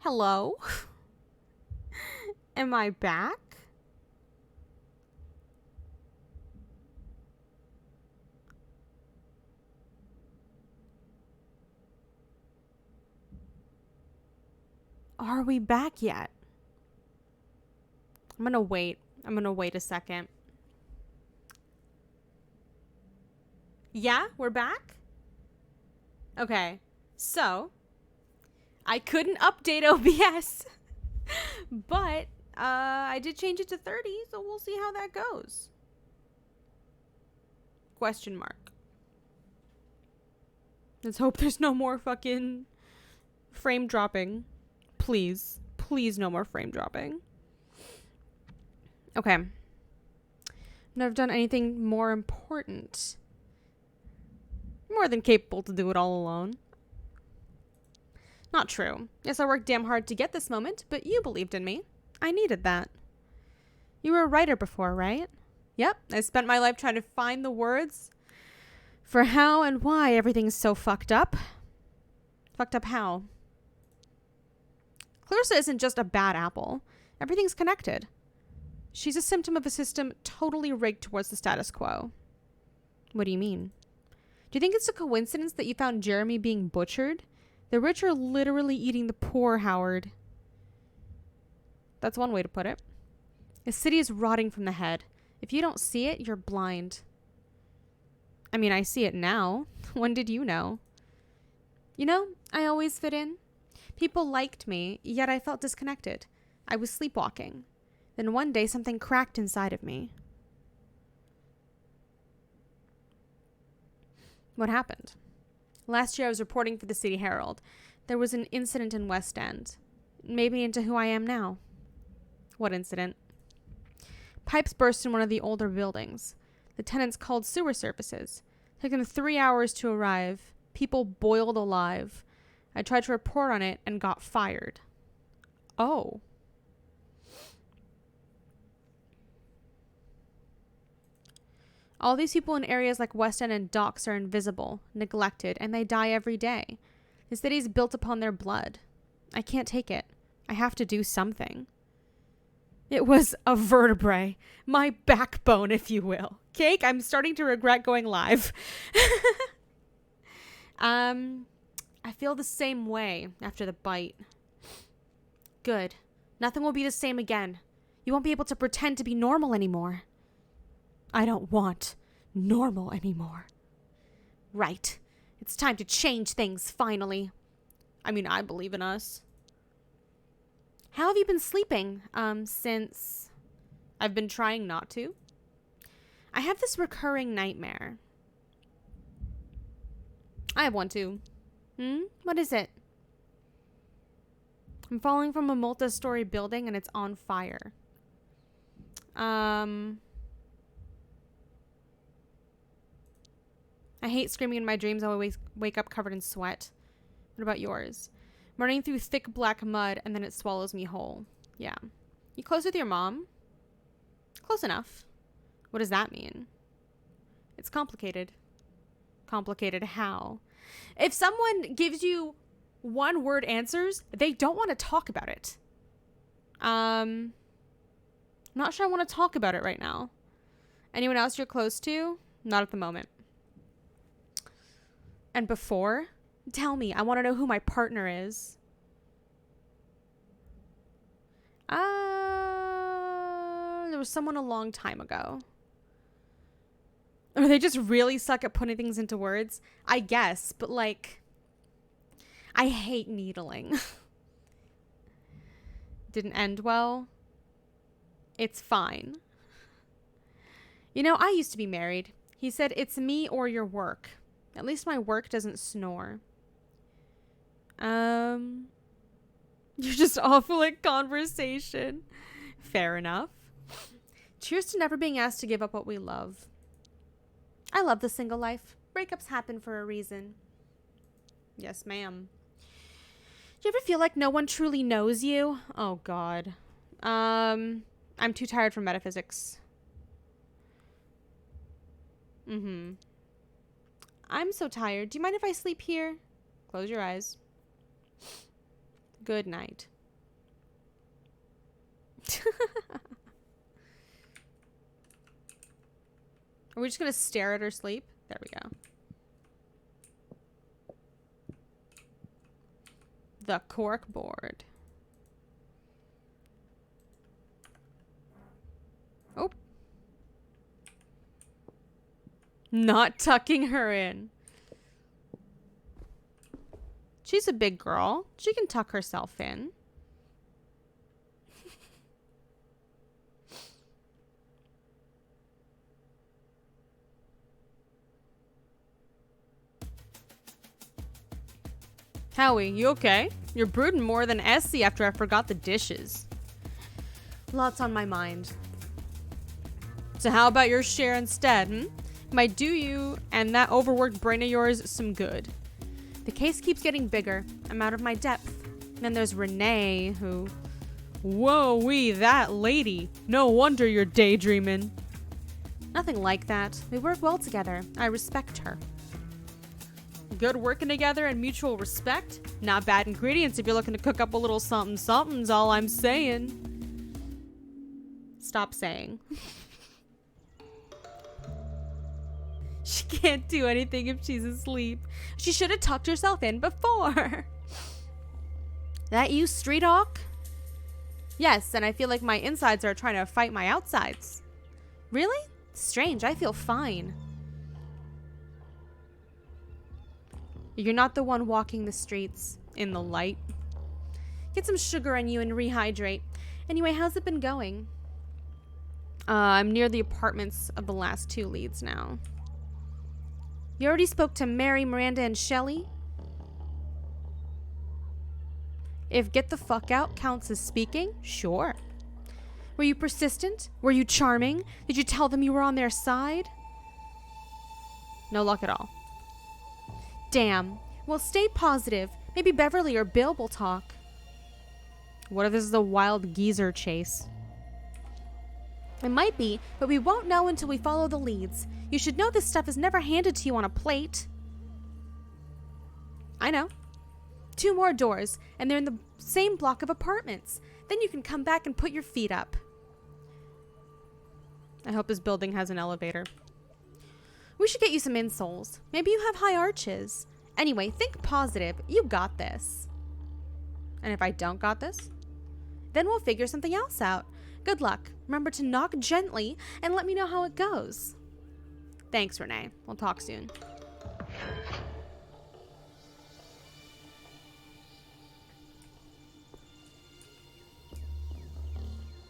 Hello? Am I back? Are we back yet? I'm gonna wait. I'm gonna wait a second. Yeah, we're back? Okay. So, I couldn't update OBS, but I did change it to 30, so we'll see how that goes. Question mark. Let's hope there's no more fucking frame dropping. Please. Please, no more frame dropping. Okay. Never done anything more important. More than capable to do it all alone. Not true. Yes, I worked damn hard to get this moment, but you believed in me. I needed that. You were a writer before, right? Yep, I spent my life trying to find the words for how and why everything's so fucked up. Fucked up how? Clarissa isn't just a bad apple. Everything's connected. She's a symptom of a system totally rigged towards the status quo. What do you mean? Do you think it's a coincidence that you found Jeremy being butchered? The rich are literally eating the poor, Howard. That's one way to put it. The city is rotting from the head. If you don't see it, you're blind. I mean, I see it now. When did you know? You know, I always fit in. People liked me, yet I felt disconnected. I was sleepwalking. Then one day something cracked inside of me. What happened? Last year I was reporting for the City Herald. There was an incident in West End. Maybe into who I am now. What incident? Pipes burst in one of the older buildings. The tenants called sewer services. It took them 3 hours to arrive. People boiled alive. I tried to report on it and got fired. Oh. All these people in areas like West End and Docks are invisible, neglected, and they die every day. The city's built upon their blood. I can't take it. I have to do something. It was a vertebrae. My backbone, if you will. Cake, I'm starting to regret going live. I feel the same way after the bite. Good. Nothing will be the same again. You won't be able to pretend to be normal anymore. I don't want normal anymore. Right. It's time to change things, finally. I mean, I believe in us. How have you been sleeping, since I've been trying not to? I have this recurring nightmare. I have one too. What is it? I'm falling from a multi-story building and it's on fire. I hate screaming in my dreams. I always wake up covered in sweat. What about yours? I'm running through thick black mud and then it swallows me whole. Yeah. You close with your mom? Close enough. What does that mean? It's complicated. Complicated how? If someone gives you one word answers, they don't want to talk about it. I'm not sure I want to talk about it right now. Anyone else you're close to? Not at the moment. And before? Tell me. I want to know who my partner is. There was someone a long time ago. Or they just really suck at putting things into words? I guess, but like, I hate needling. Didn't end well. It's fine. You know, I used to be married. He said, it's me or your work. At least my work doesn't snore. You're just awful at conversation. Fair enough. Cheers to never being asked to give up what we love. I love the single life. Breakups happen for a reason. Yes, ma'am. Do you ever feel like no one truly knows you? Oh, God. I'm too tired for metaphysics. I'm so tired. Do you mind if I sleep here? Close your eyes. Good night. Are we just gonna stare at her sleep? There we go. The cork board. Oh. Not tucking her in. She's a big girl. She can tuck herself in. Howie, you okay? You're brooding more than Essie after I forgot the dishes. Lots on my mind. So how about your share instead, Might do you and that overworked brain of yours some good. The case keeps getting bigger. I'm out of my depth. And then there's Renee, who... Whoa-wee, that lady. No wonder you're daydreaming. Nothing like that. We work well together. I respect her. Good working together and mutual respect? Not bad ingredients if you're looking to cook up a little something's all I'm saying. Stop saying. She can't do anything if she's asleep. She should have tucked herself in before. That you, street hawk? Yes, and I feel like my insides are trying to fight my outsides. Really? Strange, I feel fine. You're not the one walking the streets in the light. Get some sugar on you and rehydrate. Anyway, how's it been going? I'm near the apartments of the last two leads now. You already spoke to Mary, Miranda, and Shelley? If get the fuck out counts as speaking, sure. Were you persistent? Were you charming? Did you tell them you were on their side? No luck at all. Damn. Well, stay positive. Maybe Beverly or Bill will talk. What if this is a wild geezer chase? It might be, but we won't know until we follow the leads. You should know this stuff is never handed to you on a plate. I know. 2 more doors, and they're in the same block of apartments. Then you can come back and put your feet up. I hope this building has an elevator. We should get you some insoles. Maybe you have high arches. Anyway, think positive. You got this. And if I don't got this, then we'll figure something else out. Good luck. Remember to knock gently and let me know how it goes. Thanks, Renee. We'll talk soon.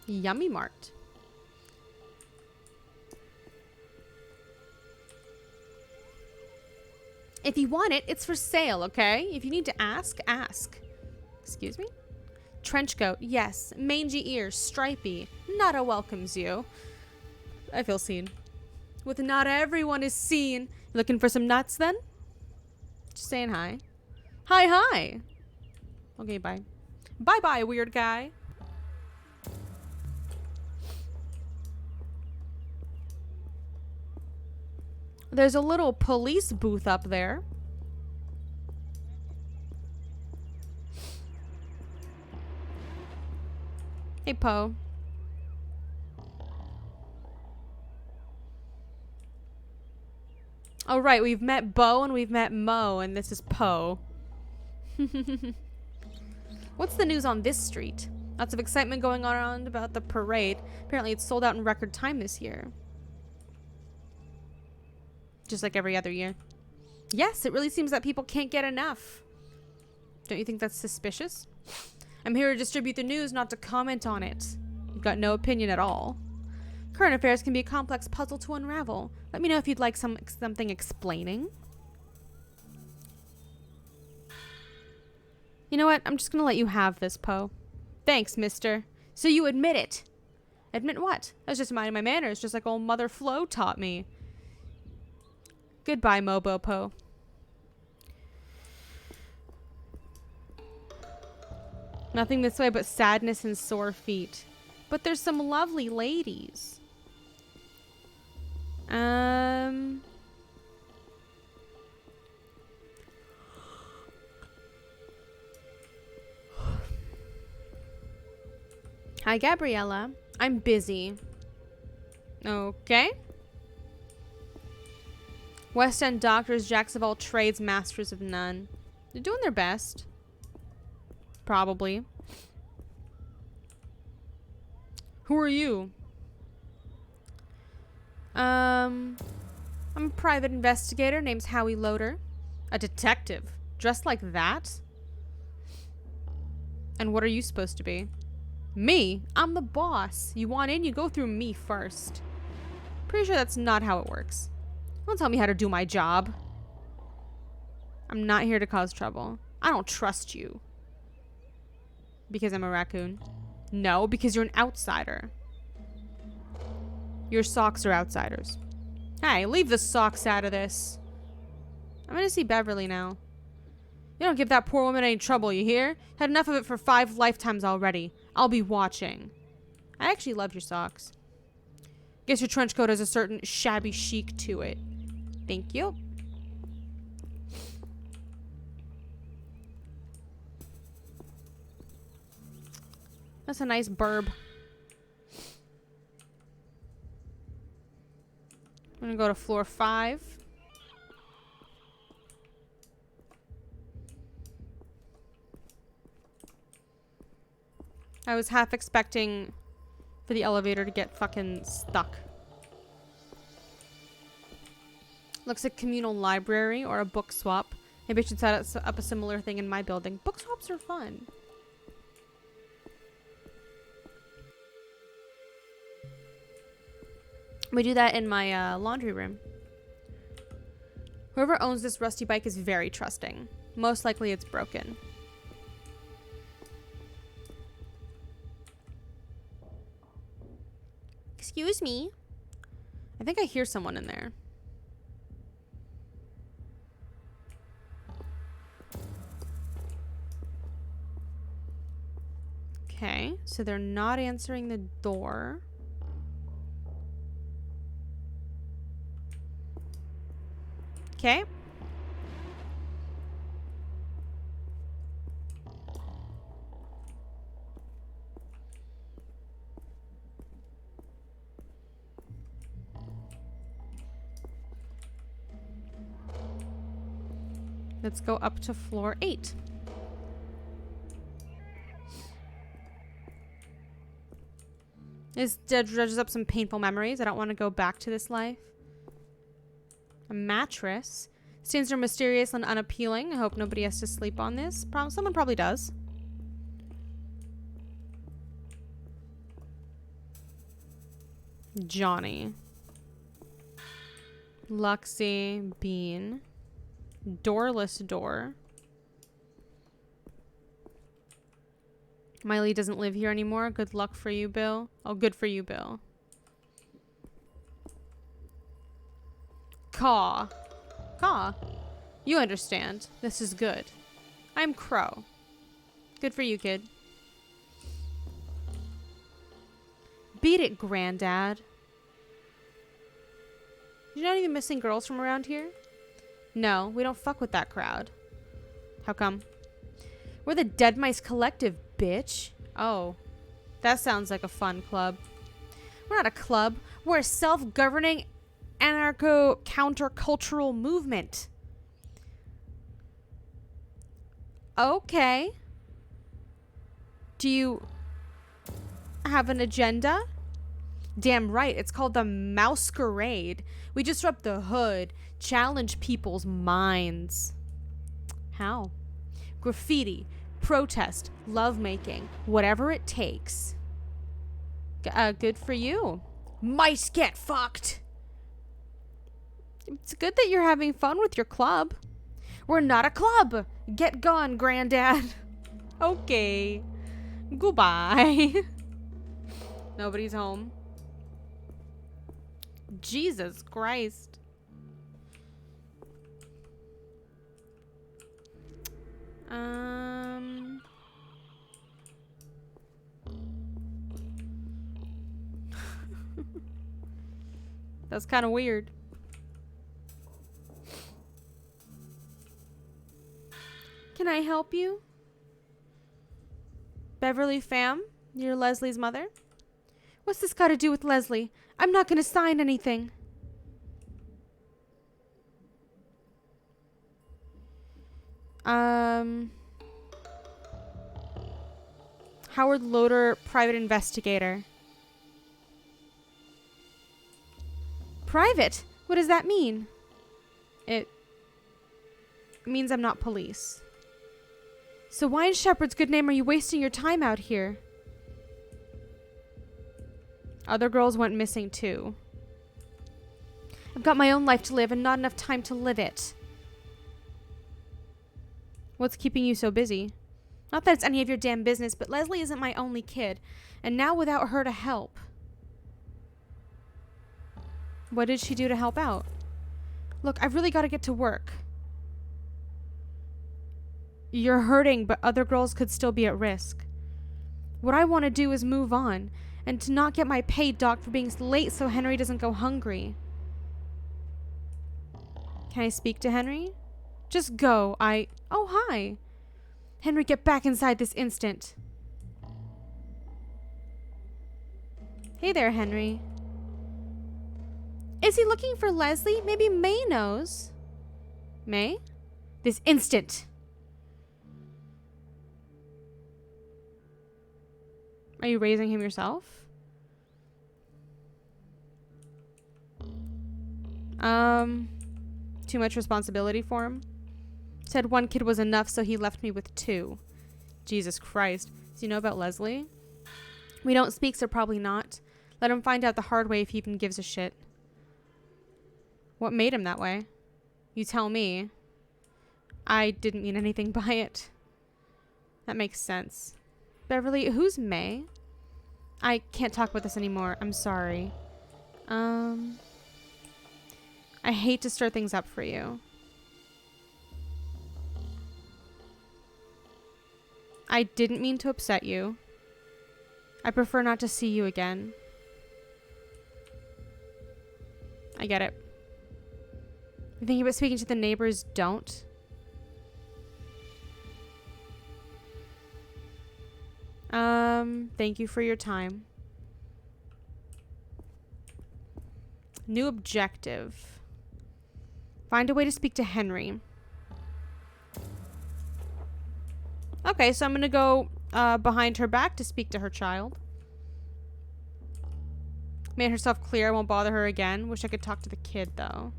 Yummy Mart. If you want it, it's for sale, okay? If you need to ask, ask. Excuse me? Trench coat, yes. Mangy ears, stripy. Nada welcomes you. I feel seen. With not everyone is seen. Looking for some nuts then? Just saying hi. Hi, hi. Okay, bye. Bye-bye, weird guy. There's a little police booth up there. Hey, Poe. Oh, right. We've met Bo and we've met Mo, and this is Poe. What's the news on this street? Lots of excitement going on around about the parade. Apparently it's sold out in record time this year. Just like every other year. Yes, it really seems that people can't get enough. Don't you think that's suspicious? I'm here to distribute the news, not to comment on it. You've got no opinion at all. Current affairs can be a complex puzzle to unravel. Let me know if you'd like something explaining. You know what? I'm just gonna let you have this, Poe. Thanks, mister. So you admit it. Admit what? I was just minding my manners, just like old Mother Flo taught me. Goodbye, Mobo Poe. Nothing this way but sadness and sore feet. But there's some lovely ladies. Hi, Gabriella. I'm busy. Okay. West End doctors, jacks of all trades, masters of none. They're doing their best. Probably. Who are you? I'm a private investigator. Name's Howie Loader. A detective. Dressed like that? And what are you supposed to be? Me? I'm the boss. You want in, you go through me first. Pretty sure that's not how it works. Don't tell me how to do my job. I'm not here to cause trouble. I don't trust you. Because I'm a raccoon? No, because you're an outsider. Your socks are outsiders. Hey, leave the socks out of this. I'm gonna see Beverly now. You don't give that poor woman any trouble, you hear? Had enough of it for 5 lifetimes already. I'll be watching. I actually love your socks. Guess your trench coat has a certain shabby chic to it. Thank you. That's a nice burb. I'm gonna go to floor 5. I was half expecting for the elevator to get fucking stuck. Looks like communal library or a book swap. Maybe I should set up a similar thing in my building. Book swaps are fun. We do that in my laundry room. Whoever owns this rusty bike is very trusting. Most likely it's broken. Excuse me. I think I hear someone in there. Okay, so they're not answering the door. Okay. Let's go up to floor 8. This dredges up some painful memories. I don't want to go back to this life. A mattress. Stains are mysterious and unappealing. I hope nobody has to sleep on this. Someone probably does. Johnny. Luxie. Bean. Doorless door. Miley doesn't live here anymore. Good luck for you, Bill. Oh, good for you, Bill. Caw. Caw. You understand. This is good. I'm Crow. Good for you, kid. Beat it, Granddad. You know any missing girls from around here? No, we don't fuck with that crowd. How come? We're the Dead Mice Collective, bitch. Oh, that sounds like a fun club. We're not a club. We're a self-governing anarcho-countercultural movement. Okay. Do you have an agenda? Damn right. It's called the Mousquerade. We disrupt the hood, challenge people's minds. How? Graffiti, protest, lovemaking, whatever it takes. Good for you. Mice get fucked. It's good that you're having fun with your club. We're not a club. Get gone, Granddad. Okay. Goodbye. Nobody's home. Jesus Christ. That's kind of weird. Can I help you? Beverly fam? You're Leslie's mother? What's this got to do with Leslie? I'm not going to sign anything. Howard Loader, private investigator. Private? What does that mean? It means I'm not police. So why in Shepard's good name are you wasting your time out here? Other girls went missing too. I've got my own life to live and not enough time to live it. What's keeping you so busy? Not that it's any of your damn business, but Leslie isn't my only kid. And now without her to help. What did she do to help out? Look, I've really got to get to work. You're hurting, but other girls could still be at risk. What I want to do is move on, and to not get my pay docked for being late so Henry doesn't go hungry. Can I speak to Henry? Just go. Oh, hi. Henry, get back inside this instant. Hey there, Henry. Is he looking for Leslie? Maybe May knows. May? This instant. Are you raising him yourself? Too much responsibility for him? Said one kid was enough, so he left me with two. Jesus Christ. Does he know about Leslie? We don't speak, so probably not. Let him find out the hard way if he even gives a shit. What made him that way? You tell me. I didn't mean anything by it. That makes sense. Beverly, who's May? I can't talk about this anymore. I'm sorry. I hate to stir things up for you. I didn't mean to upset you. I prefer not to see you again. I get it. You thinking about speaking to the neighbors? Don't. Thank you for your time. New objective. Find a way to speak to Henry. Okay, so I'm gonna go behind her back to speak to her child. Made herself clear I won't bother her again. Wish I could talk to the kid, though.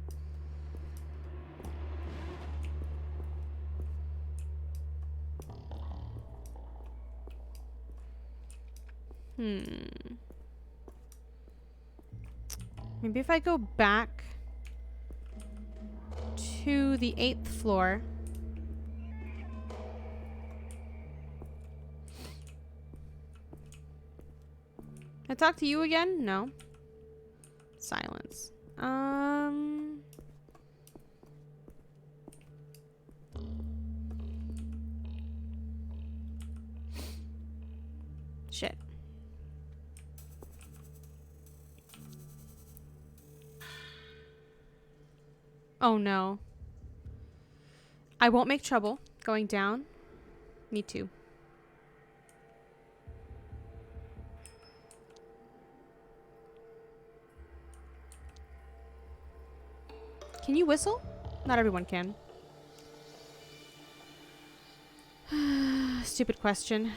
Maybe if I go back to the 8th floor. Can I talk to you again? No. Silence. Shit. Oh no. I won't make trouble. Going down. Me too. Can you whistle? Not everyone can. Stupid question.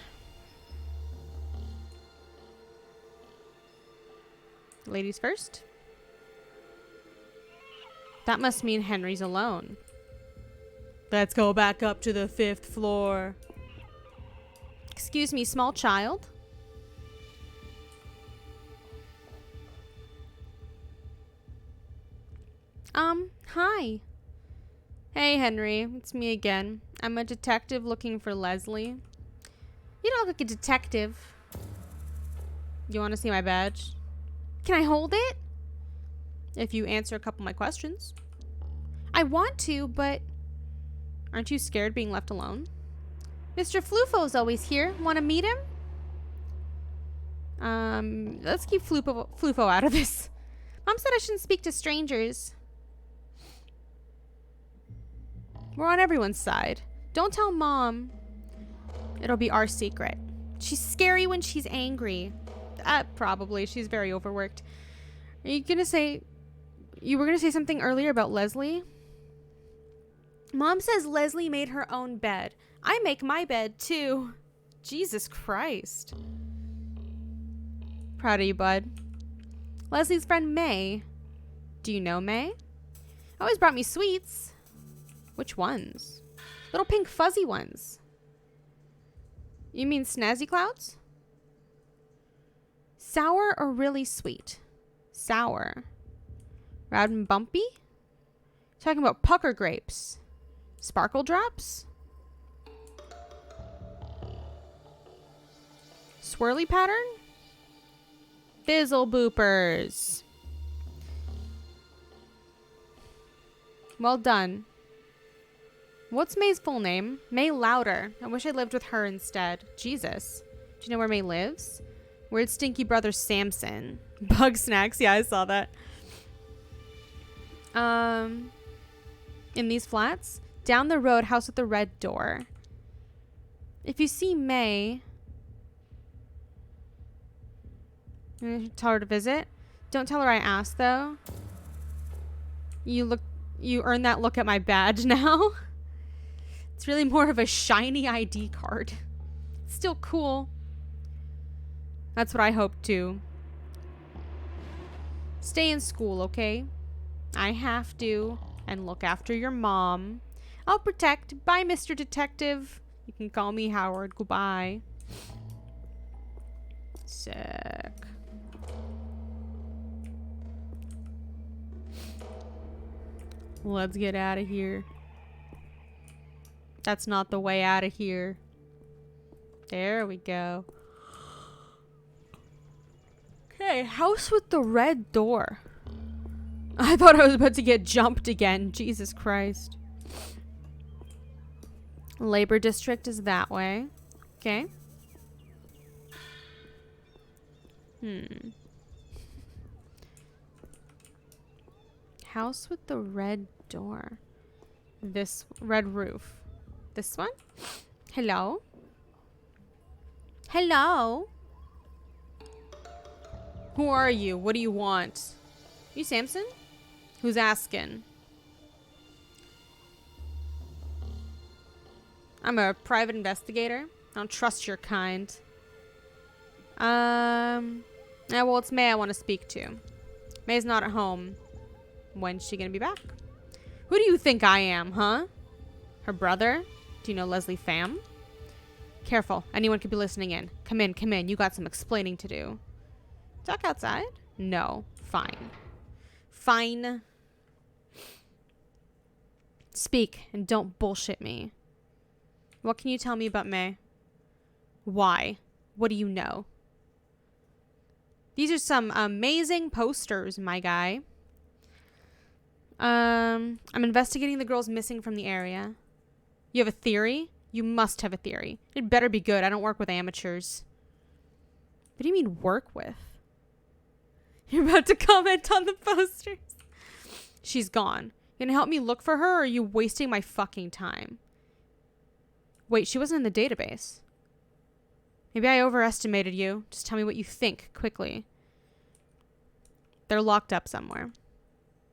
Ladies first. That must mean Henry's alone. Let's go back up to the 5th floor. Excuse me, small child? Hi. Hey, Henry. It's me again. I'm a detective looking for Leslie. You don't look like a detective. You want to see my badge? Can I hold it? If you answer a couple of my questions. I want to, but... Aren't you scared being left alone? Mr. Flufo's always here. Want to meet him? Let's keep Flufo out of this. Mom said I shouldn't speak to strangers. We're on everyone's side. Don't tell Mom. It'll be our secret. She's scary when she's angry. Probably. She's very overworked. Are you gonna say... You were gonna say something earlier about Leslie? Mom says Leslie made her own bed. I make my bed, too. Jesus Christ. Proud of you, bud. Leslie's friend May. Do you know May? Always brought me sweets. Which ones? Little pink fuzzy ones. You mean snazzy clouds? Sour or really sweet? Sour. Round and bumpy? Talking about pucker grapes. Sparkle drops? Swirly pattern? Fizzle boopers. Well done. What's May's full name? May Louder. I wish I lived with her instead. Jesus. Do you know where May lives? Weird stinky brother Samson. Bug snacks. Yeah, I saw that. In these flats? Down the road, house with the red door. If you see May... Tell her to visit. Don't tell her I asked, though. You earn that look at my badge now. It's really more of a shiny ID card. It's still cool. That's what I hope too. Stay in school, okay? I have to. And look after your mom. I'll protect. Bye, Mr. Detective. You can call me Howard. Goodbye. Sick. Let's get out of here. That's not the way out of here. There we go. Okay, house with the red door. I thought I was about to get jumped again. Jesus Christ. Labor district is that way. Okay. House with the red door. This red roof. This one? Hello? Hello? Who are you? What do you want? You Samson? Who's asking? I'm a private investigator. I don't trust your kind. Yeah, well, it's May I want to speak to. May's not at home. When's she gonna be back? Who do you think I am, huh? Her brother? Do you know Leslie Pham? Careful. Anyone could be listening in. Come in, come in. You got some explaining to do. Talk outside? No. Fine. Fine. Speak and don't bullshit me. What can you tell me about May? Why? What do you know? These are some amazing posters, my guy. I'm investigating the girls missing from the area. You have a theory? You must have a theory. It better be good. I don't work with amateurs. What do you mean work with? You're about to comment on the posters. She's gone. You gonna help me look for her, or are you wasting my fucking time? Wait, she wasn't in the database. Maybe I overestimated you. Just tell me what you think, quickly. They're locked up somewhere.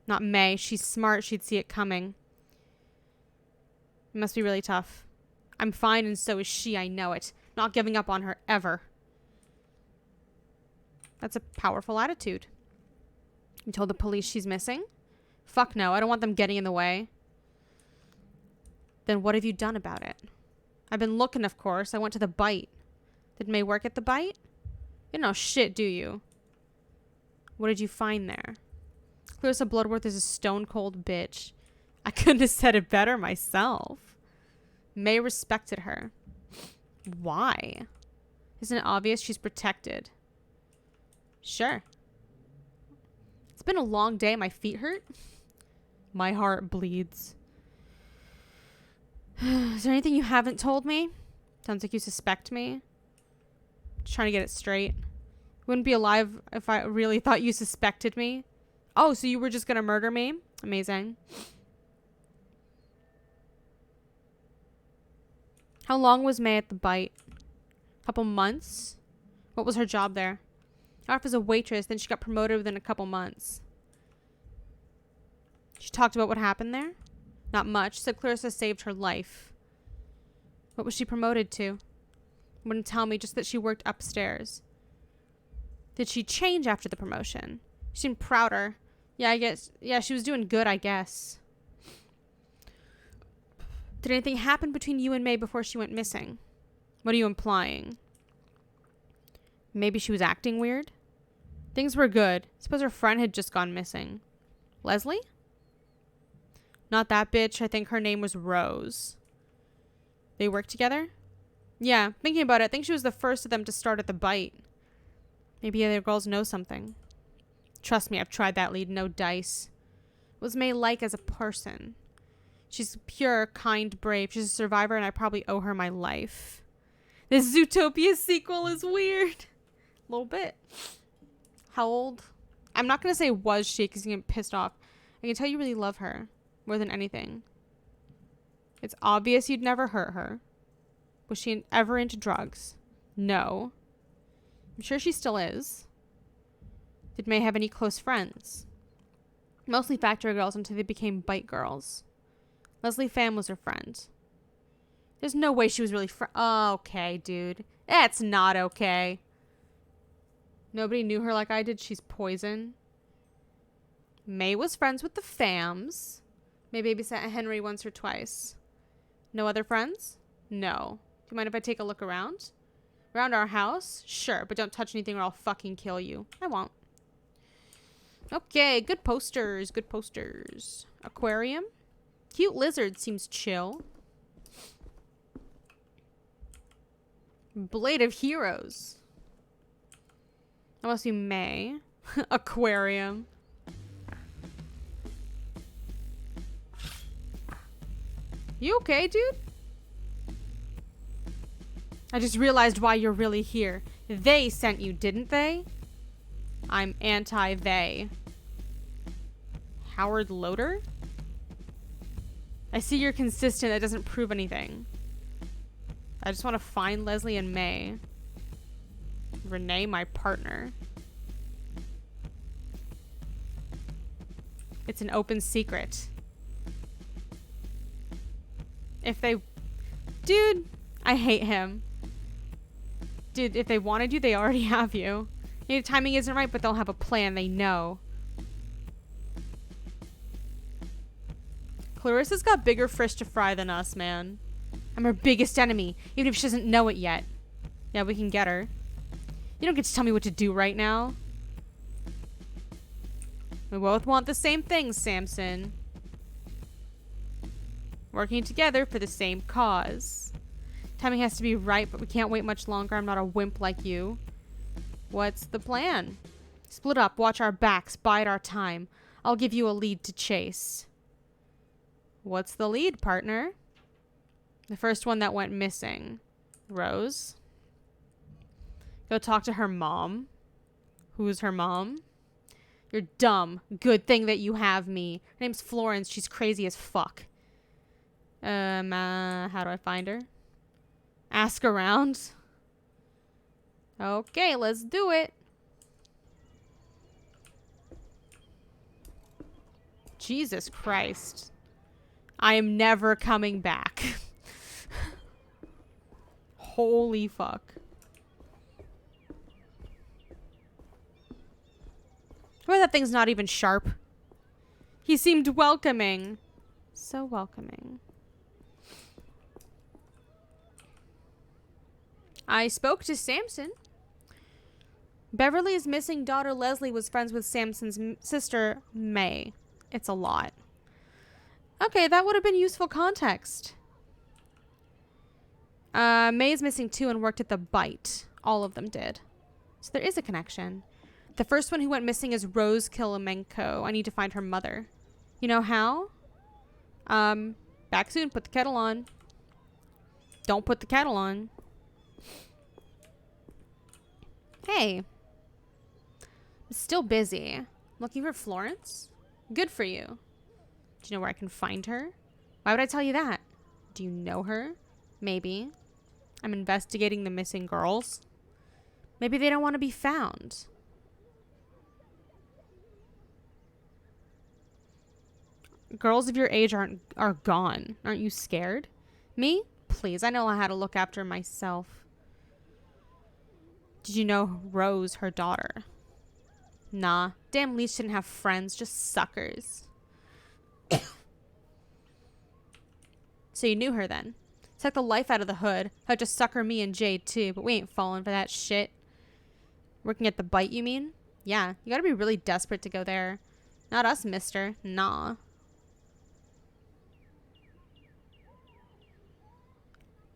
Not May. She's smart. She'd see it coming. It must be really tough. I'm fine and so is she. I know it. Not giving up on her ever. That's a powerful attitude. You told the police she's missing? Fuck no. I don't want them getting in the way. Then what have you done about it? I've been looking, of course. I went to the Bite. Did May work at the Bite? You don't know shit, do you? What did you find there? Clarissa Bloodworth is a stone-cold bitch. I couldn't have said it better myself. May respected her. Why? Isn't it obvious she's protected? Sure. It's been a long day. My feet hurt. My heart bleeds. Is there anything you haven't told me? Sounds like you suspect me. Just trying to get it straight. Wouldn't be alive if I really thought you suspected me. Oh, so you were just gonna murder me? Amazing. How long was May at the Bite? Couple months? What was her job there? Off as a waitress, then she got promoted within a couple months. She talked about what happened there? Not much. Said Clarissa saved her life. What was she promoted to? Wouldn't tell me, just that she worked upstairs. Did she change after the promotion? She seemed prouder. Yeah, I guess. Yeah, she was doing good, I guess. Did anything happen between you and May before she went missing? What are you implying? Maybe she was acting weird? Things were good. Suppose her friend had just gone missing. Leslie? Not that bitch. I think her name was Rose. They worked together? Yeah, thinking about it, I think she was the first of them to start at the bite. Maybe other girls know something. Trust me, I've tried that lead. No dice. What was May like as a person? She's pure, kind, brave. She's a survivor, and I probably owe her my life. This Zootopia sequel is weird. A little bit. How old? I'm not going to say was she, because you get pissed off. I can tell you really love her. More than anything. It's obvious you'd never hurt her. Was she ever into drugs? No. I'm sure she still is. Did May have any close friends? Mostly factory girls until they became bite girls. Leslie Pham was her friend. There's no way she was really okay, dude. That's not okay. Nobody knew her like I did. She's poison. May was friends with the Phams. May babysat Henry once or twice. No other friends? No. Do you mind if I take a look around? Around our house? Sure, but don't touch anything or I'll fucking kill you. I won't. Okay, good posters. Good posters. Aquarium? Cute lizard seems chill. Blade of Heroes. That must be May. Aquarium. You okay, dude? I just realized why you're really here. They sent you, didn't they? I'm anti-they. Howard Loader? I see you're consistent. That doesn't prove anything. I just want to find Leslie and May. Renee, my partner. It's an open secret. If they... Dude, I hate him. Dude, if they wanted you, they already have you. Maybe the timing isn't right, but they'll have a plan. They know. Clarissa's got bigger fish to fry than us, man. I'm her biggest enemy, even if she doesn't know it yet. Yeah, we can get her. You don't get to tell me what to do right now. We both want the same things, Samson. Working together for the same cause. Timing has to be right, but we can't wait much longer. I'm not a wimp like you. What's the plan? Split up, watch our backs, bide our time. I'll give you a lead to chase. What's the lead, partner? The first one that went missing. Rose. Go talk to her mom. Who's her mom? You're dumb. Good thing that you have me. Her name's Florence. She's crazy as fuck. How do I find her? Ask around. Okay, let's do it. Jesus Christ. I am never coming back. Holy fuck. Why that thing's not even sharp? He seemed welcoming. So welcoming. I spoke to Samson. Beverly's missing daughter Leslie was friends with Samson's sister May. It's a lot. Okay, that would have been useful context. May's missing too and worked at the Bite. All of them did. So there is a connection. The first one who went missing is Rose Kilimenko. I need to find her mother. You know how? Back soon. Put the kettle on. Don't put the kettle on. Hey. I'm still busy. Looking for Florence? Good for you. Do you know where I can find her? Why would I tell you that? Do you know her? Maybe. I'm investigating the missing girls. Maybe they don't want to be found. Girls of your age are gone. Aren't you scared? Me? Please, I know how to look after myself. Did you know Rose, her daughter? Nah, damn leech didn't have friends, just suckers. So you knew her then? Took the life out of the hood. Had to sucker me and Jade too, but we ain't falling for that shit. Working at the Bite, you mean? Yeah, you gotta be really desperate to go there. Not us, mister. Nah.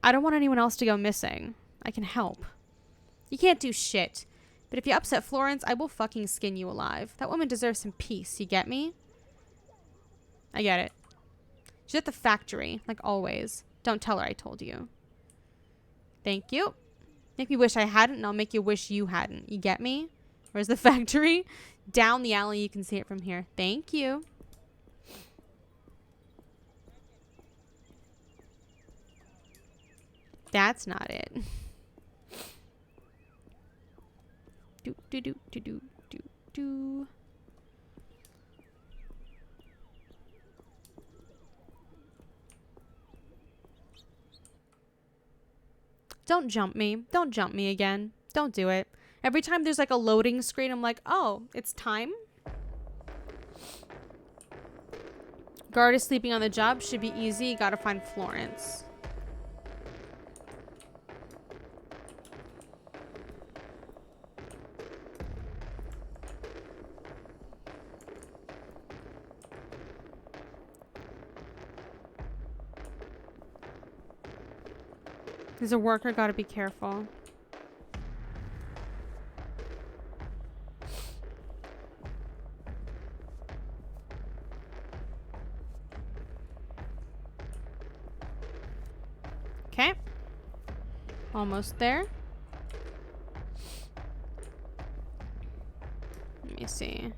I don't want anyone else to go missing. I can help. You can't do shit. But if you upset Florence, I will fucking skin you alive. That woman deserves some peace. You get me? I get it. She's at the factory, like always. Don't tell her I told you. Thank you. Make me wish I hadn't, and I'll make you wish you hadn't. You get me? Where's the factory? Down the alley. You can see it from here. Thank you. That's not it. Do do do do do do do. Don't jump me. Don't jump me again. Don't do it. Every time there's like a loading screen, I'm like, oh, it's time. Guard is sleeping on the job. Should be easy. You gotta find Florence. There's a worker, gotta be careful. Okay. Almost there. Let me see.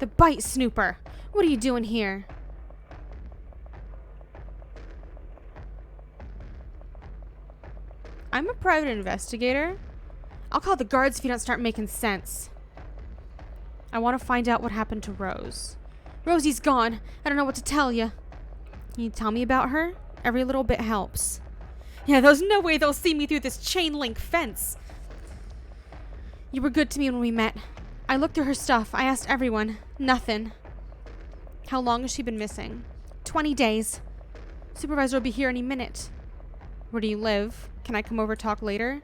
The Bite Snooper! What are you doing here? I'm a private investigator. I'll call the guards if you don't start making sense. I want to find out what happened to Rose. Rosie's gone. I don't know what to tell you. Can you tell me about her? Every little bit helps. Yeah, there's no way they'll see me through this chain link fence. You were good to me when we met. I looked through her stuff. I asked everyone. Nothing. How long has she been missing? 20 days. Supervisor will be here any minute. Where do you live? Can I come over talk later?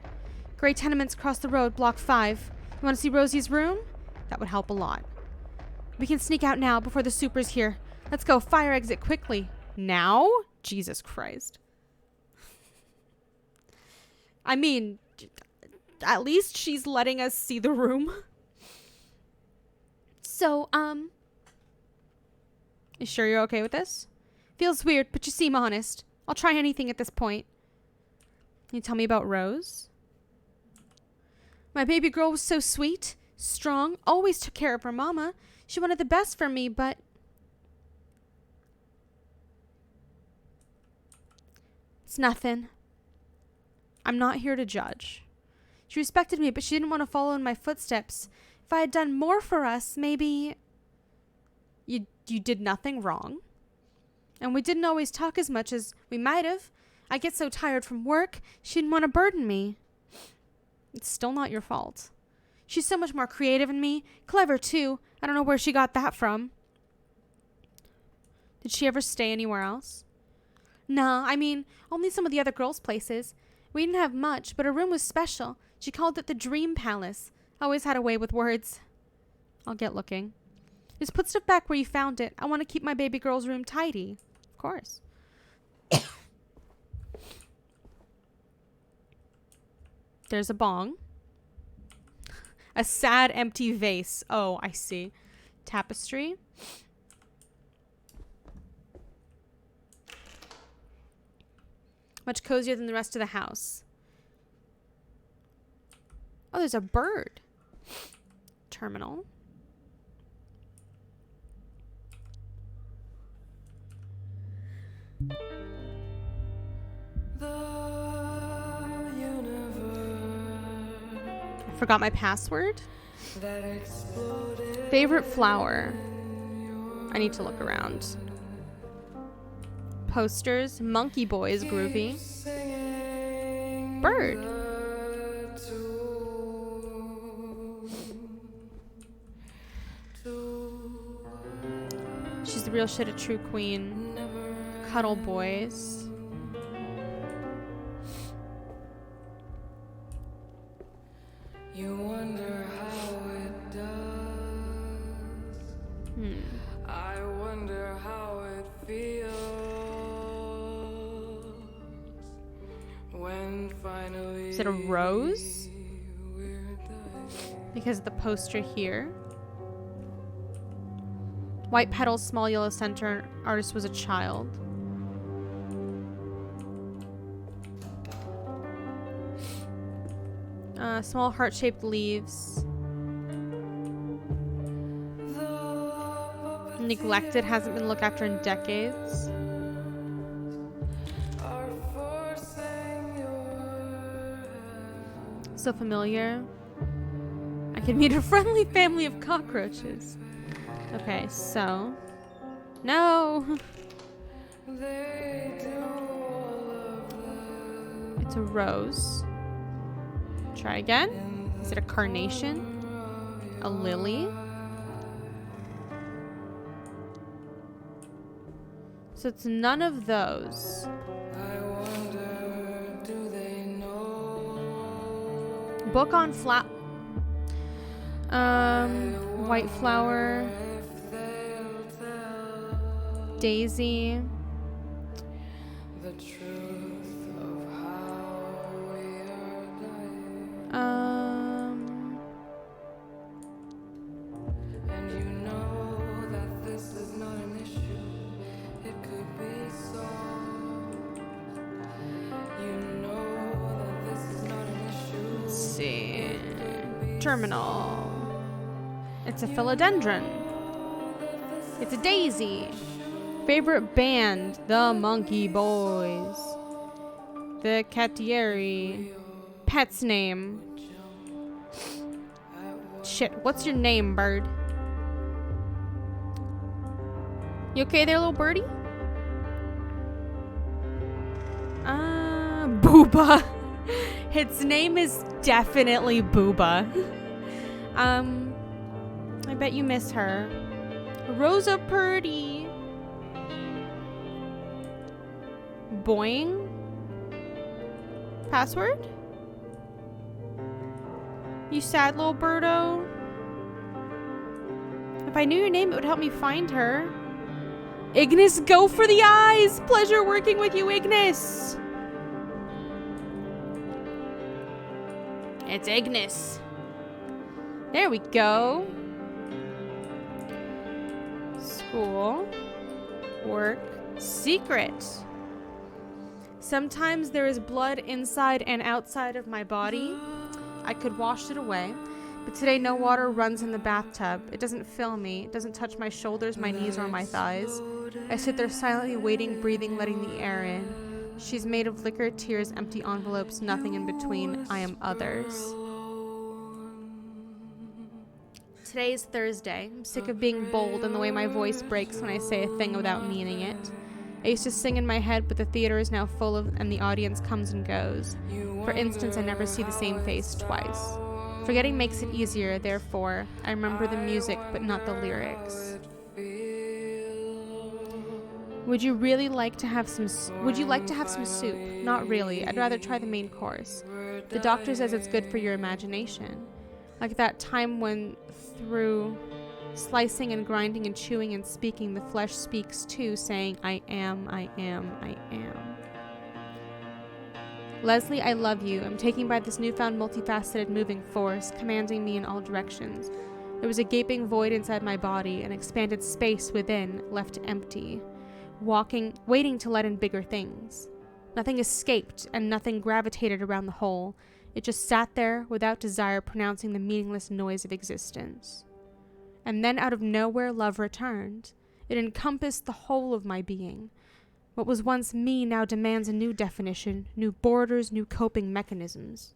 Gray tenements across the road, block 5. You want to see Rosie's room? That would help a lot. We can sneak out now before the super's here. Let's go. Fire exit quickly. Now? Jesus Christ. I mean, at least she's letting us see the room. So, you sure you're okay with this? Feels weird, but you seem honest. I'll try anything at this point. Can you tell me about Rose? My baby girl was so sweet, strong, always took care of her mama. She wanted the best for me, but... It's nothing. I'm not here to judge. She respected me, but she didn't want to follow in my footsteps. If I had done more for us, maybe... You did nothing wrong. And we didn't always talk as much as we might have. I get so tired from work, she didn't want to burden me. It's still not your fault. She's so much more creative than me. Clever, too. I don't know where she got that from. Did she ever stay anywhere else? No, I mean, only some of the other girls' places. We didn't have much, but her room was special. She called it the Dream Palace. Always had a way with words. I'll get looking. Just put stuff back where you found it. I want to keep my baby girl's room tidy. Of course. There's a bong. A sad, empty vase. Oh, I see. Tapestry. Much cozier than the rest of the house. Oh, there's a bird. Terminal. Forgot my password. Favorite flower. I need to look around. Posters. Monkey Boy is groovy. Bird. She's the real shit, a true queen. Cuddle boys. You wonder how it does. I wonder how it feels when finally. Is it a rose? Because of the poster here. White petals, small yellow center. Artist was a child. Small heart-shaped leaves. Neglected, hasn't been looked after in decades. So familiar. I can meet a friendly family of cockroaches. Okay, so. No! It's a rose. Try again. Is it a carnation? A lily? So it's none of those. Book on white flower. Daisy. And you know that this is not an issue. It could be solved. You know that this is not an issue. Let's see. Terminal. It's a philodendron. It's a daisy. Favorite band, the Monkey Boys. The Cattieri. Pet's name. Shit, what's your name, bird? You okay there, little birdie? Booba. Its name is definitely Booba. I bet you miss her. Rosa Purdy. Boing. Password? You sad little birdo. If I knew your name, it would help me find her. Ignis, go for the eyes! Pleasure working with you, Ignis! It's Ignis. There we go. School. Work. Secret. Sometimes there is blood inside and outside of my body. I could wash it away. But today no water runs in the bathtub. It doesn't fill me. It doesn't touch my shoulders, my knees, or my thighs. I sit there silently waiting, breathing, letting the air in. She's made of liquor, tears, empty envelopes, nothing in between. I am others. Today is Thursday. I'm sick of being bold and the way my voice breaks when I say a thing without meaning it. I used to sing in my head, but the theater is now full of, and the audience comes and goes. For instance, I never see the same face twice. Forgetting makes it easier, therefore, I remember the music, but not the lyrics. Would you like to have some soup? Not really. I'd rather try the main course. The doctor says it's good for your imagination. Like that time when through slicing and grinding and chewing and speaking, the flesh speaks too, saying, I am, I am, I am. Leslie, I love you. I'm taken by this newfound multifaceted moving force, commanding me in all directions. There was a gaping void inside my body, an expanded space within, left empty. Waiting to let in bigger things. Nothing escaped, and nothing gravitated around the hole. It just sat there, without desire, pronouncing the meaningless noise of existence. And then out of nowhere, love returned. It encompassed the whole of my being. What was once me now demands a new definition, new borders, new coping mechanisms.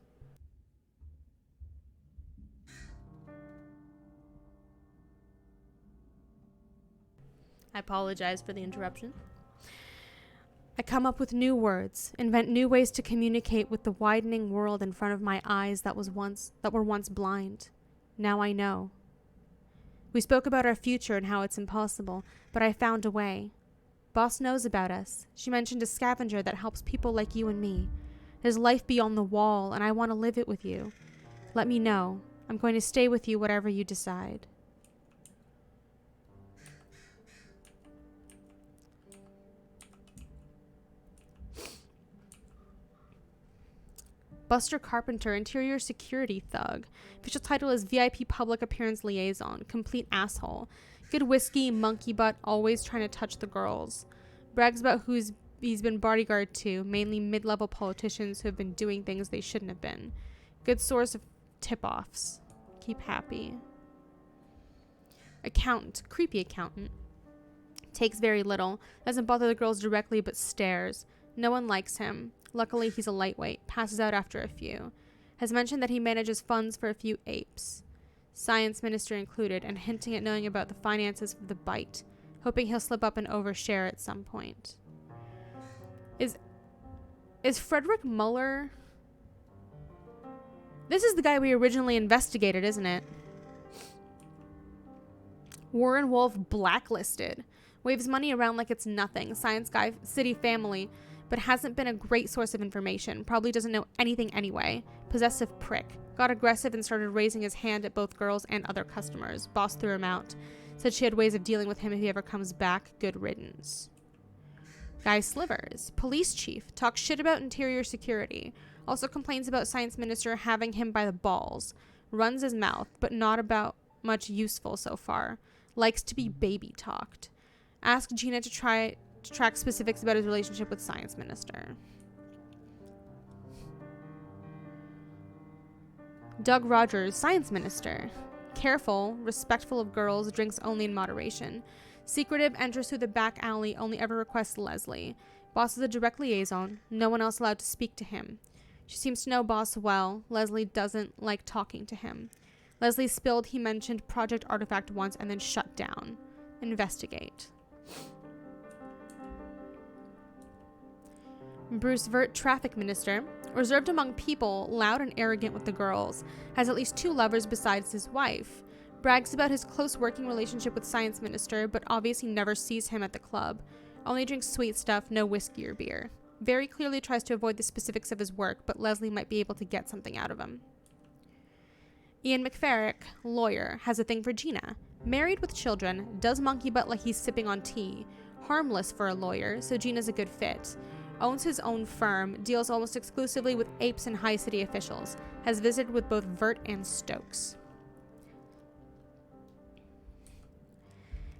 I apologize for the interruption. I come up with new words, invent new ways to communicate with the widening world in front of my eyes that were once blind. Now I know. We spoke about our future and how it's impossible, but I found a way. Boss knows about us. She mentioned a scavenger that helps people like you and me. There's life beyond the wall, and I want to live it with you. Let me know. I'm going to stay with you whatever you decide. Buster Carpenter, interior security thug. Official title is VIP public appearance liaison. Complete asshole. Good whiskey, monkey butt, always trying to touch the girls. Brags about who he's been bodyguard to, mainly mid-level politicians who have been doing things they shouldn't have been. Good source of tip-offs. Keep happy. Accountant. Creepy accountant. Takes very little. Doesn't bother the girls directly but stares. No one likes him. Luckily, he's a lightweight. Passes out after a few. Has mentioned that he manages funds for a few apes. Science minister included, and hinting at knowing about the finances of the bite. Hoping he'll slip up and overshare at some point. Is Frederick Muller... This is the guy we originally investigated, isn't it? Warren Wolf blacklisted. Waves money around like it's nothing. Science guy, city family, but hasn't been a great source of information. Probably doesn't know anything anyway. Possessive prick. Got aggressive and started raising his hand at both girls and other customers. Boss threw him out. Said she had ways of dealing with him if he ever comes back. Good riddance. Guy Slivers. Police chief. Talks shit about interior security. Also complains about science minister having him by the balls. Runs his mouth, but not about much useful so far. Likes to be baby talked. Ask Gina to track specifics about his relationship with science minister. Doug Rogers, science minister. Careful, respectful of girls, drinks only in moderation. Secretive, enters through the back alley, only ever requests Leslie. Boss is a direct liaison, no one else allowed to speak to him. She seems to know Boss well. Leslie doesn't like talking to him. Leslie spilled he mentioned Project Artifact once and then shut down. Investigate. Bruce Vert, traffic minister. Reserved among people, loud and arrogant with the girls. Has at least 2 lovers besides his wife. Brags about his close working relationship with science minister, but obviously never sees him at the club. Only drinks sweet stuff, no whiskey or beer. Very clearly tries to avoid the specifics of his work, but Leslie might be able to get something out of him. Ian McFerrick, lawyer, has a thing for Gina. Married with children, does monkey butt like he's sipping on tea. Harmless for a lawyer, so Gina's a good fit. Owns his own firm, deals almost exclusively with apes and high city officials. Has visited with both Vert and Stokes.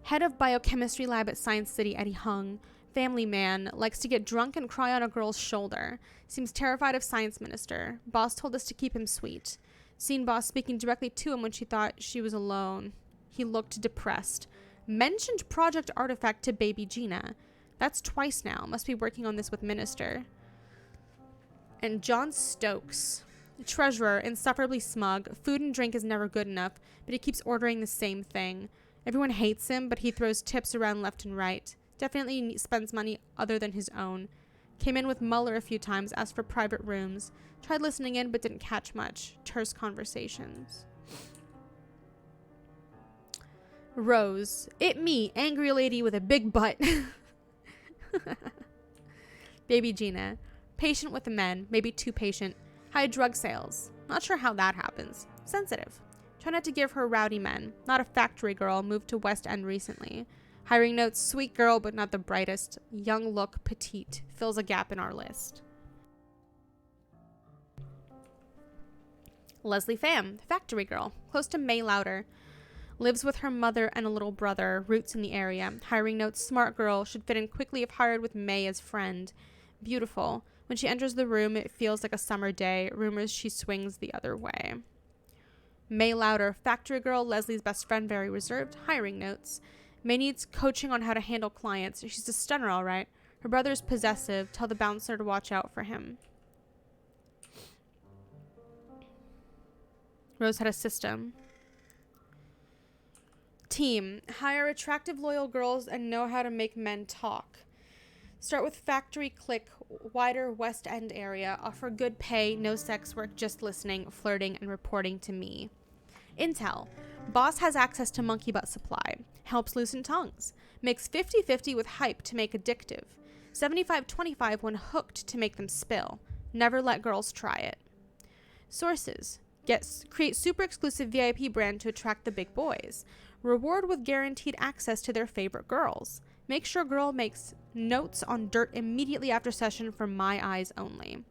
Head of biochemistry lab at Science City, Eddie Hung. Family man, likes to get drunk and cry on a girl's shoulder. Seems terrified of science minister. Boss told us to keep him sweet. Seen boss speaking directly to him when she thought she was alone. He looked depressed. Mentioned Project Artifact to baby Gina. That's twice now. Must be working on this with minister. And John Stokes. Treasurer, insufferably smug. Food and drink is never good enough, but he keeps ordering the same thing. Everyone hates him, but he throws tips around left and right. Definitely spends money other than his own. Came in with Muller a few times, asked for private rooms. Tried listening in, but didn't catch much. Terse conversations. Rose. It me, angry lady with a big butt. Baby Gina. Patient with the men, maybe too patient. High drug sales. Not sure how that happens. Sensitive. Try not to give her rowdy men. Not a factory girl, moved to West End recently. Hiring notes, sweet girl, but not the brightest. Young look, petite. Fills a gap in our list. Leslie Pham, factory girl. Close to May Louder. Lives with her mother and a little brother. Roots in the area. Hiring notes, smart girl. Should fit in quickly if hired with May as friend. Beautiful. When she enters the room, it feels like a summer day. Rumors she swings the other way. May Louder, factory girl. Leslie's best friend, very reserved. Hiring notes. May needs coaching on how to handle clients. She's a stunner, all right. Her brother's possessive. Tell the bouncer to watch out for him. Rose had a system. Team. Hire attractive, loyal girls and know how to make men talk. Start with factory clique, wider West End area. Offer good pay, no sex work, just listening, flirting, and reporting to me. Intel. Boss has access to monkey butt supply. Helps loosen tongues. Makes 50-50 with hype to make addictive. 75-25 when hooked to make them spill. Never let girls try it. Sources. Create super exclusive VIP brand to attract the big boys. Reward with guaranteed access to their favorite girls. Make sure girl makes notes on dirt immediately after session for my eyes only.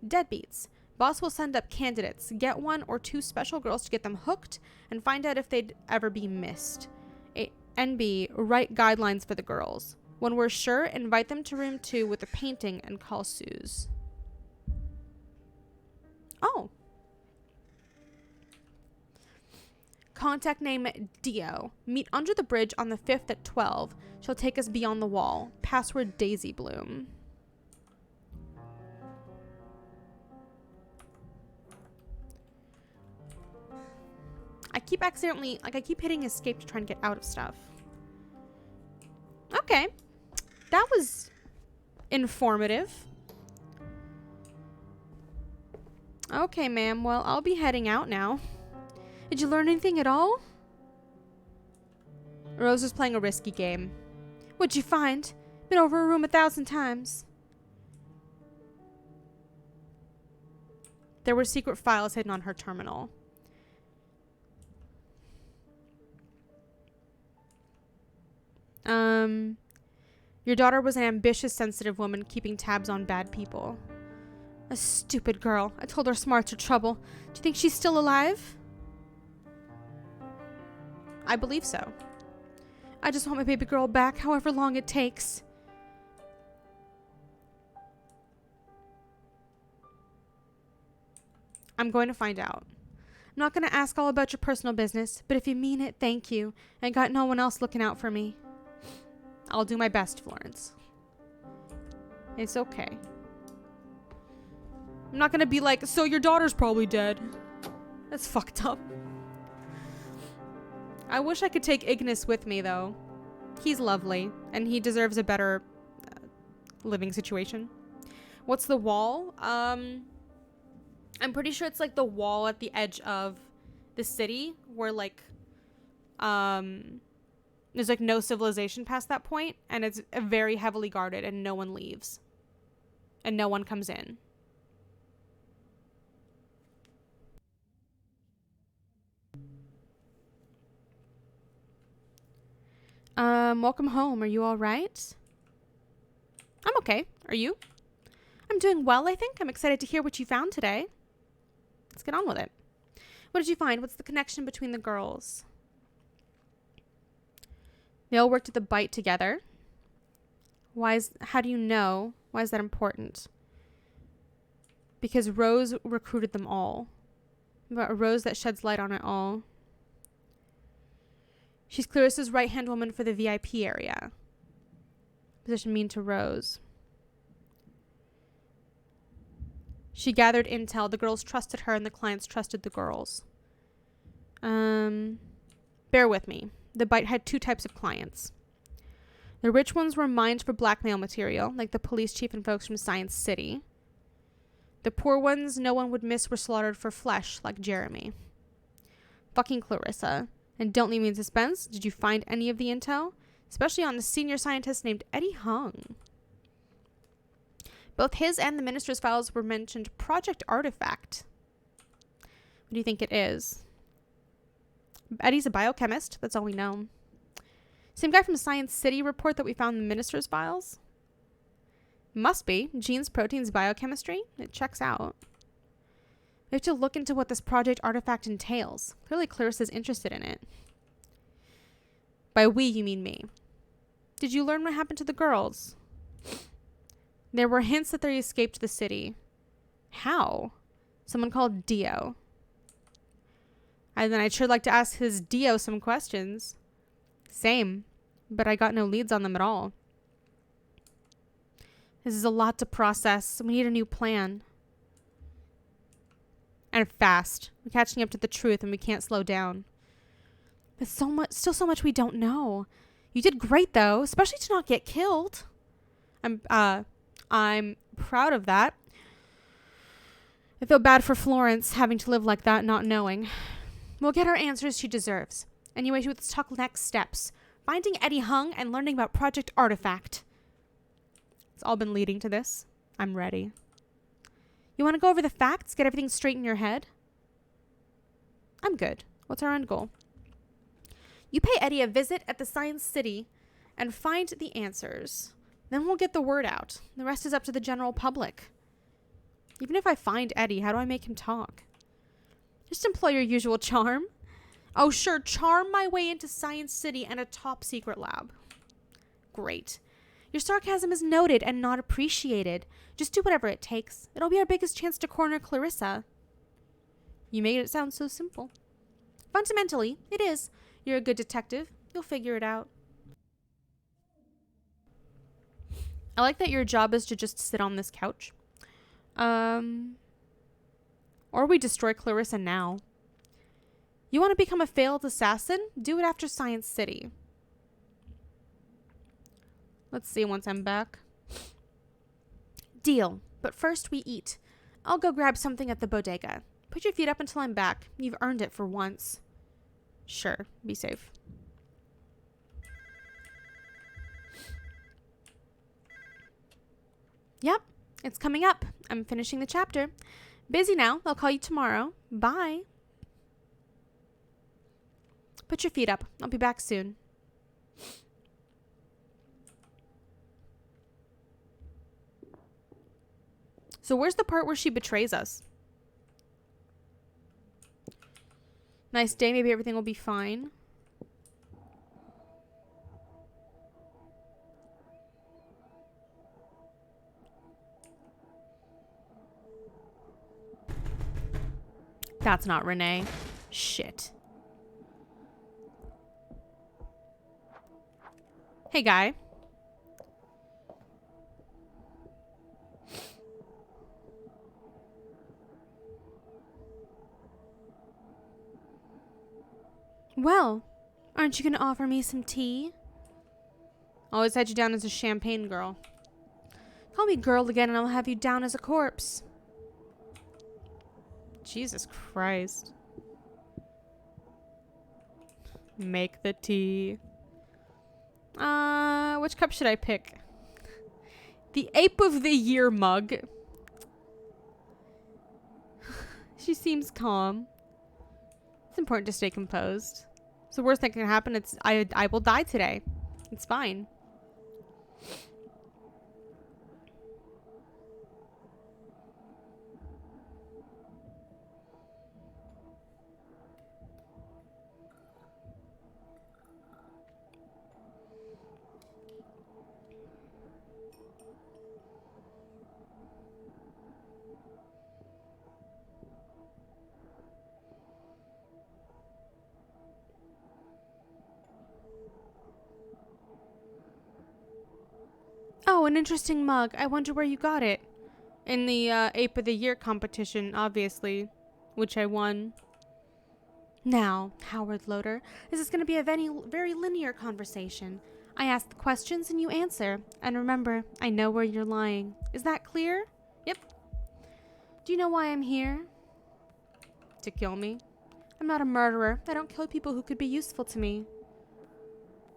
Deadbeats. Boss will send up candidates. Get 1 or 2 special girls to get them hooked and find out if they'd ever be missed. NB. Write guidelines for the girls. When we're sure, invite them to room 2 with a painting and call Suze. Oh. Contact name Dio. Meet under the bridge on the 5th at 12. She'll take us beyond the wall. Password Daisy Bloom. I keep hitting escape to try and get out of stuff. Okay. That was informative. Okay, ma'am. Well, I'll be heading out now. Did you learn anything at all? Rose was playing a risky game. What'd you find? Been over a room 1,000 times. There were secret files hidden on her terminal. Your daughter was an ambitious, sensitive woman keeping tabs on bad people. A stupid girl. I told her smarts are trouble. Do you think she's still alive? I believe so. I just want my baby girl back, however long it takes. I'm going to find out. I'm not going to ask all about your personal business, but if you mean it, thank you. I got no one else looking out for me. I'll do my best, Florence. It's okay. I'm not going to be like, so your daughter's probably dead. That's fucked up. I wish I could take Ignis with me, though. He's lovely, and he deserves a better living situation. What's the wall? I'm pretty sure it's like the wall at the edge of the city where like there's like no civilization past that point, and it's very heavily guarded and no one leaves and no one comes in. Welcome home. Are you all right? I'm okay. Are you? I'm doing well, I think. I'm excited to hear what you found today. Let's get on with it. What did you find? What's the connection between the girls? They all worked at the bite together. How do you know? Why is that important? Because Rose recruited them all. About a rose that sheds light on it all. She's Clarissa's right-hand woman for the VIP area. Position mean to Rose. She gathered intel. The girls trusted her and the clients trusted the girls. Bear with me. The bite had 2 types of clients. The rich ones were mined for blackmail material, like the police chief and folks from Science City. The poor ones no one would miss were slaughtered for flesh, like Jeremy. Fucking Clarissa. And don't leave me in suspense. Did you find any of the intel? Especially on the senior scientist named Eddie Hung. Both his and the minister's files were mentioned Project Artifact. What do you think it is? Eddie's a biochemist. That's all we know. Same guy from Science City report that we found in the minister's files? Must be. Genes, proteins, biochemistry? It checks out. We have to look into what this Project Artifact entails. Clearly Clarissa's interested in it. By we, you mean me. Did you learn what happened to the girls? There were hints that they escaped the city. How? Someone called Dio. And then I'd sure like to ask his Dio some questions. Same. But I got no leads on them at all. This is a lot to process. We need a new plan. And fast. We're catching up to the truth and we can't slow down. There's still so much we don't know. You did great though, especially to not get killed. I'm proud of that. I feel bad for Florence having to live like that, not knowing. We'll get her answers she deserves. Anyway, let's talk next steps. Finding Eddie Hung and learning about Project Artifact. It's all been leading to this. I'm ready. You want to go over the facts? Get everything straight in your head? I'm good. What's our end goal? You pay Eddie a visit at the Science City and find the answers. Then we'll get the word out. The rest is up to the general public. Even if I find Eddie, how do I make him talk? Just employ your usual charm. Oh, sure. Charm my way into Science City and a top secret lab. Great. Your sarcasm is noted and not appreciated. Just do whatever it takes. It'll be our biggest chance to corner Clarissa. You made it sound so simple. Fundamentally, it is. You're a good detective. You'll figure it out. I like that your job is to just sit on this couch. Or we destroy Clarissa now. You want to become a failed assassin? Do it after Science City. Let's see once I'm back. Deal. But first we eat. I'll go grab something at the bodega. Put your feet up until I'm back. You've earned it for once. Sure. Be safe. Yep. It's coming up. I'm finishing the chapter. Busy now. I'll call you tomorrow. Bye. Put your feet up. I'll be back soon. So where's the part where she betrays us? Nice day. Maybe everything will be fine. That's not Renee. Shit. Hey, guy. Well, aren't you going to offer me some tea? Always had you down as a champagne girl. Call me girl again and I'll have you down as a corpse. Jesus Christ. Make the tea. Which cup should I pick? The Ape of the Year mug. She seems calm. It's important to stay composed. It's the worst that can happen. I will die today. It's fine. Oh, an interesting mug. I wonder where you got it. In the Ape of the Year competition, obviously, which I won. Now, Howard Loader, this is going to be a very linear conversation. I ask the questions and you answer. And remember, I know where you're lying. Is that clear? Yep. Do you know why I'm here? To kill me? I'm not a murderer. I don't kill people who could be useful to me.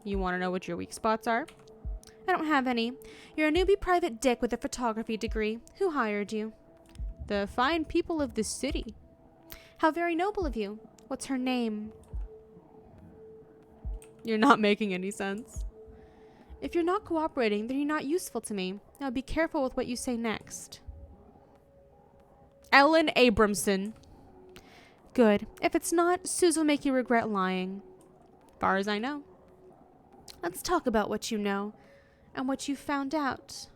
You want to know what your weak spots are? I don't have any. You're a newbie private dick with a photography degree. Who hired you? The fine people of this city. How very noble of you. What's her name? You're not making any sense. If you're not cooperating, then you're not useful to me. Now be careful with what you say next. Ellen Abramson. Good. If it's not, Suze will make you regret lying. Far as I know. Let's talk about what you know. And what you found out.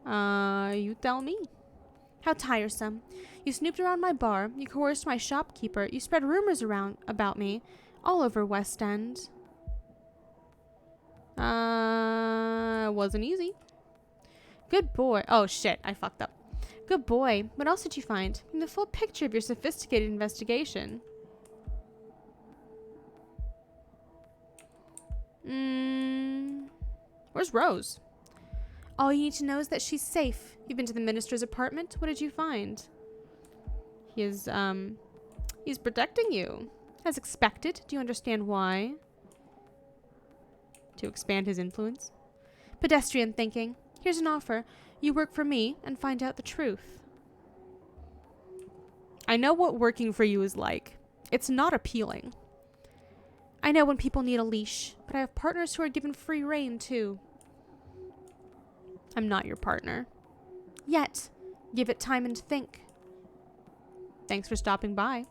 You tell me. How tiresome. You snooped around my bar. You coerced my shopkeeper. You spread rumors around about me all over West End. It wasn't easy. Good boy. Oh, shit. I fucked up. Good boy. What else did you find? The full picture of your sophisticated investigation. Where's Rose? All you need to know is that she's safe. You've been to the minister's apartment. What did you find? He's protecting you. As expected. Do you understand why? To expand his influence. Pedestrian thinking. Here's an offer. You work for me and find out the truth. I know what working for you is like. It's not appealing. I know when people need a leash, but I have partners who are given free rein too. I'm not your partner. Yet. Give it time and think. Thanks for stopping by.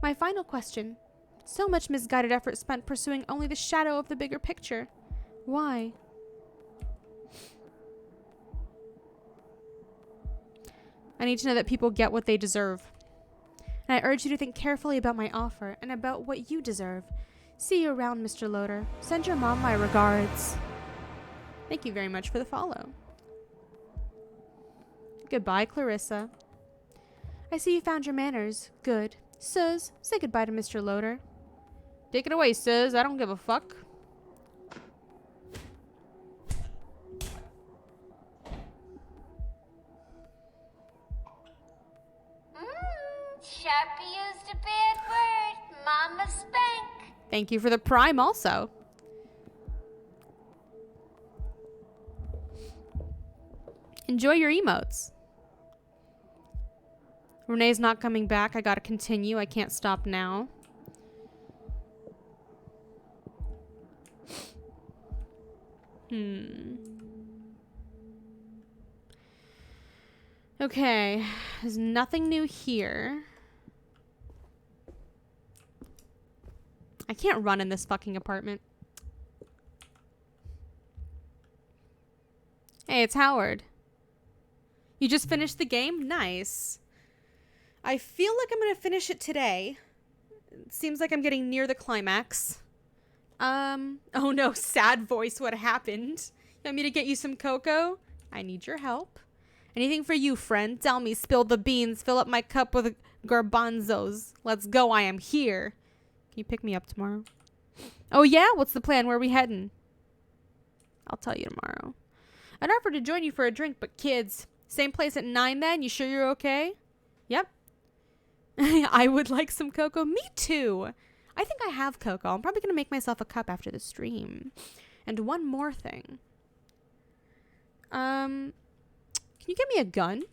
My final question. So much misguided effort spent pursuing only the shadow of the bigger picture. Why? I need to know that people get what they deserve. And I urge you to think carefully about my offer and about what you deserve. See you around, Mr. Loader. Send your mom my regards. Thank you very much for the follow. Goodbye, Clarissa. I see you found your manners. Good. Sirs, say goodbye to Mr. Loader. Take it away, sirs. I don't give a fuck. Sharpie used a bad word. Mama spank. Thank you for the prime also. Enjoy your emotes. Renee's not coming back. I gotta continue. I can't stop now. Okay. There's nothing new here. I can't run in this fucking apartment. Hey, it's Howard. You just finished the game? Nice. I feel like I'm gonna finish it today. It seems like I'm getting near the climax. Oh no, sad voice, what happened? You want me to get you some cocoa? I need your help. Anything for you, friend. Tell me, spill the beans, fill up my cup with garbanzos. Let's go, I am here. Can you pick me up tomorrow? Oh yeah? What's the plan? Where are we heading? I'll tell you tomorrow. I'd offer to join you for a drink, but kids. Same place at 9 then? You sure you're okay? Yep. I would like some cocoa. Me too. I think I have cocoa. I'm probably going to make myself a cup after the stream. And one more thing. Can you get me a gun?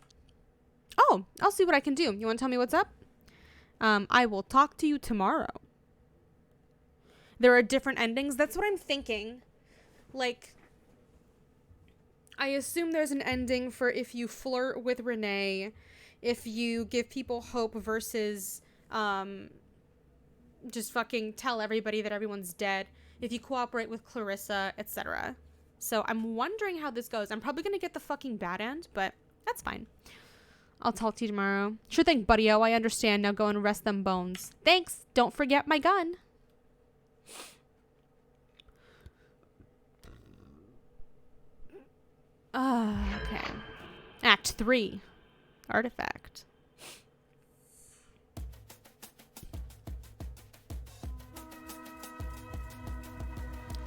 Oh, I'll see what I can do. You want to tell me what's up? I will talk to you tomorrow. There are different endings. That's what I'm thinking. Like, I assume there's an ending for if you flirt with Renee, if you give people hope versus just fucking tell everybody that everyone's dead, if you cooperate with Clarissa, etc. So I'm wondering how this goes. I'm probably going to get the fucking bad end, but that's fine. I'll talk to you tomorrow. Sure thing, buddy-o. I understand. Now go and rest them bones. Thanks. Don't forget my gun. Okay. Act 3. Artifact.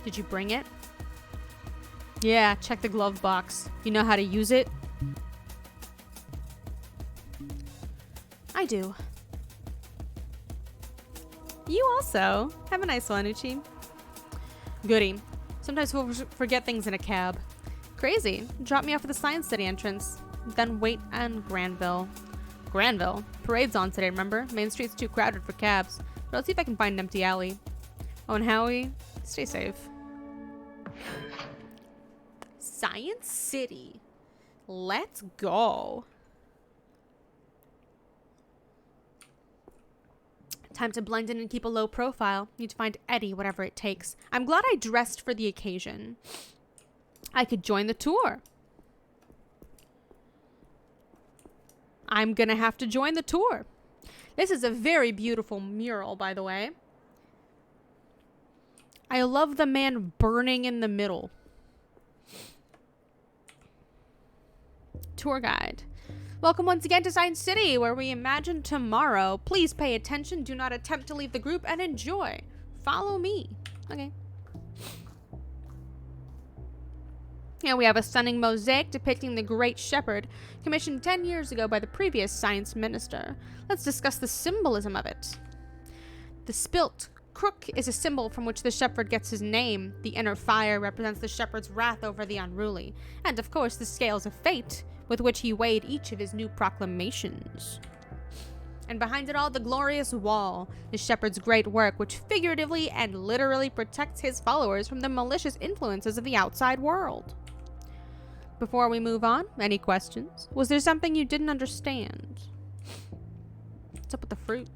Did you bring it? Yeah, check the glove box. You know how to use it? I do. You also. Have a nice one, Uchi. Goody. Sometimes we'll forget things in a cab. Crazy. Drop me off at the Science City entrance. Then wait in Granville. Granville? Parade's on today, remember? Main Street's too crowded for cabs. But I'll see if I can find an empty alley. Oh, and Howie, stay safe. Science City. Let's go. Time to blend in and keep a low profile. Need to find Eddie, whatever it takes. I'm glad I dressed for the occasion. I could join the tour. I'm gonna have to join the tour. This is a very beautiful mural, by the way. I love the man burning in the middle. Tour guide. Welcome once again to Science City, where we imagine tomorrow. Please pay attention, do not attempt to leave the group, and enjoy. Follow me. Okay. Here we have a stunning mosaic depicting the Great Shepherd, commissioned 10 years ago by the previous science minister. Let's discuss the symbolism of it. The spilt crook is a symbol from which the shepherd gets his name. The inner fire represents the shepherd's wrath over the unruly. And of course, the scales of fate, with which he weighed each of his new proclamations. And behind it all, the glorious wall, the shepherd's great work, which figuratively and literally protects his followers from the malicious influences of the outside world. Before we move on, any questions? Was there something you didn't understand? What's up with the fruit?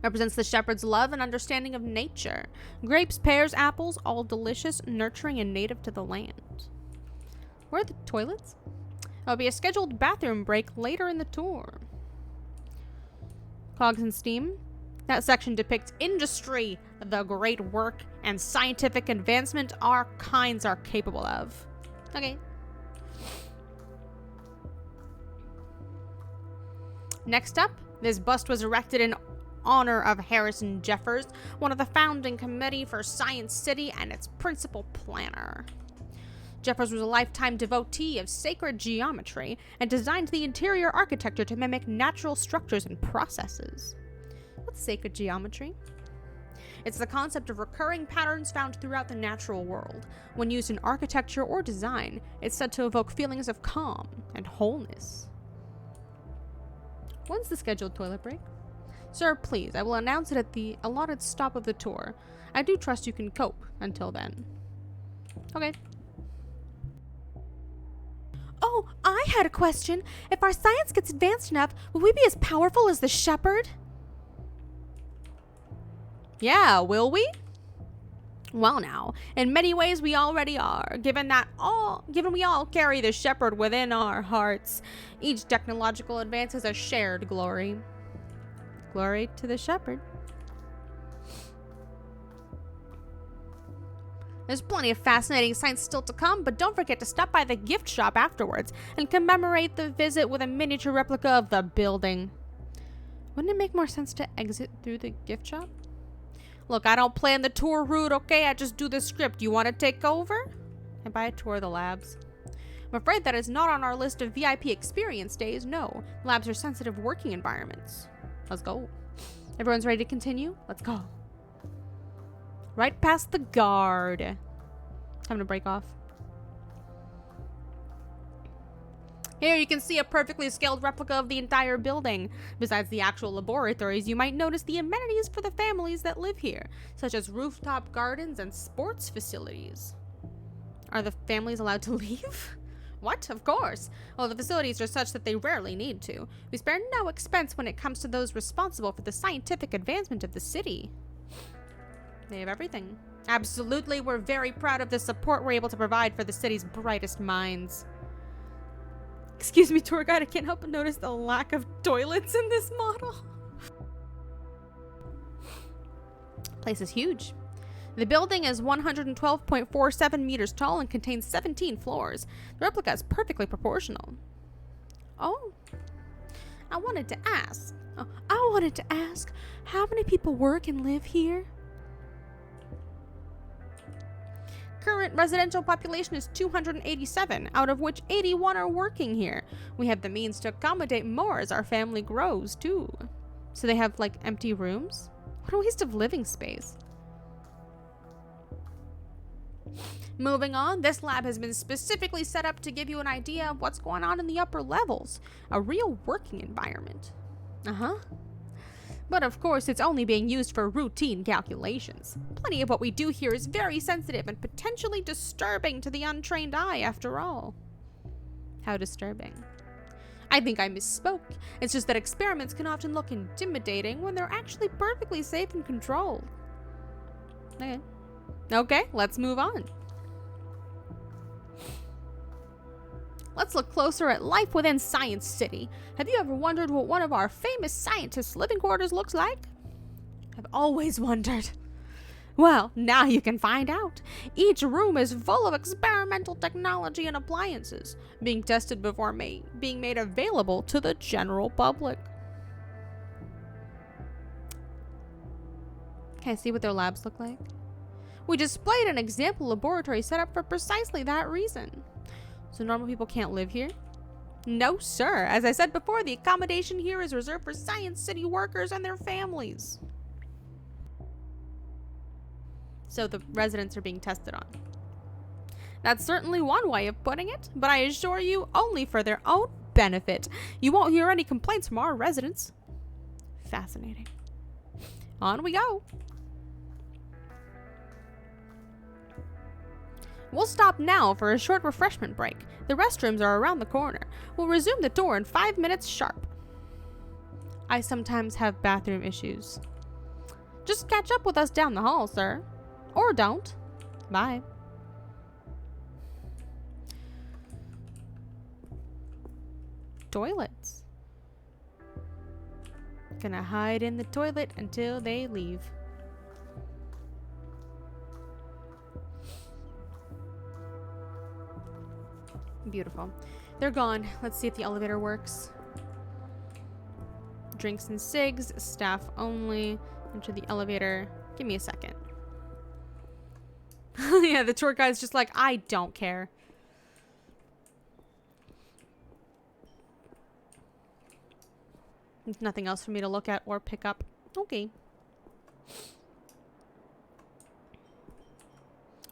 Represents the shepherd's love and understanding of nature. Grapes, pears, apples, all delicious, nurturing, and native to the land. Where are the toilets? There'll be a scheduled bathroom break later in the tour. Cogs and steam. That section depicts industry, the great work, and scientific advancement our kinds are capable of. Okay. Next up, this bust was erected in honor of Harrison Jeffers, one of the founding committee for Science City and its principal planner. Jeffers was a lifetime devotee of sacred geometry and designed the interior architecture to mimic natural structures and processes. What's sacred geometry? It's the concept of recurring patterns found throughout the natural world. When used in architecture or design, it's said to evoke feelings of calm and wholeness. When's the scheduled toilet break? Sir, please, I will announce it at the allotted stop of the tour. I do trust you can cope until then. Okay. Oh, I had a question. If our science gets advanced enough, will we be as powerful as the shepherd? Yeah, will we? Well now, in many ways we already are, given we all carry the shepherd within our hearts. Each technological advance is a shared glory. Glory to the shepherd. There's plenty of fascinating science still to come, but don't forget to stop by the gift shop afterwards and commemorate the visit with a miniature replica of the building. Wouldn't it make more sense to exit through the gift shop? Look, I don't plan the tour route, okay? I just do the script. You want to take over? And buy a tour of the labs. I'm afraid that is not on our list of VIP experience days, no. Labs are sensitive working environments. Let's go. Everyone's ready to continue? Let's go. Right past the guard. Time to break off. Here you can see a perfectly scaled replica of the entire building. Besides the actual laboratories, you might notice the amenities for the families that live here, such as rooftop gardens and sports facilities. Are the families allowed to leave? What? Of course. Well, the facilities are such that they rarely need to. We spare no expense when it comes to those responsible for the scientific advancement of the city. They have everything. Absolutely, we're very proud of the support we're able to provide for the city's brightest minds. Excuse me, tour guide, I can't help but notice the lack of toilets in this model. Place is huge. The building is 112.47 meters tall and contains 17 floors. The replica is perfectly proportional. Oh, I wanted to ask, how many people work and live here? Current residential population is 287, out of which 81 are working here. We have the means to accommodate more as our family grows, too. So they have, like, empty rooms? What a waste of living space. Moving on, this lab has been specifically set up to give you an idea of what's going on in the upper levels. A real working environment. But of course, it's only being used for routine calculations. Plenty of what we do here is very sensitive and potentially disturbing to the untrained eye, after all. How disturbing? I think I misspoke. It's just that experiments can often look intimidating when they're actually perfectly safe and controlled. Okay, let's move on. Let's look closer at life within Science City. Have you ever wondered what one of our famous scientists' living quarters looks like? I've always wondered. Well, now you can find out. Each room is full of experimental technology and appliances, being tested before being made available to the general public. Can I see what their labs look like? We displayed an example laboratory set up for precisely that reason. So normal people can't live here? No, sir. As I said before, the accommodation here is reserved for Science City workers and their families. So the residents are being tested on. That's certainly one way of putting it, but I assure you, only for their own benefit. You won't hear any complaints from our residents. Fascinating. On we go. We'll stop now for a short refreshment break. The restrooms are around the corner. We'll resume the tour in 5 minutes sharp. I sometimes have bathroom issues. Just catch up with us down the hall, sir. Or don't. Bye. Toilets. Gonna hide in the toilet until they leave. Beautiful. They're gone. Let's see if the elevator works. Drinks and cigs, staff only. Enter the elevator. Give me a second. Yeah, the tour guide's just like, I don't care. There's nothing else for me to look at or pick up. Okay.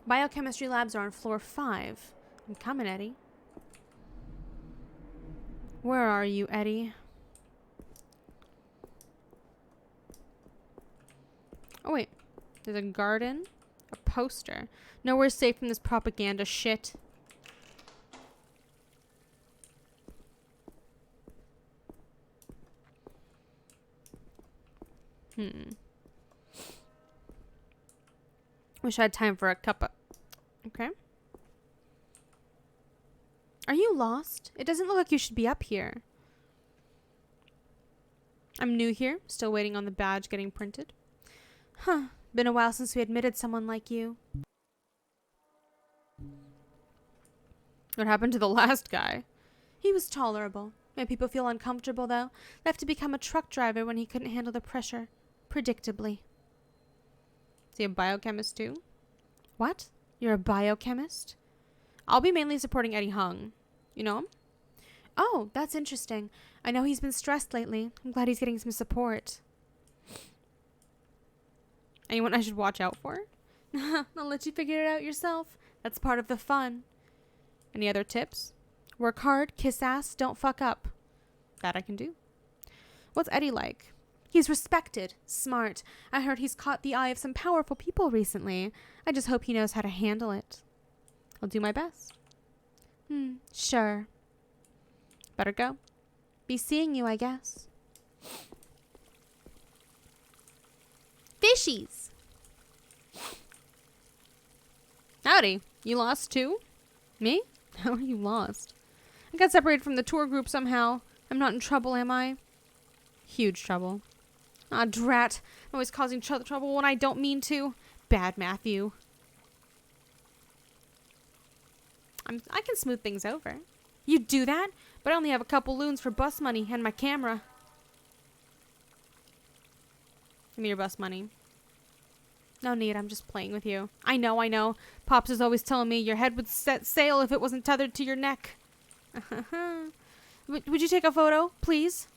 Biochemistry labs are on floor 5. I'm coming, Eddie. Where are you, Eddie? Oh, wait. There's a garden. A poster. Nowhere safe from this propaganda shit. Wish I had time for a cuppa. Okay. Are you lost? It doesn't look like you should be up here. I'm new here, still waiting on the badge getting printed. Huh. Been a while since we admitted someone like you. What happened to the last guy? He was tolerable. Made people feel uncomfortable, though. Left to become a truck driver when he couldn't handle the pressure. Predictably. Is he a biochemist, too? What? You're a biochemist? I'll be mainly supporting Eddie Hung. You know him? Oh, that's interesting. I know he's been stressed lately. I'm glad he's getting some support. Anyone I should watch out for? I'll let you figure it out yourself. That's part of the fun. Any other tips? Work hard, kiss ass, don't fuck up. That I can do. What's Eddie like? He's respected, smart. I heard he's caught the eye of some powerful people recently. I just hope he knows how to handle it. I'll do my best. Sure. Better go. Be seeing you, I guess. Fishies! Howdy. You lost too? Me? How are you lost? I got separated from the tour group somehow. I'm not in trouble, am I? Huge trouble. Ah, drat. I'm always causing trouble when I don't mean to. Bad Matthew. I can smooth things over. You do that? But I only have a couple loons for bus money and my camera. Give me your bus money. No need, I'm just playing with you. I know. Pops is always telling me your head would set sail if it wasn't tethered to your neck. Would you take a photo, please?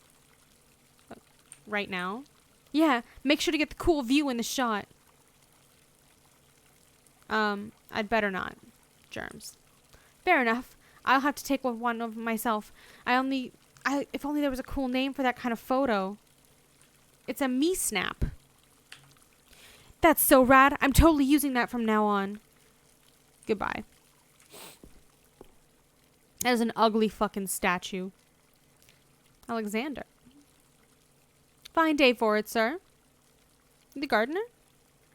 Right now? Yeah, make sure to get the cool view in the shot. I'd better not. Germs. Fair enough. I'll have to take one of myself. If only there was a cool name for that kind of photo. It's a me snap. That's so rad. I'm totally using that from now on. Goodbye. That is an ugly fucking statue. Alexander. Fine day for it, sir. The gardener?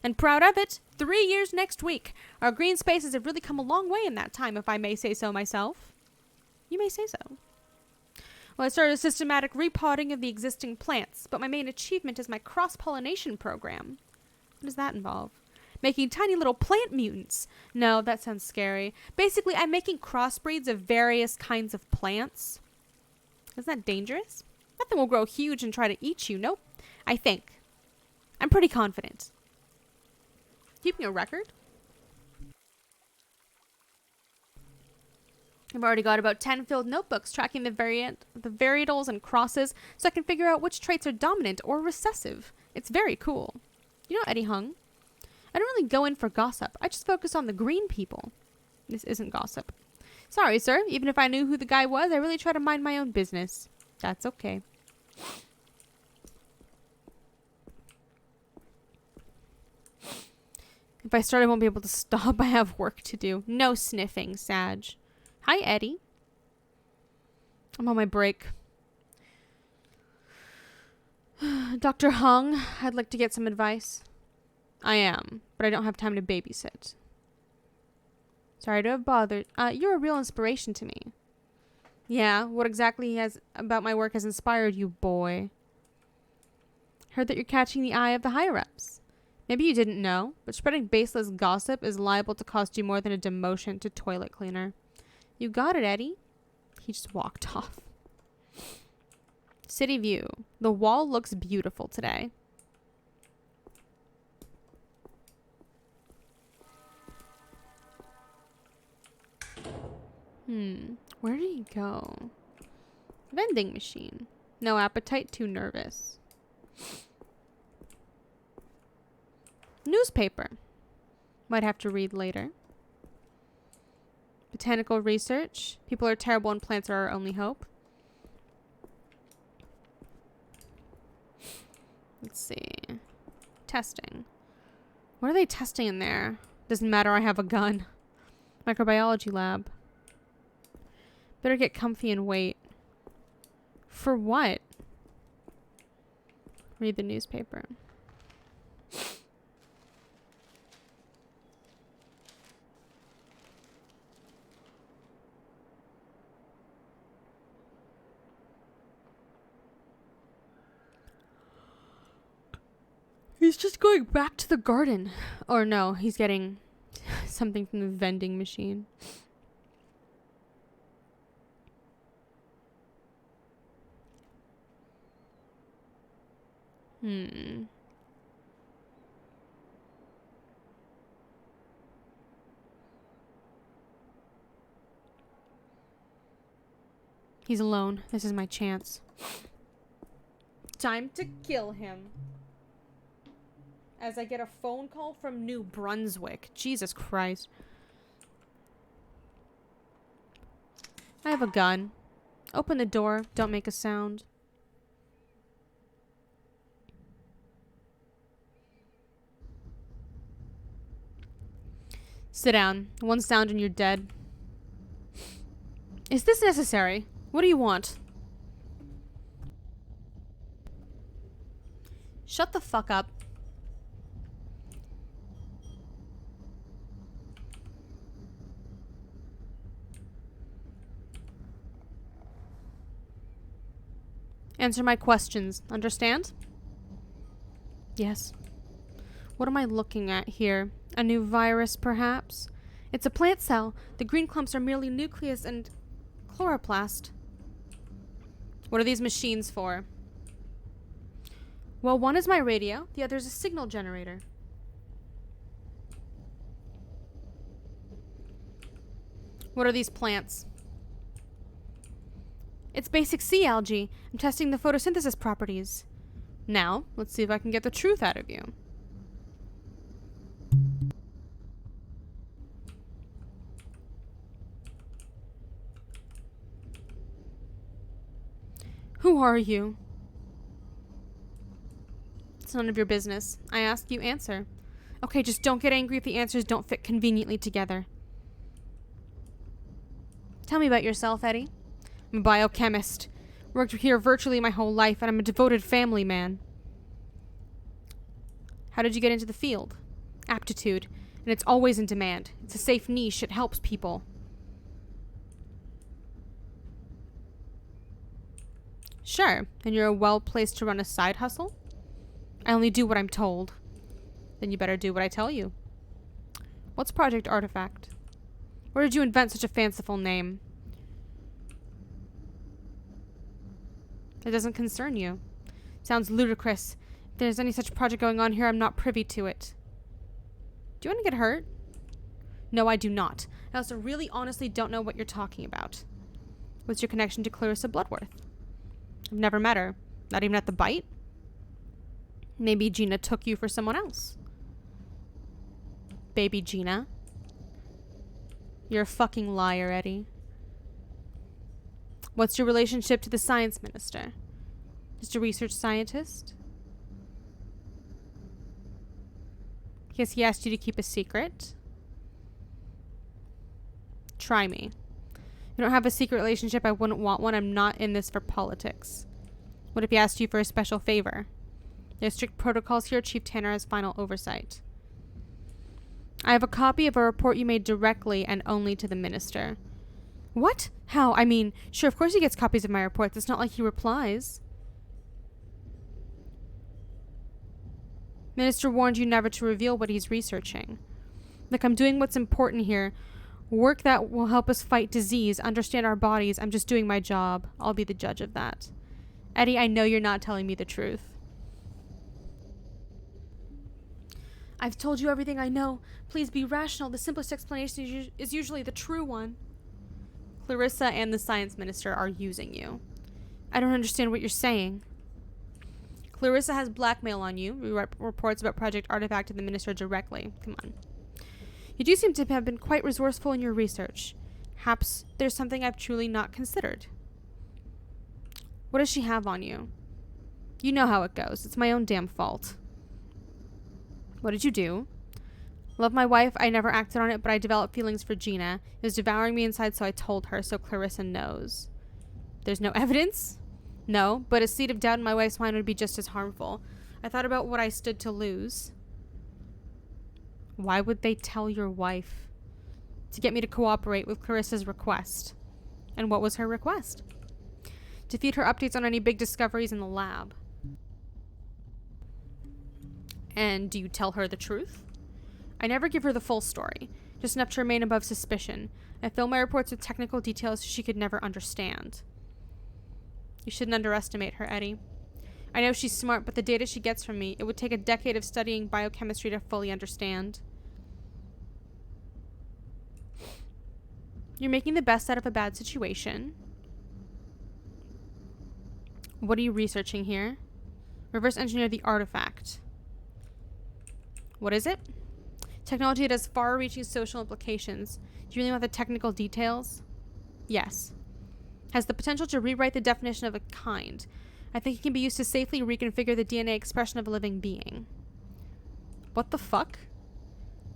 And proud of it. 3 years next week. Our green spaces have really come a long way in that time, if I may say so myself. You may say so. Well, I started a systematic repotting of the existing plants, but my main achievement is my cross-pollination program. What does that involve? Making tiny little plant mutants. No, that sounds scary. Basically, I'm making crossbreeds of various kinds of plants. Isn't that dangerous? Nothing will grow huge and try to eat you. Nope. I think. I'm pretty confident. Keeping a record? I've already got about 10 filled notebooks tracking the variables and crosses so I can figure out which traits are dominant or recessive. It's very cool. You know Eddie Hung? I don't really go in for gossip. I just focus on the green people. This isn't gossip. Sorry, sir. Even if I knew who the guy was, I really try to mind my own business. That's okay. If I start, I won't be able to stop. I have work to do. No sniffing, Sag. Hi, Eddie. I'm on my break. Dr. Hung, I'd like to get some advice. I am, but I don't have time to babysit. Sorry to have bothered. You're a real inspiration to me. Yeah, what exactly about my work has inspired you, boy? Heard that you're catching the eye of the higher-ups. Maybe you didn't know, but spreading baseless gossip is liable to cost you more than a demotion to toilet cleaner. You got it, Eddie. He just walked off. City view. The wall looks beautiful today. Where did he go? Vending machine. No appetite, too nervous. Newspaper. Might have to read later. Botanical research. People are terrible and plants are our only hope. Let's see. Testing. What are they testing in there? Doesn't matter, I have a gun. Microbiology lab. Better get comfy and wait. For what? Read the newspaper. He's just going back to the garden. Or no, he's getting something from the vending machine. He's alone. This is my chance. Time to kill him. As I get a phone call from New Brunswick. Jesus Christ. I have a gun. Open the door. Don't make a sound. Sit down. One sound and you're dead. Is this necessary? What do you want? Shut the fuck up. Answer my questions. Understand? Yes. What am I looking at here? A new virus, perhaps? It's a plant cell. The green clumps are merely nucleus and chloroplast. What are these machines for? Well, one is my radio. The other is a signal generator. What are these plants? It's basic sea algae. I'm testing the photosynthesis properties. Now, let's see if I can get the truth out of you. Who are you? It's none of your business. I ask, you answer. Okay, just don't get angry if the answers don't fit conveniently together. Tell me about yourself, Eddie. I'm a biochemist. Worked here virtually my whole life, and I'm a devoted family man. How did you get into the field? Aptitude, and it's always in demand. It's a safe niche. It helps people. Sure, and you're well placed to run a side hustle? I only do what I'm told. Then you better do what I tell you. What's Project Artifact? Where did you invent such a fanciful name? It doesn't concern you. Sounds ludicrous. If there's any such project going on here, I'm not privy to it. Do you want to get hurt? No, I do not. I also really honestly don't know what you're talking about. What's your connection to Clarissa Bloodworth? I've never met her. Not even at the bite? Maybe Gina took you for someone else. Baby Gina. You're a fucking liar, Eddie. What's your relationship to the science minister? Just a research scientist? Guess he asked you to keep a secret? Try me. You don't have a secret relationship. I wouldn't want one. I'm not in this for politics. What if he asked you for a special favor? There's strict protocols here. Chief Tanner has final oversight. I have a copy of a report you made directly and only to the minister. What? How? I mean, sure, of course he gets copies of my reports. It's not like he replies. Minister warned you never to reveal what he's researching. Look, I'm doing what's important here. Work that will help us fight disease, understand our bodies. I'm just doing my job. I'll be the judge of that. Eddie, I know you're not telling me the truth. I've told you everything I know. Please be rational. The simplest explanation is usually the true one. Clarissa and the science minister are using you. I don't understand what you're saying. Clarissa has blackmail on you. Reports about Project Artifact to the minister directly. Come on. You do seem to have been quite resourceful in your research. Perhaps there's something I've truly not considered. What does she have on you? You know how it goes. It's my own damn fault. What did you do? Love my wife. I never acted on it, but I developed feelings for Gina. It was devouring me inside, so I told her, so Clarissa knows. There's no evidence? No, but a seed of doubt in my wife's mind would be just as harmful. I thought about what I stood to lose. Why would they tell your wife? To get me to cooperate with Clarissa's request. And what was her request? To feed her updates on any big discoveries in the lab. And do you tell her the truth? I never give her the full story, just enough to remain above suspicion. I fill my reports with technical details she could never understand. You shouldn't underestimate her, Eddie. I know she's smart, but the data she gets from me, it would take a decade of studying biochemistry to fully understand. You're making the best out of a bad situation. What are you researching here? Reverse engineer the artifact. What is it? Technology that has far-reaching social implications. Do you really want the technical details? Yes. Has the potential to rewrite the definition of a kind. I think it can be used to safely reconfigure the DNA expression of a living being. What the fuck?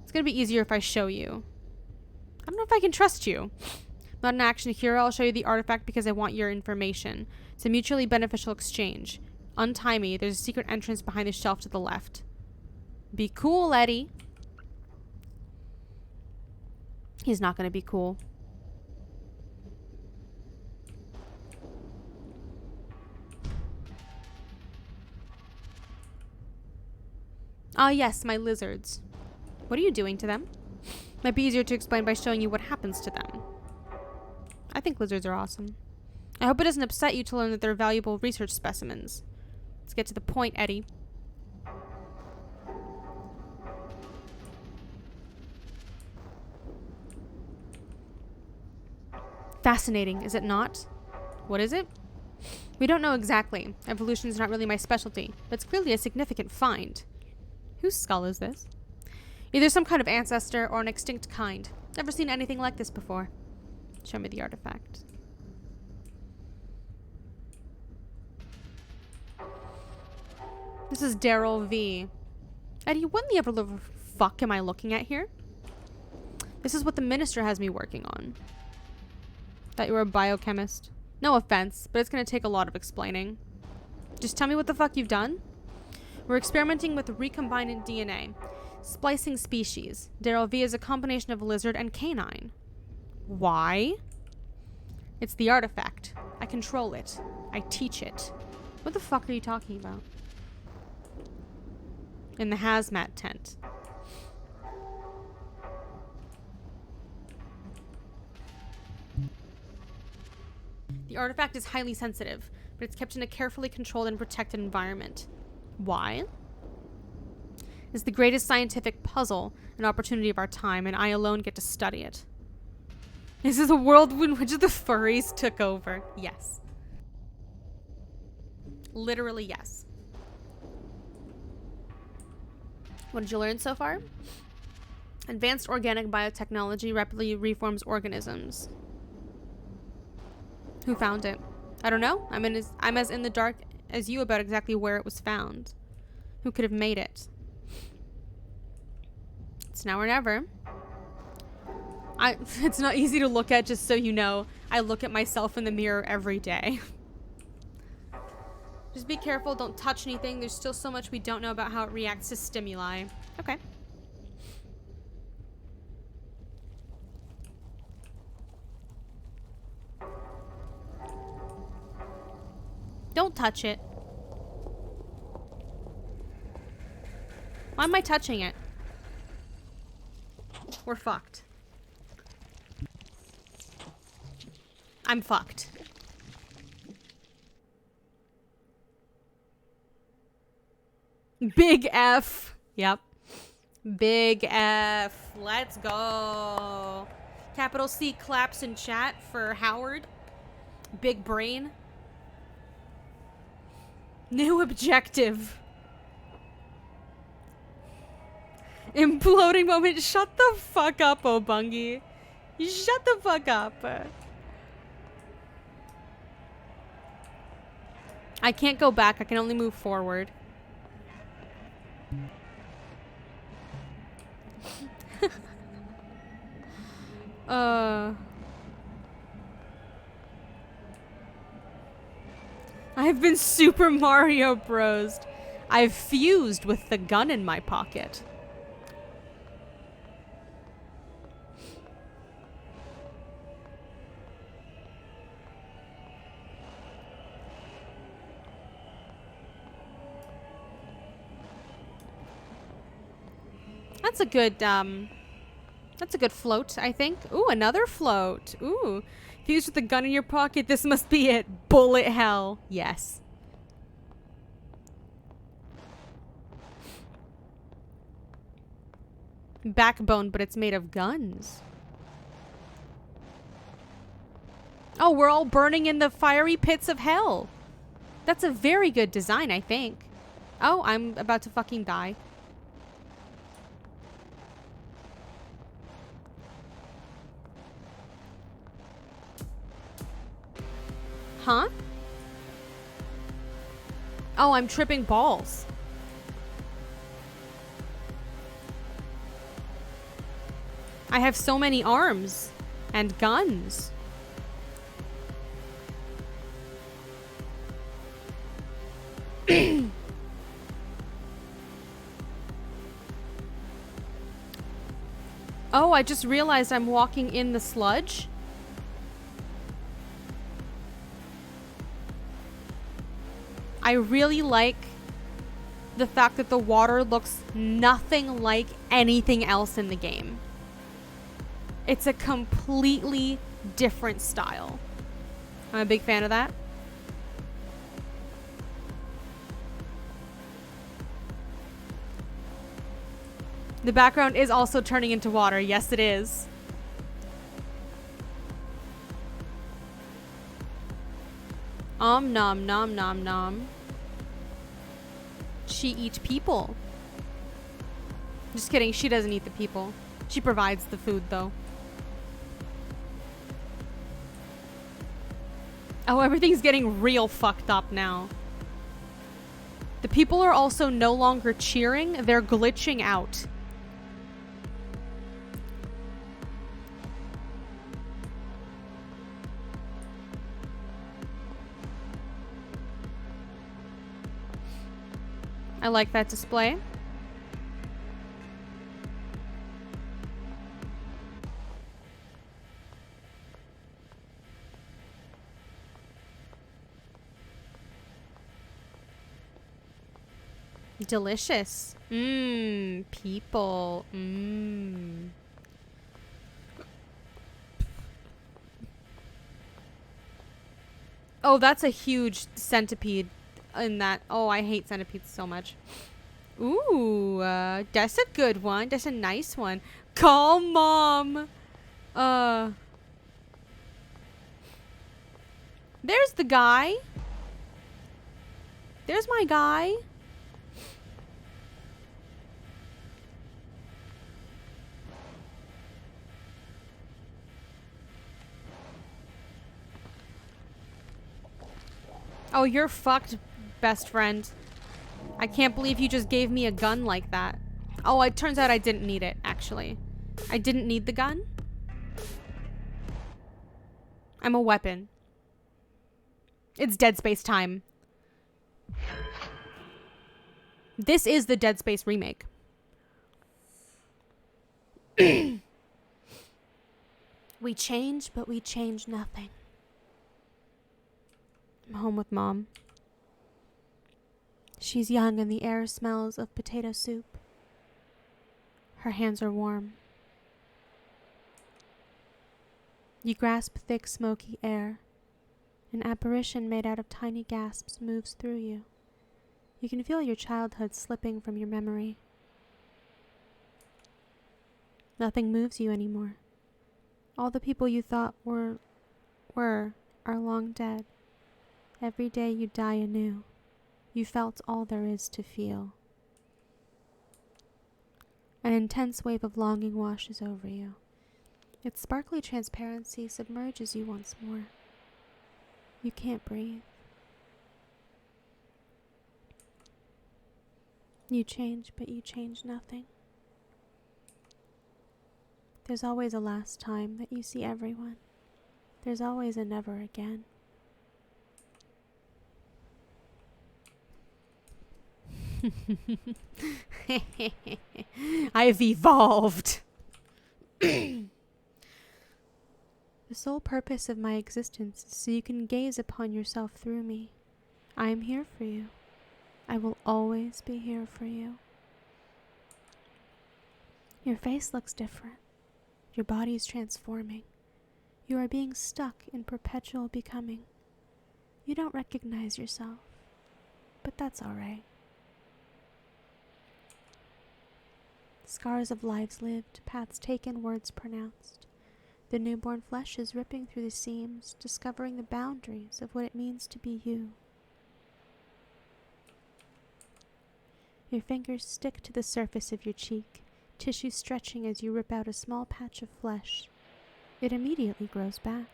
It's gonna be easier if I show you. I don't know if I can trust you. I'm not an action hero. I'll show you the artifact because I want your information. It's a mutually beneficial exchange. Untie me. There's a secret entrance behind the shelf to the left. Be cool, Eddie. He's not gonna be cool. Ah, yes, my lizards. What are you doing to them? Might be easier to explain by showing you what happens to them. I think lizards are awesome. I hope it doesn't upset you to learn that they're valuable research specimens. Let's get to the point, Eddie. Fascinating, is it not? What is it? We don't know exactly. Evolution's not really my specialty, but it's clearly a significant find. Whose skull is this? Either some kind of ancestor or an extinct kind. Never seen anything like this before. Show me the artifact. This is Daryl V. Eddie, what in the ever living fuck am I looking at here? This is what the minister has me working on. Thought you were a biochemist. No offense, but it's gonna take a lot of explaining. Just tell me what the fuck you've done. We're experimenting with recombinant DNA. Splicing species. Daryl V is a combination of lizard and canine. Why? It's the artifact. I control it. I teach it. What the fuck are you talking about? In the hazmat tent. The artifact is highly sensitive, but it's kept in a carefully controlled and protected environment. Why? It's the greatest scientific puzzle and opportunity of our time, and I alone get to study it. This is a world in which the furries took over. Yes. Literally, yes. What did you learn so far? Advanced organic biotechnology rapidly reforms organisms. Who found it? I don't know. I'm as in the dark as you about exactly where it was found. Who could have made it? It's now or never. It's not easy to look at, just so you know. I look at myself in the mirror every day. Just be careful, don't touch anything. There's still so much we don't know about how it reacts to stimuli. Okay. Don't touch it. Why am I touching it? We're fucked. I'm fucked. Big F. Yep. Big F. Let's go. Capital C claps in chat for Howard. Big brain. New objective. Imploding moment. Shut the fuck up, Obungi. You shut the fuck up. I can't go back. I can only move forward. I've been Super Mario Bros. I've fused with the gun in my pocket. That's a good float, I think. Ooh, another float. Ooh. Fused with the gun in your pocket. This must be it. Bullet hell. Yes. Backbone, but it's made of guns. Oh, we're all burning in the fiery pits of hell. That's a very good design, I think. Oh, I'm about to fucking die. Huh? Oh, I'm tripping balls. I have so many arms and guns. Oh, I just realized I'm walking in the sludge. I really like the fact that the water looks nothing like anything else in the game. It's a completely different style. I'm a big fan of that. The background is also turning into water. Yes, it is. Nom nom nom nom. She eats people. Just kidding, she doesn't eat the people. She provides the food, though. Oh, everything's getting real fucked up now. The people are also no longer cheering, they're glitching out. I like that display. Delicious. Mmm, people. Mmm. Oh, that's a huge centipede in that. Oh, I hate centipedes so much. Ooh, that's a good one. That's a nice one. Call mom. There's the guy. There's my guy. Oh, you're fucked, best friend. I can't believe you just gave me a gun like that. Oh, it turns out I didn't need it, actually. I didn't need the gun. I'm a weapon. It's Dead Space time. This is the Dead Space remake. We change, but we change nothing. I'm home with Mom. She's young and the air smells of potato soup. Her hands are warm. You grasp thick, smoky air. An apparition made out of tiny gasps moves through you. You can feel your childhood slipping from your memory. Nothing moves you anymore. All the people you thought were are long dead. Every day you die anew. You felt all there is to feel. An intense wave of longing washes over you. Its sparkly transparency submerges you once more. You can't breathe. You change, but you change nothing. There's always a last time that you see everyone. There's always a never again. I've evolved. The sole purpose of my existence is so you can gaze upon yourself through me. I am here for you. I will always be here for you. Your face looks different. Your body is transforming. You are being stuck in perpetual becoming. You don't recognize yourself, but that's all right. Scars of lives lived, paths taken, words pronounced. The newborn flesh is ripping through the seams, discovering the boundaries of what it means to be you. Your fingers stick to the surface of your cheek, tissue stretching as you rip out a small patch of flesh. It immediately grows back.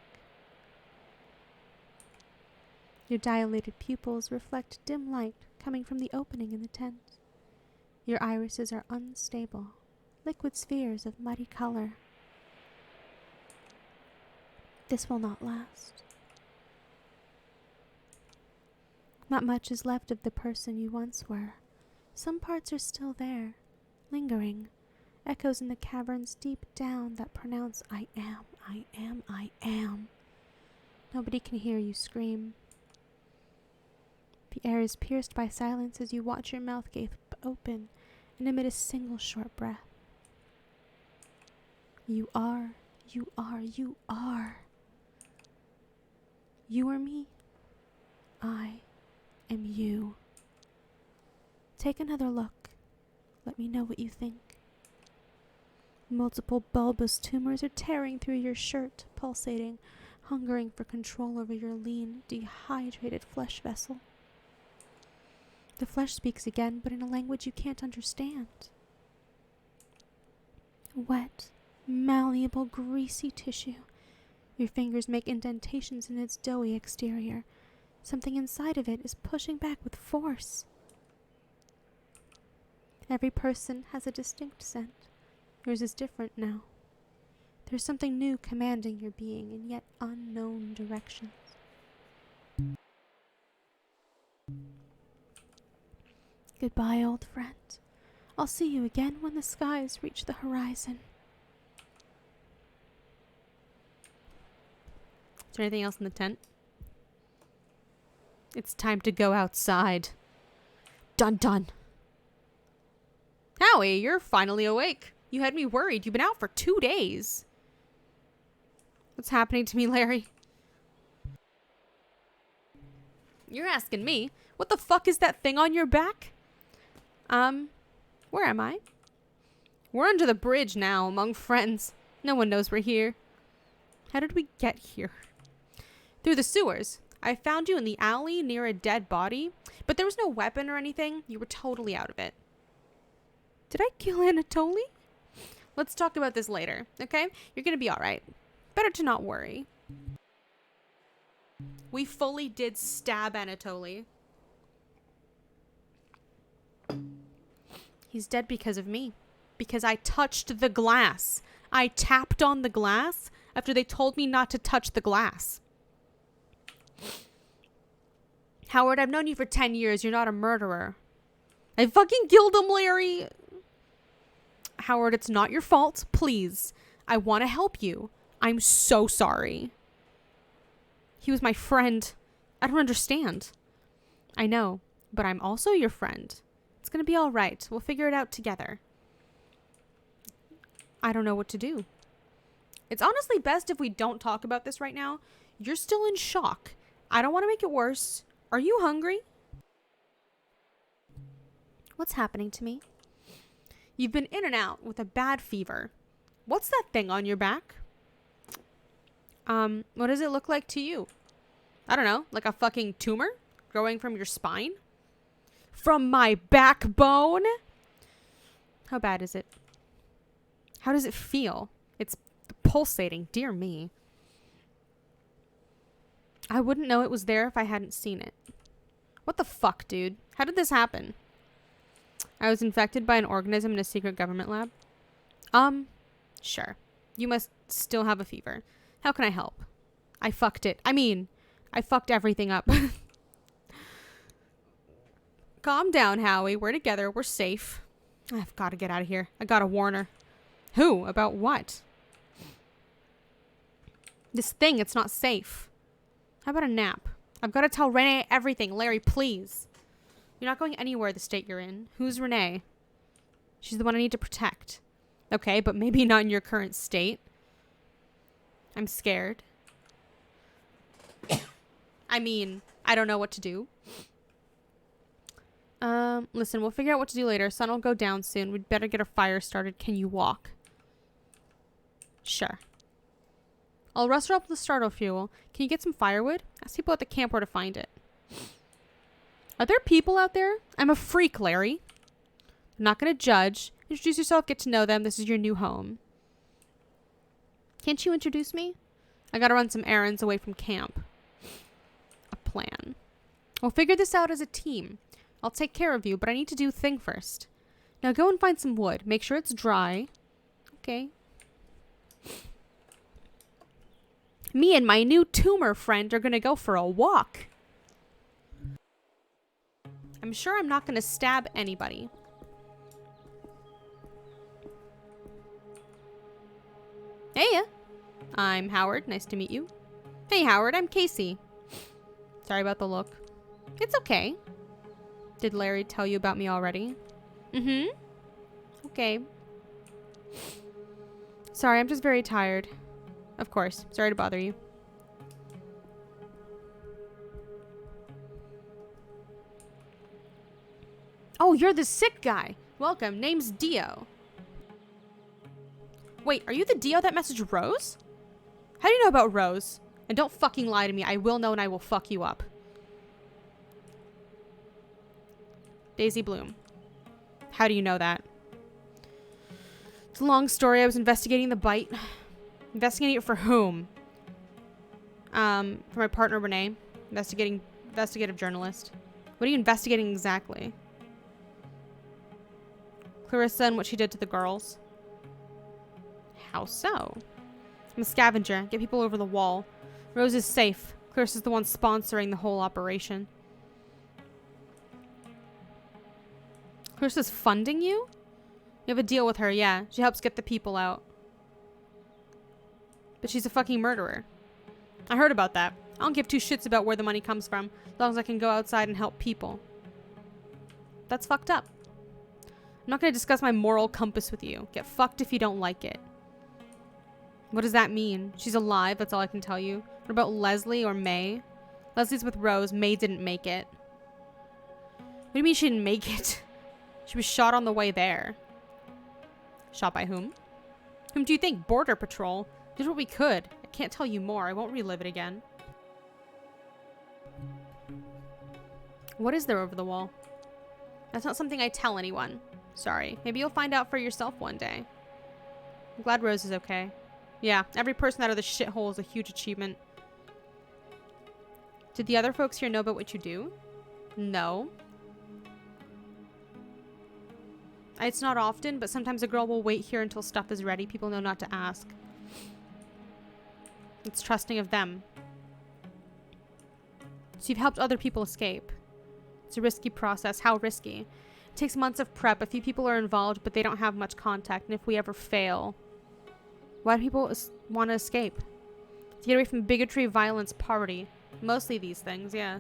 Your dilated pupils reflect dim light coming from the opening in the tent. Your irises are unstable, liquid spheres of muddy color. This will not last. Not much is left of the person you once were. Some parts are still there, lingering, echoes in the caverns deep down that pronounce I am, I am, I am. Nobody can hear you scream. The air is pierced by silence as you watch your mouth gape open and emit a single short breath. You are, you are, you are. You are me. I am you. Take another look. Let me know what you think. Multiple bulbous tumors are tearing through your shirt, pulsating, hungering for control over your lean, dehydrated flesh vessel. The flesh speaks again, but in a language you can't understand. Wet, malleable, greasy tissue. Your fingers make indentations in its doughy exterior. Something inside of it is pushing back with force. Every person has a distinct scent. Yours is different now. There's something new commanding your being in yet unknown directions. Goodbye, old friend. I'll see you again when the skies reach the horizon. Is there anything else in the tent? It's time to go outside. Dun dun. Howie, you're finally awake. You had me worried. You've been out for 2 days. What's happening to me, Larry? You're asking me. What the fuck is that thing on your back? Where am I? We're under the bridge now, among friends. No one knows we're here. How did we get here? Through the sewers. I found you in the alley near a dead body, but there was no weapon or anything. You were totally out of it. Did I kill Anatoly? Let's talk about this later, okay? You're gonna be alright. Better to not worry. We fully did stab Anatoly. He's dead because of me. Because I touched the glass. I tapped on the glass after they told me not to touch the glass. Howard, I've known you for 10 years. You're not a murderer. I fucking killed him, Larry. Howard, it's not your fault. Please. I want to help you. I'm so sorry. He was my friend. I don't understand. I know, but I'm also your friend. It's gonna be all right. We'll figure it out together. I don't know what to do. It's honestly best if we don't talk about this right now. You're still in shock. I don't want to make it worse. Are you hungry? What's happening to me? You've been in and out with a bad fever. What's that thing on your back? What does it look like to you? I don't know, like a fucking tumor growing from your spine? From my backbone? How bad is it? How does it feel? It's pulsating, dear me. I wouldn't know it was there if I hadn't seen it. What the fuck, dude? How did this happen? I was infected by an organism in a secret government lab. Sure. You must still have a fever. How can I help? I fucked it. I fucked everything up. Calm down, Howie. We're together. We're safe. I've got to get out of here. I gotta warn her. Who? About what? This thing, it's not safe. How about a nap? I've got to tell Renee everything. Larry, please. You're not going anywhere the state you're in. Who's Renee? She's the one I need to protect. Okay, but maybe not in your current state. I'm scared. I don't know what to do. Listen, we'll figure out what to do later. Sun will go down soon. We'd better get a fire started. Can you walk? Sure. I'll rustle up the starter fuel. Can you get some firewood? Ask people at the camp where to find it. Are there people out there? I'm a freak, Larry. I'm not going to judge. Introduce yourself, get to know them. This is your new home. Can't you introduce me? I gotta run some errands away from camp. A plan. We'll figure this out as a team. I'll take care of you, but I need to do a thing first. Now go and find some wood. Make sure it's dry. Okay. Me and my new tumor friend are gonna go for a walk. I'm sure I'm not gonna stab anybody. Hey, I'm Howard. Nice to meet you. Hey, Howard. I'm Casey. Sorry about the look. It's okay. Did Larry tell you about me already? Mm-hmm. Okay. Sorry, I'm just very tired. Of course. Sorry to bother you. Oh, you're the sick guy. Welcome. Name's Dio. Wait, are you the Dio that messaged Rose? How do you know about Rose? And don't fucking lie to me. I will know and I will fuck you up. Daisy Bloom. How do you know that? It's a long story. I was investigating the bite. Investigating it for whom? For my partner, Renee. Investigative journalist. What are you investigating exactly? Clarissa and what she did to the girls. How so? I'm a scavenger. Get people over the wall. Rose is safe. Clarissa's the one sponsoring the whole operation. Clarissa's funding you? You have a deal with her, yeah. She helps get the people out. But she's a fucking murderer. I heard about that. I don't give two shits about where the money comes from, as long as I can go outside and help people. That's fucked up. I'm not going to discuss my moral compass with you. Get fucked if you don't like it. What does that mean? She's alive, that's all I can tell you. What about Leslie or May? Leslie's with Rose. May didn't make it. What do you mean she didn't make it? She was shot on the way there. Shot by whom? Whom do you think? Border Patrol. Did what we could. I can't tell you more. I won't relive it again. What is there over the wall? That's not something I tell anyone. Sorry. Maybe you'll find out for yourself one day. I'm glad Rose is okay. Yeah, every person out of this shithole is a huge achievement. Did the other folks here know about what you do? No. It's not often, but sometimes a girl will wait here until stuff is ready. People know not to ask. It's trusting of them. So you've helped other people escape. It's a risky process. How risky? It takes months of prep. A few people are involved, but they don't have much contact. And if we ever fail, why do people want to escape? To get away from bigotry, violence, poverty. Mostly these things, yeah.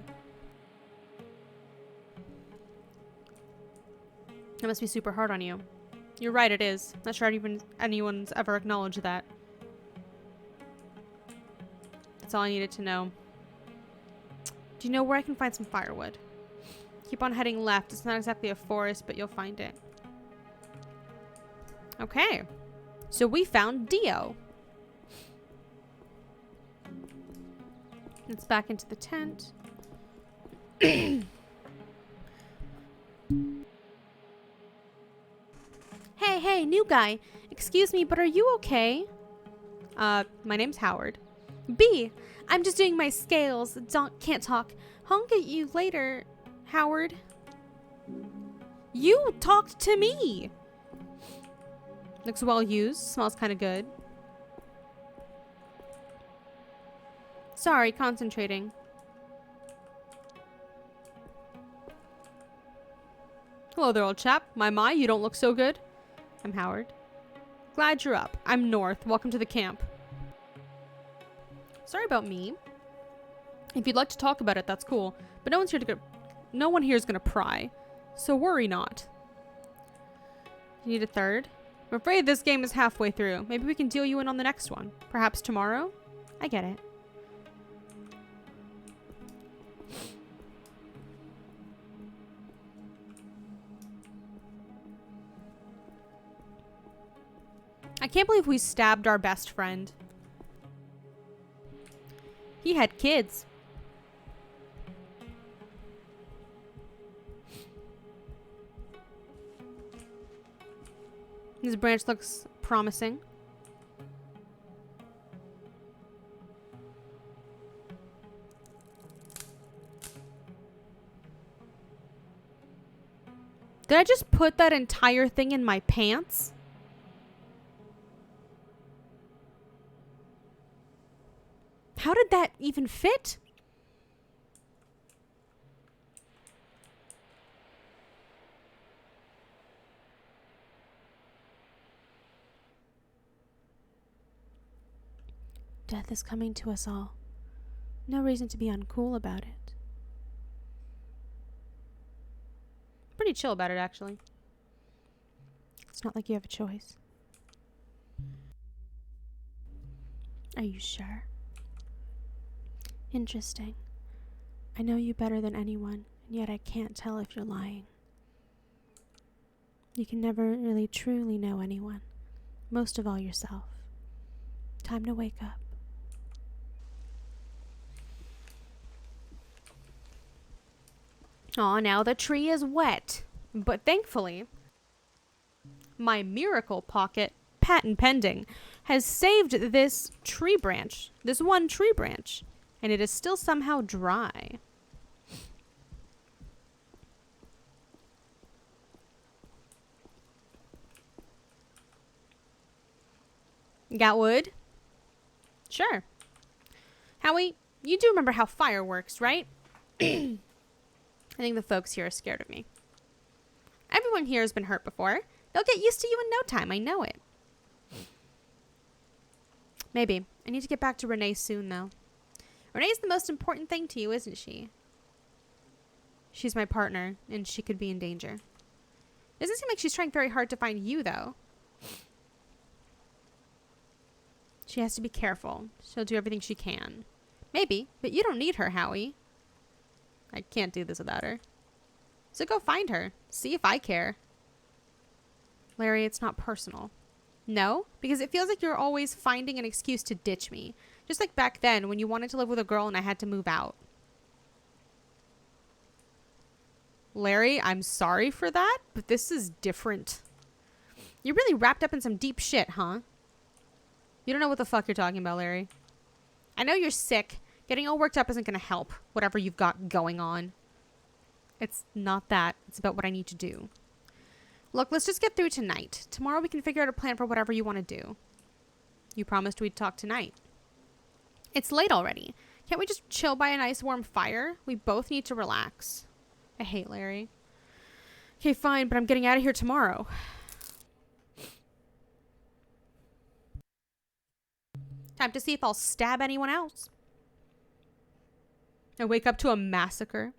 It must be super hard on you. You're right, it is. Not sure even anyone's ever acknowledged that. That's all I needed to know. Do you know where I can find some firewood? Keep on heading left. It's not exactly a forest, but you'll find it. Okay. So we found Dio. Let's back into the tent. Hey, new guy. Excuse me, but are you okay? My name's Howard. B, I'm just doing my scales. Can't talk. Honk at you later, Howard. You talked to me. Looks well used. Smells kind of good. Sorry, concentrating. Hello there, old chap. My, you don't look so good. I'm Howard. Glad you're up. I'm North. Welcome to the camp. Sorry about me. If you'd like to talk about it, that's cool. But no one here is gonna pry. So worry not. You need a third? I'm afraid this game is halfway through. Maybe we can deal you in on the next one. Perhaps tomorrow? I get it. I can't believe we stabbed our best friend. He had kids. This branch looks promising. Did I just put that entire thing in my pants? How did that even fit? Death is coming to us all. No reason to be uncool about it. Pretty chill about it, actually. It's not like you have a choice. Are you sure? Interesting. I know you better than anyone, and yet I can't tell if you're lying. You can never really truly know anyone, most of all yourself. Time to wake up. Aw, now the tree is wet. But thankfully, my miracle pocket, patent pending, has saved this tree branch, this one tree branch. And it is still somehow dry. Got wood? Sure. Howie, you do remember how fire works, right? I think the folks here are scared of me. Everyone here has been hurt before. They'll get used to you in no time, I know it. Maybe. I need to get back to Renee soon, though. Renee's the most important thing to you, isn't she? She's my partner, and she could be in danger. Doesn't seem like she's trying very hard to find you, though. She has to be careful. She'll do everything she can. Maybe, but you don't need her, Howie. I can't do this without her. So go find her. See if I care. Larry, it's not personal. No, because it feels like you're always finding an excuse to ditch me. Just like back then when you wanted to live with a girl and I had to move out. Larry, I'm sorry for that, but this is different. You're really wrapped up in some deep shit, huh? You don't know what the fuck you're talking about, Larry. I know you're sick. Getting all worked up isn't going to help, whatever you've got going on. It's not that. It's about what I need to do. Look, let's just get through tonight. Tomorrow we can figure out a plan for whatever you want to do. You promised we'd talk tonight. It's late already. Can't we just chill by a nice warm fire? We both need to relax. I hate Larry. Okay, fine, but I'm getting out of here tomorrow. Time to see if I'll stab anyone else. I wake up to a massacre.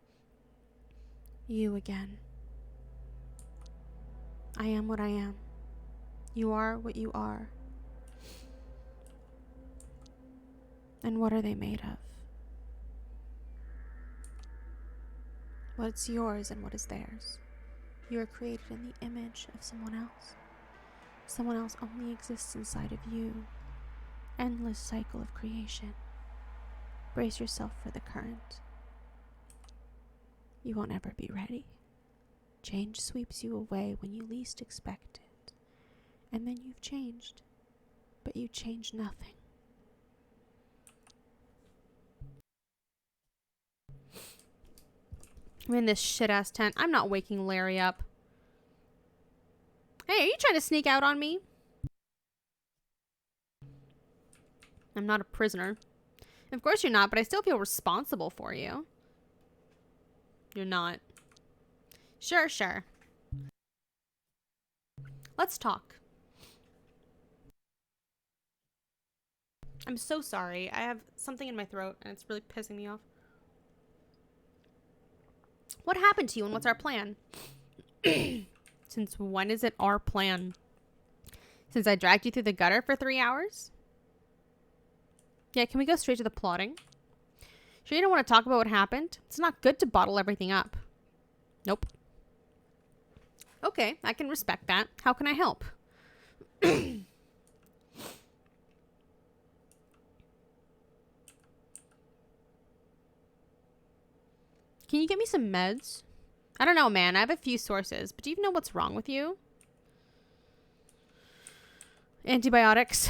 You again. I am what I am. You are what you are. And what are they made of? What's yours and what is theirs? You are created in the image of someone else. Someone else only exists inside of you. Endless cycle of creation. Brace yourself for the current. You won't ever be ready. Change sweeps you away when you least expect it. And then you've changed. But you change nothing. I'm in this shit-ass tent. I'm not waking Larry up. Hey, are you trying to sneak out on me? I'm not a prisoner. Of course you're not, but I still feel responsible for you. You're not. Sure, sure. Let's talk. I'm so sorry. I have something in my throat and it's really pissing me off. What happened to you and what's our plan? Since when is it our plan? Since I dragged you through the gutter for 3 hours? Yeah, can we go straight to the plotting? Sure you don't want to talk about what happened? It's not good to bottle everything up. Nope. Okay, I can respect that. How can I help? Can you get me some meds? I don't know, man. I have a few sources, but do you even know what's wrong with you? Antibiotics.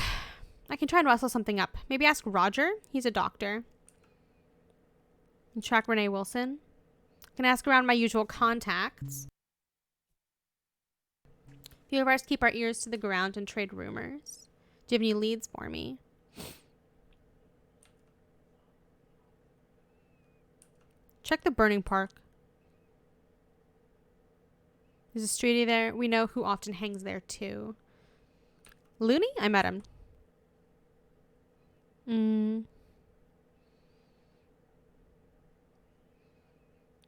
I can try and rustle something up. Maybe ask Roger. He's a doctor. And track Renee Wilson. I can ask around my usual contacts. A few of us keep our ears to the ground and trade rumors. Do you have any leads for me? Check the burning park. There's a streetie there. We know who often hangs there too. Looney? I met him.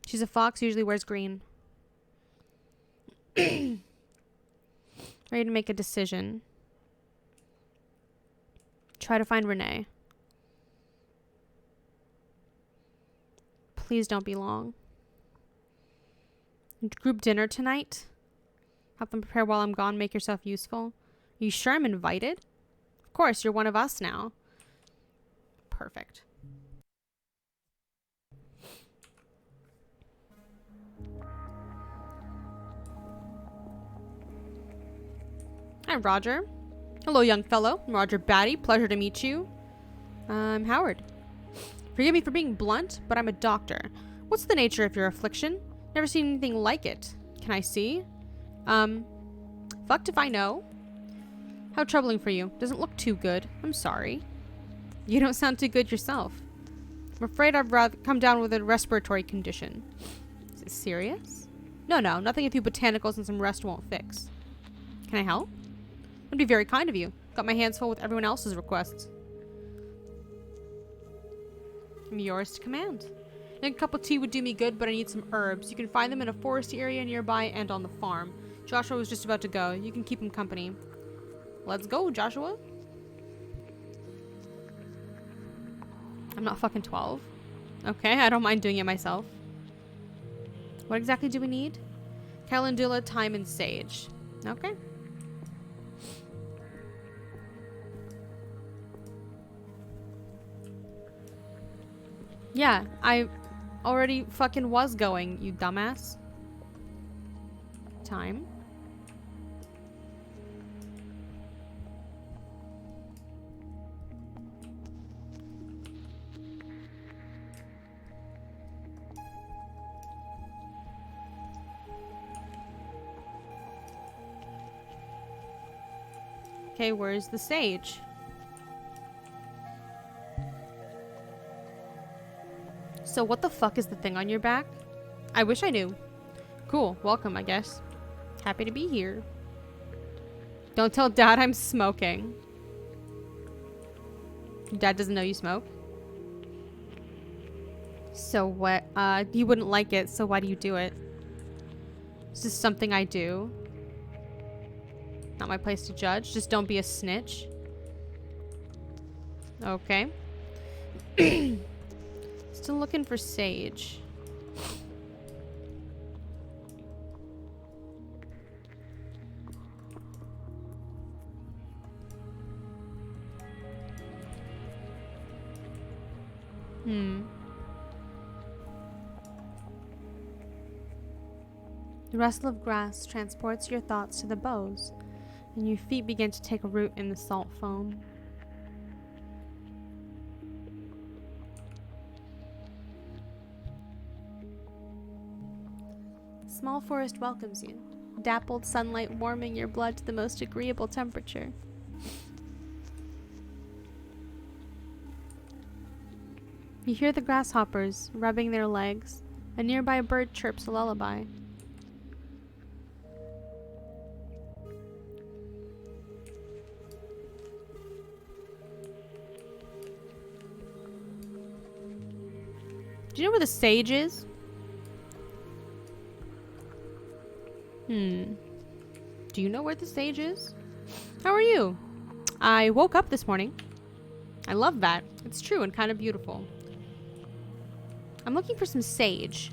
She's a fox, usually wears green. Ready to make a decision. Try to find Renee. Please don't be long. Group dinner tonight? Have them prepare while I'm gone. Make yourself useful. Are you sure I'm invited? Of course, you're one of us now. Perfect. Hi, Roger. Hello, young fellow. I'm Roger Batty. Pleasure to meet you. I'm Howard. Forgive me for being blunt, but I'm a doctor. What's the nature of your affliction? Never seen anything like it. Can I see? Fucked if I know. How troubling for you. Doesn't look too good. I'm sorry. You don't sound too good yourself. I'm afraid I've rather come down with a respiratory condition. Is it serious? No, nothing a few botanicals and some rest won't fix. Can I help? That'd be very kind of you. Got my hands full with everyone else's requests. I'm yours to command. I think a cup of tea would do me good, but I need some herbs. You can find them in a foresty area nearby and on the farm. Joshua was just about to go. You can keep him company. Let's go, Joshua. I'm not fucking 12. Okay, I don't mind doing it myself. What exactly do we need? Calendula, thyme, and sage. Okay. Yeah, I already fucking was going, you dumbass. time. Okay, where's the sage? So what the fuck is the thing on your back? I wish I knew. Cool, welcome, I guess. Happy to be here. Don't tell Dad I'm smoking. Dad doesn't know you smoke? So what? You wouldn't like it, so why do you do it? It's just something I do. Not my place to judge. Just don't be a snitch. Okay. Still looking for sage. The rustle of grass transports your thoughts to the boughs, and your feet begin to take root in the salt foam. The small forest welcomes you, dappled sunlight warming your blood to the most agreeable temperature. You hear the grasshoppers rubbing their legs. A nearby bird chirps a lullaby. Do you know where the sage is? Do you know where the sage is? How are you? I woke up this morning. I love that. It's true and kind of beautiful. I'm looking for some sage.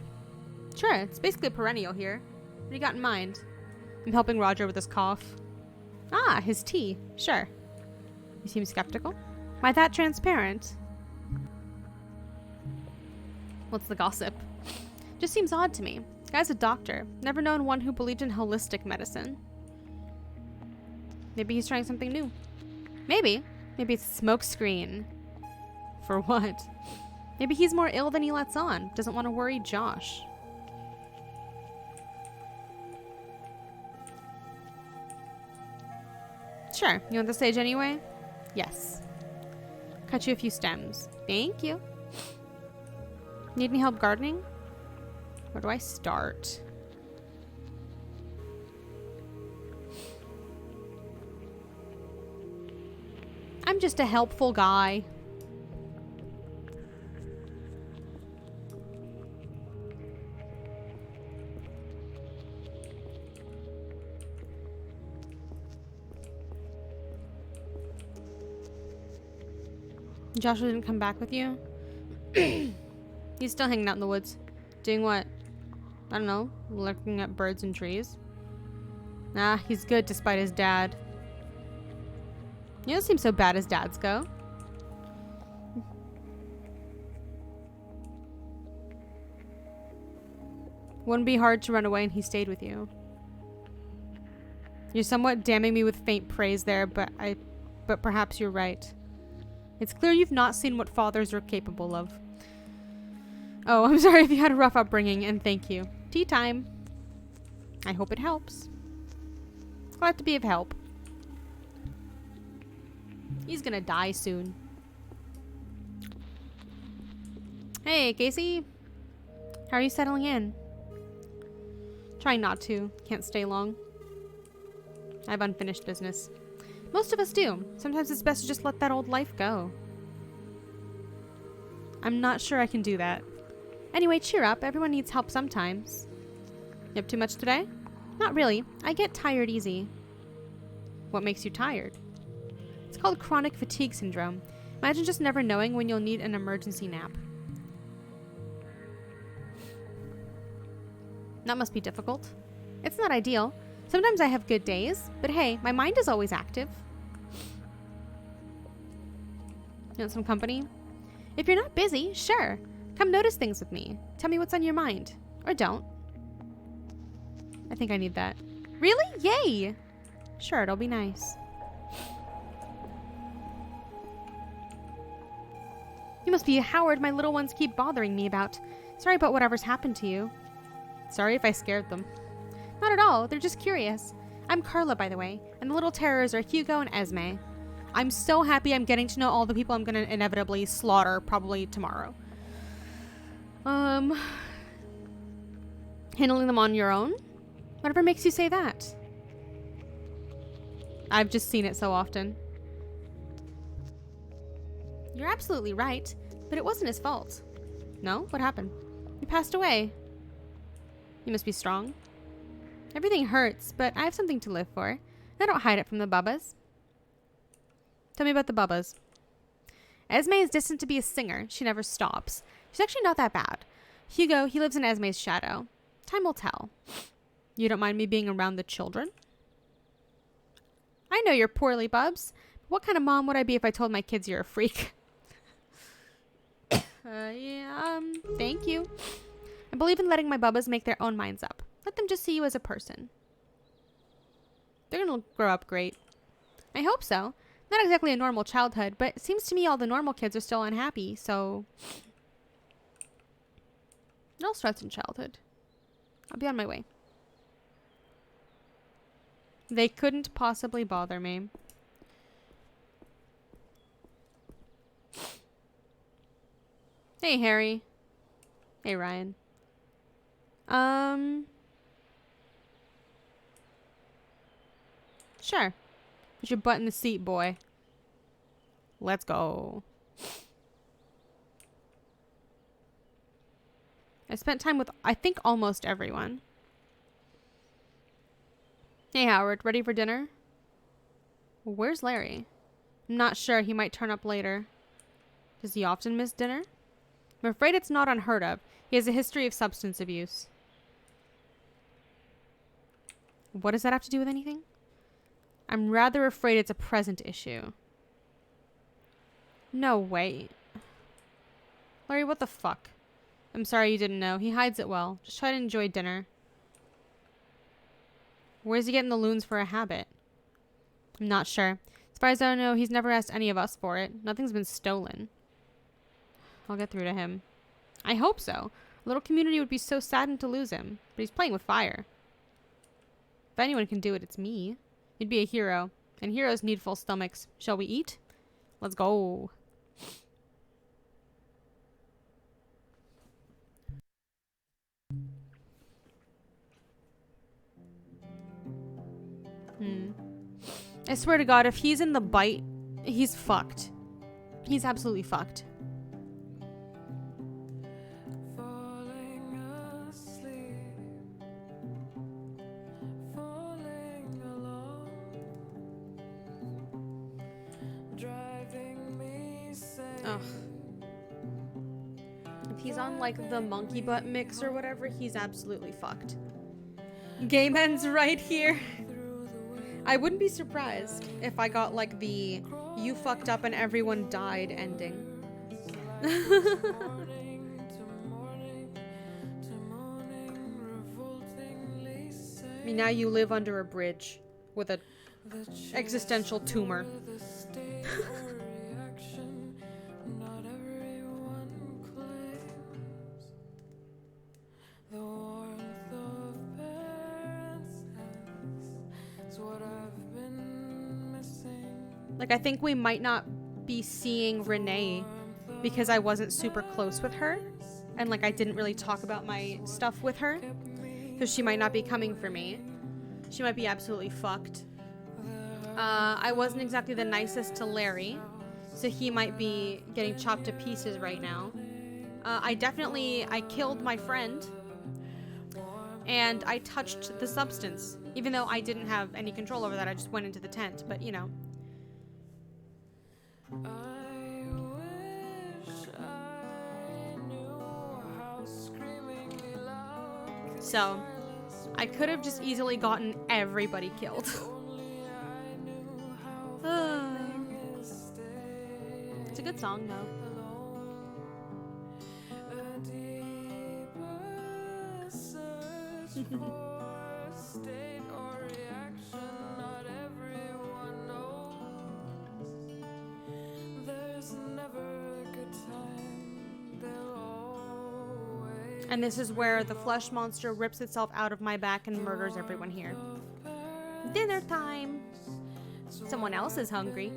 Sure, it's basically a perennial here. What do you got in mind? I'm helping Roger with his cough. Ah, his tea. Sure. You seem skeptical. Why that transparent? What's the gossip? Just seems odd to me. Guy's a doctor. Never known one who believed in holistic medicine. Maybe he's trying something new. Maybe. Maybe it's a smokescreen. For what? Maybe he's more ill than he lets on. Doesn't want to worry Josh. Sure. You want the sage anyway? Yes. Cut you a few stems. Thank you. Need any help gardening? Where do I start? I'm just a helpful guy. Joshua didn't come back with you? He's still hanging out in the woods. Doing what? I don't know. Looking at birds and trees. Nah, he's good despite his dad. You don't seem so bad as dads go. Wouldn't be hard to run away and he stayed with you. You're somewhat damning me with faint praise there, but perhaps you're right. It's clear you've not seen what fathers are capable of. Oh, I'm sorry if you had a rough upbringing, and thank you. Tea time. I hope it helps. Glad to be of help. He's gonna die soon. Hey, Casey. How are you settling in? Trying not to. Can't stay long. I have unfinished business. Most of us do. Sometimes it's best to just let that old life go. I'm not sure I can do that. Anyway, cheer up. Everyone needs help sometimes. You up too much today? Not really. I get tired easy. What makes you tired? It's called chronic fatigue syndrome. Imagine just never knowing when you'll need an emergency nap. That must be difficult. It's not ideal. Sometimes I have good days, but hey, my mind is always active. You want some company? If you're not busy, sure. Come notice things with me. Tell me what's on your mind. Or don't. I think I need that. Really? Yay! Sure, it'll be nice. You must be Howard my little ones keep bothering me about. Sorry about whatever's happened to you. Sorry if I scared them. Not at all, they're just curious. I'm Carla, by the way, and the little terrors are Hugo and Esme. I'm so happy I'm getting to know all the people I'm gonna inevitably slaughter probably tomorrow. Handling them on your own? Whatever makes you say that? I've just seen it so often. You're absolutely right, but it wasn't his fault. No? What happened? He passed away. You must be strong. Everything hurts, but I have something to live for. I don't hide it from the Bubbas. Tell me about the Bubbas. Esme is destined to be a singer. She never stops. She's actually not that bad. Hugo, he lives in Esme's shadow. Time will tell. You don't mind me being around the children? I know you're poorly, Bubs. But what kind of mom would I be if I told my kids you're a freak? Thank you. I believe in letting my Bubbas make their own minds up. Let them just see you as a person. They're gonna grow up great. I hope so. Not exactly a normal childhood, but it seems to me all the normal kids are still unhappy, so... It all starts in childhood. I'll be on my way. They couldn't possibly bother me. Hey, Harry. Hey, Ryan. Sure. Put your butt in the seat, boy. Let's go. I spent time with, I think, almost everyone. Hey, Howard. Ready for dinner? Where's Larry? I'm not sure. He might turn up later. Does he often miss dinner? I'm afraid it's not unheard of. He has a history of substance abuse. What does that have to do with anything? I'm rather afraid it's a present issue. No, wait. Larry, what the fuck? I'm sorry you didn't know. He hides it well. Just try to enjoy dinner. Where's he getting the loons for a habit? I'm not sure. As far as I know, he's never asked any of us for it. Nothing's been stolen. I'll get through to him. I hope so. A little community would be so saddened to lose him. But he's playing with fire. If anyone can do it, it's me. You'd be a hero. And heroes need full stomachs. Shall we eat? Let's go. I swear to God, if he's in the bite, he's fucked. He's absolutely fucked. Falling asleep, falling alone, driving me insane. Ugh. If he's on like the monkey butt mix or whatever, he's absolutely fucked. Game ends right here. I wouldn't be surprised if I got like the you fucked up and everyone died ending. I mean, now you live under a bridge with an existential tumor. Like, I think we might not be seeing Renee because I wasn't super close with her. And, like, I didn't really talk about my stuff with her. So she might not be coming for me. She might be absolutely fucked. I wasn't exactly the nicest to Larry. So he might be getting chopped to pieces right now. I killed my friend. And I touched the substance. Even though I didn't have any control over that, I just went into the tent. But, you know. So, I could have just easily gotten everybody killed. It's a good song, though. state or reaction, not everyone knows. There's never a good time, there'll always. And this is where the flesh monster rips itself out of my back and murders everyone here. Dinner time. Someone else is hungry.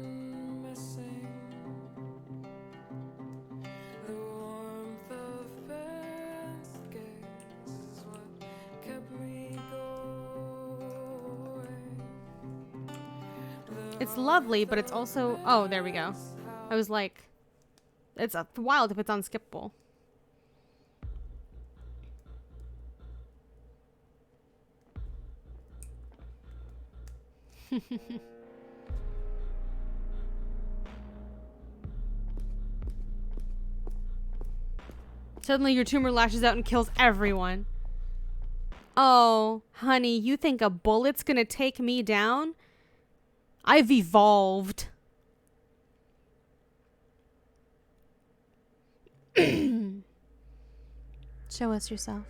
Missing the warmth of past gaze is what kept me going. It's lovely, but it's also... Oh, there we go. I was like... It's wild if it's unskippable. Suddenly your tumor lashes out and kills everyone. Oh, honey, you think a bullet's gonna take me down? I've evolved. Show us yourself.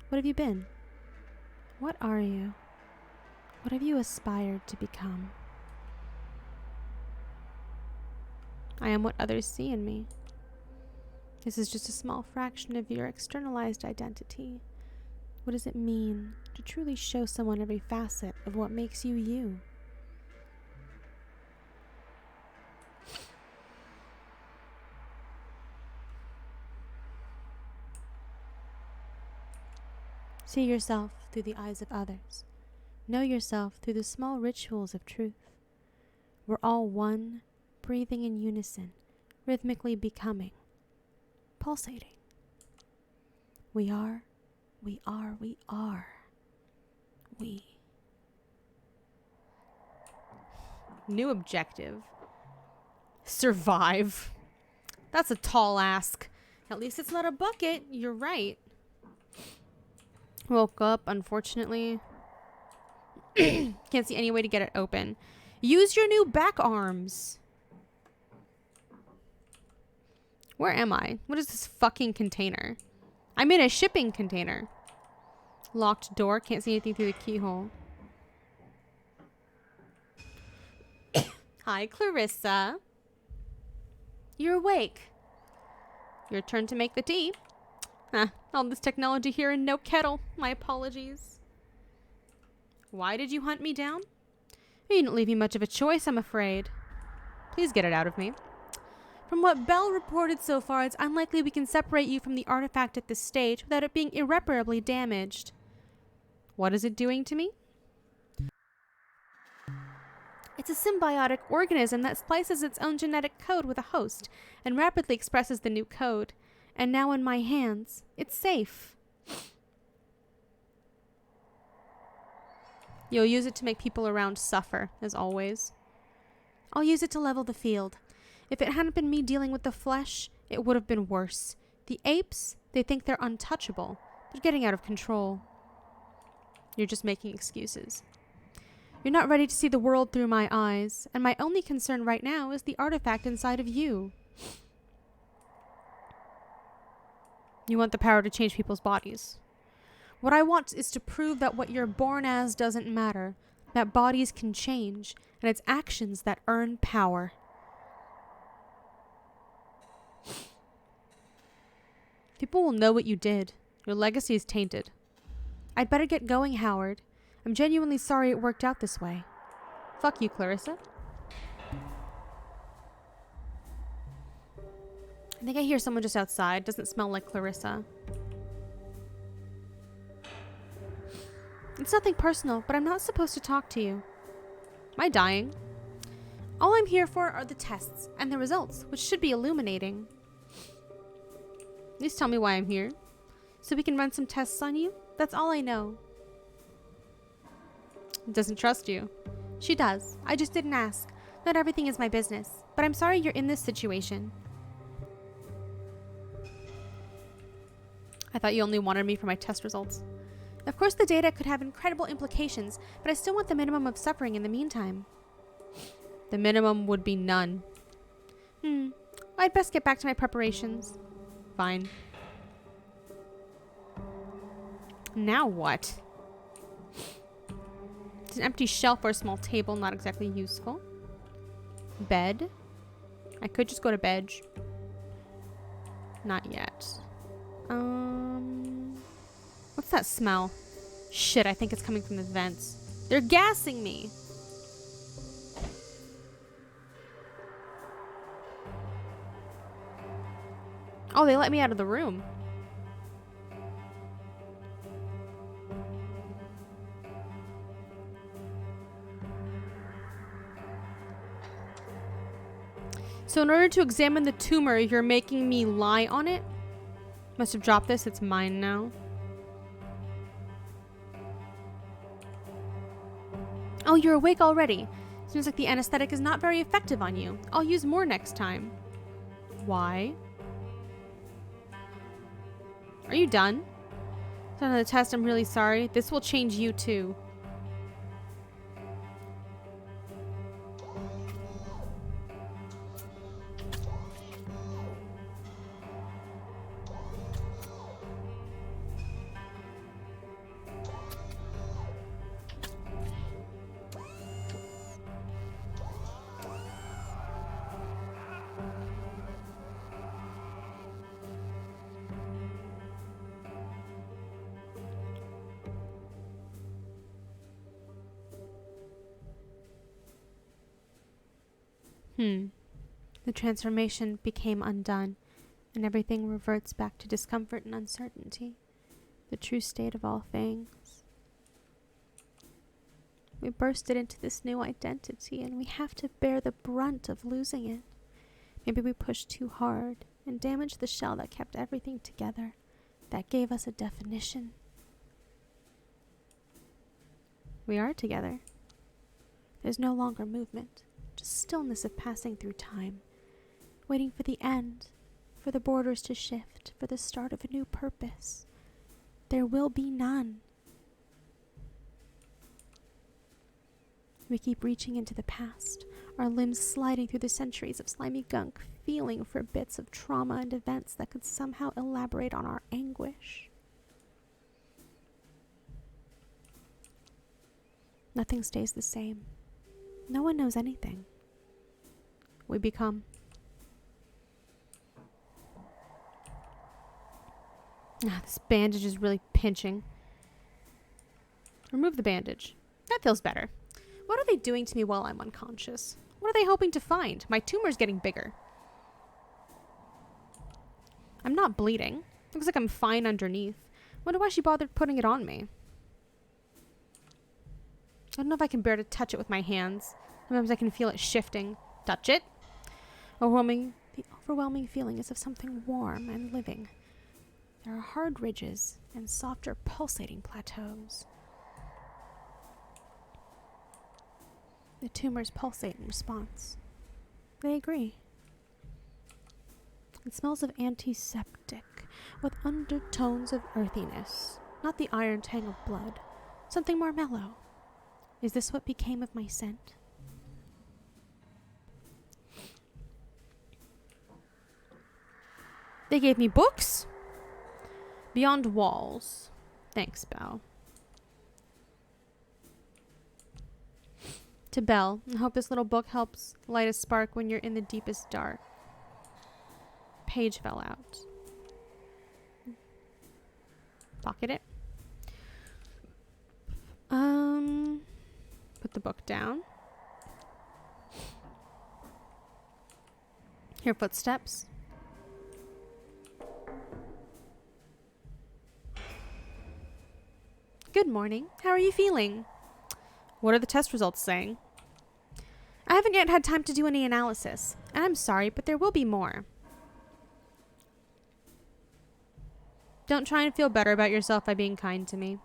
What have you been? What are you? What have you aspired to become? I am what others see in me. This is just a small fraction of your externalized identity. What does it mean to truly show someone every facet of what makes you you? See yourself through the eyes of others. Know yourself through the small rituals of truth. We're all one, breathing in unison, rhythmically becoming, pulsating. We are, we are, we are. We. New objective. Survive. That's a tall ask. At least it's not a bucket. You're right. Woke up, unfortunately. Can't see any way to get it open. Use your new back arms. Where am I? What is this fucking container? I'm in a shipping container. Locked door. Can't see anything through the keyhole. Hi, Clarissa. You're awake. Your turn to make the tea. All this technology here and no kettle. My apologies. Why did you hunt me down? You didn't leave me much of a choice, I'm afraid. Please get it out of me. From what Bell reported so far, it's unlikely we can separate you from the artifact at this stage without it being irreparably damaged. What is it doing to me? It's a symbiotic organism that splices its own genetic code with a host and rapidly expresses the new code. And now in my hands, it's safe. You'll use it to make people around suffer, as always. I'll use it to level the field. If it hadn't been me dealing with the flesh, it would have been worse. The apes, they think they're untouchable. They're getting out of control. You're just making excuses. You're not ready to see the world through my eyes, and my only concern right now is the artifact inside of you. You want the power to change people's bodies. What I want is to prove that what you're born as doesn't matter, that bodies can change, and it's actions that earn power. People will know what you did. Your legacy is tainted. I'd better get going, Howard. I'm genuinely sorry it worked out this way. Fuck you, Clarissa. I think I hear someone just outside. Doesn't smell like Clarissa. It's nothing personal, but I'm not supposed to talk to you. Am I dying? All I'm here for are the tests and the results, which should be illuminating. Please tell me why I'm here. So we can run some tests on you? That's all I know. Doesn't trust you. She does. I just didn't ask. Not everything is my business. But I'm sorry you're in this situation. I thought you only wanted me for my test results. Of course the data could have incredible implications, but I still want the minimum of suffering in the meantime. The minimum would be none. I'd best get back to my preparations. Fine. Now what? It's an empty shelf or a small table, not exactly useful. Bed. I could just go to bed. Not yet. What's that smell? Shit, I think it's coming from the vents. They're gassing me. Oh, they let me out of the room. So in order to examine the tumor, you're making me lie on it? Must have dropped this. It's mine now. Oh, you're awake already. Seems like the anesthetic is not very effective on you. I'll use more next time. Why? Are you done? It's another test. I'm really sorry. This will change you too. The transformation became undone, and everything reverts back to discomfort and uncertainty, the true state of all things. We bursted into this new identity, and we have to bear the brunt of losing it. Maybe we pushed too hard and damaged the shell that kept everything together, that gave us a definition. We are together. There's no longer movement. Just stillness of passing through time, waiting for the end, for the borders to shift, for the start of a new purpose. There will be none. We keep reaching into the past, our limbs sliding through the centuries of slimy gunk, feeling for bits of trauma and events that could somehow elaborate on our anguish. Nothing stays the same. No one knows anything. We become. This bandage is really pinching. Remove the bandage. That feels better. What are they doing to me while I'm unconscious? What are they hoping to find? My tumor's getting bigger. I'm not bleeding. Looks like I'm fine underneath. Wonder why she bothered putting it on me. I don't know if I can bear to touch it with my hands. Sometimes I can feel it shifting. Touch it. The overwhelming feeling is of something warm and living. There are hard ridges and softer pulsating plateaus. The tumors pulsate in response. They agree. It smells of antiseptic, with undertones of earthiness, not the iron tang of blood, something more mellow. Is this what became of my scent? They gave me books? Beyond Walls. Thanks, Belle. To Belle, I hope this little book helps light a spark when you're in the deepest dark. Page fell out. Pocket it. Put the book down. Hear footsteps. Good morning. How are you feeling? What are the test results saying? I haven't yet had time to do any analysis, and I'm sorry, but there will be more. Don't try and feel better about yourself by being kind to me.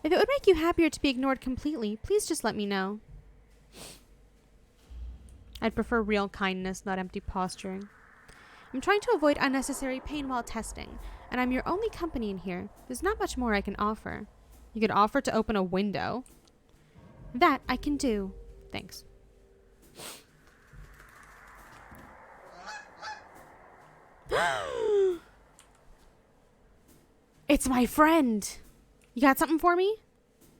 If it would make you happier to be ignored completely, please just let me know. I'd prefer real kindness, not empty posturing. I'm trying to avoid unnecessary pain while testing, and I'm your only company in here. There's not much more I can offer. You could offer to open a window. That I can do. Thanks. It's my friend. You got something for me?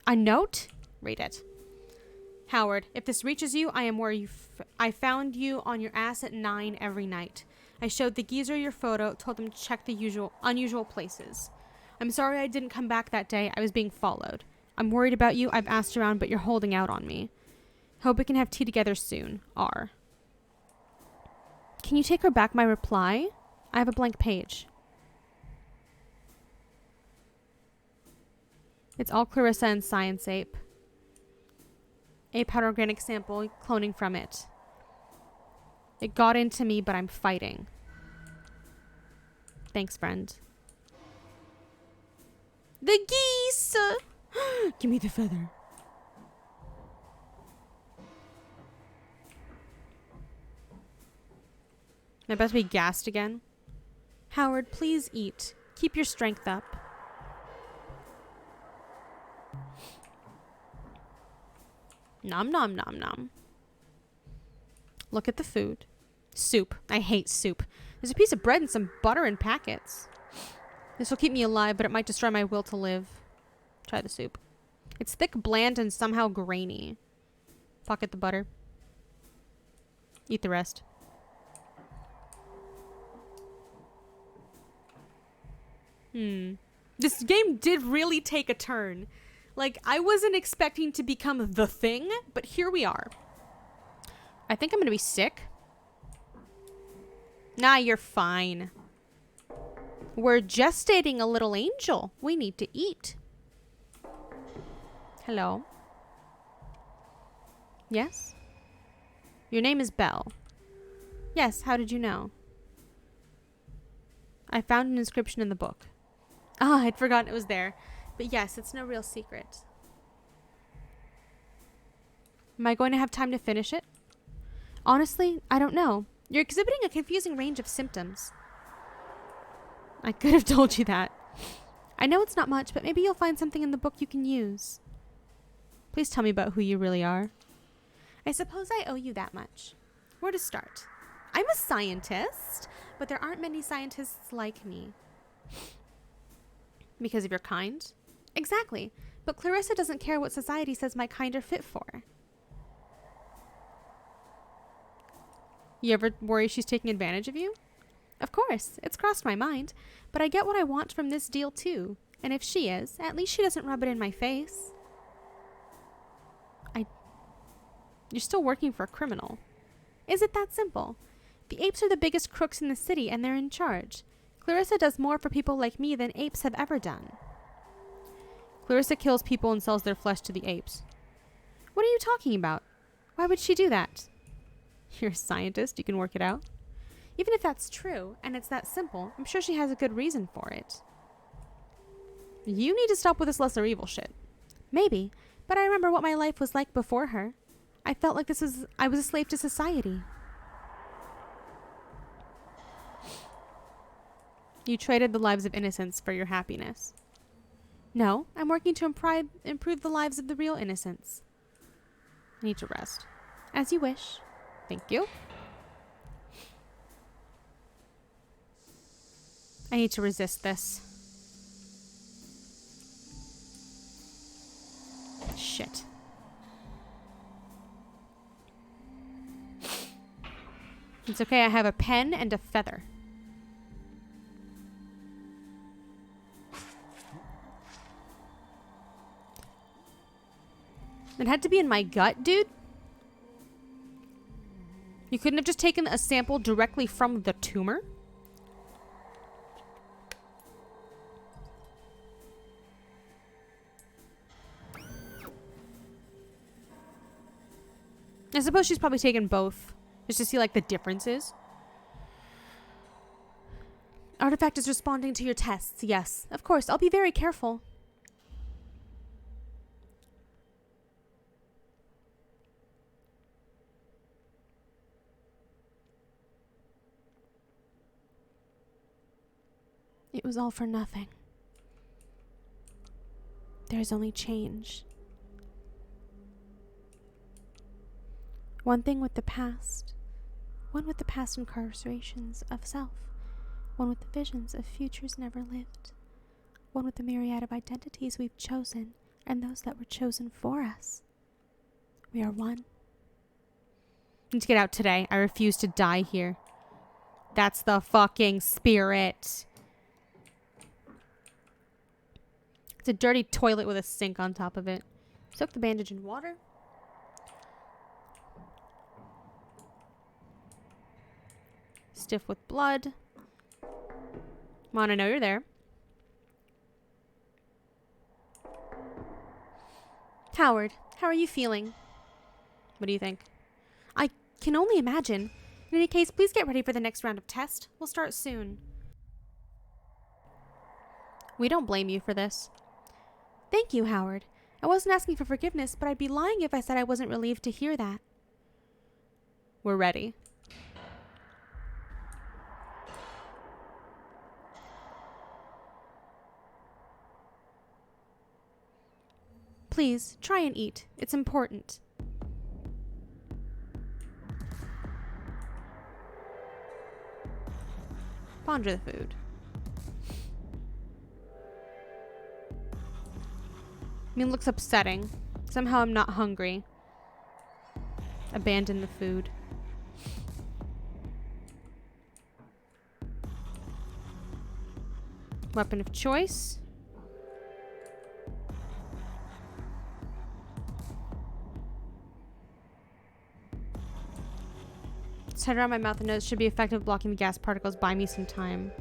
A note? Read it. Howard, if this reaches you, I am where I found you on your ass at 9 every night. I showed the geezer your photo, told him to check the unusual places. I'm sorry I didn't come back that day. I was being followed. I'm worried about you. I've asked around, but you're holding out on me. Hope we can have tea together soon. R. Can you take her back my reply? I have a blank page. It's all Clarissa and Science Ape. Ape had organic sample, cloning from it. It got into me, but I'm fighting. Thanks, friend. The geese! Give me the feather. Am I about to be gassed again? Howard, please eat. Keep your strength up. Nom nom nom nom. Look at the food. Soup. I hate soup. There's a piece of bread and some butter in packets. This will keep me alive, but it might destroy my will to live. Try the soup. It's thick, bland, and somehow grainy. Pocket the butter. Eat the rest. This game did really take a turn. Like, I wasn't expecting to become the thing, but here we are. I think I'm gonna be sick. Nah, you're fine. We're gestating a little angel. We need to eat. Hello? Yes? Your name is Belle. Yes, how did you know? I found an inscription in the book. Ah, I'd forgotten it was there. But yes, it's no real secret. Am I going to have time to finish it? Honestly, I don't know. You're exhibiting a confusing range of symptoms. I could have told you that. I know it's not much, but maybe you'll find something in the book you can use. Please tell me about who you really are. I suppose I owe you that much. Where to start? I'm a scientist, but there aren't many scientists like me. Because of your kind? Exactly. But Clarissa doesn't care what society says my kind are fit for. You ever worry she's taking advantage of you? Of course. It's crossed my mind. But I get what I want from this deal too. And if she is, at least she doesn't rub it in my face. You're still working for a criminal. Is it that simple? The apes are the biggest crooks in the city and they're in charge. Clarissa does more for people like me than apes have ever done. Clarissa kills people and sells their flesh to the apes. What are you talking about? Why would she do that? You're a scientist. You can work it out. Even if that's true, and it's that simple, I'm sure she has a good reason for it. You need to stop with this lesser evil shit. Maybe, but I remember what my life was like before her. I felt like I was a slave to society. You traded the lives of innocents for your happiness. No, I'm working to improve the lives of the real innocents. I need to rest. As you wish. Thank you. I need to resist this. Shit. It's okay, I have a pen and a feather. It had to be in my gut, dude. You couldn't have just taken a sample directly from the tumor? I suppose she's probably taken both. Just to see, like, the differences. Artifact is responding to your tests. Yes, of course. I'll be very careful. It was all for nothing. There is only change. One thing with the past. One with the past incarcerations of self. One with the visions of futures never lived. One with the myriad of identities we've chosen and those that were chosen for us. We are one. I need to get out today. I refuse to die here. That's the fucking spirit. It's a dirty toilet with a sink on top of it. Soak the bandage in water. Stiff with blood. Come on, I know you're there. Howard, how are you feeling? What do you think? I can only imagine. In any case, please get ready for the next round of tests. We'll start soon. We don't blame you for this. Thank you, Howard. I wasn't asking for forgiveness, but I'd be lying if I said I wasn't relieved to hear that. We're ready. Please, try and eat. It's important. Ponder the food. I mean, it looks upsetting. Somehow I'm not hungry. Abandon the food. Weapon of choice. It's tied around my mouth and nose. Should be effective blocking the gas particles. Buy me some time.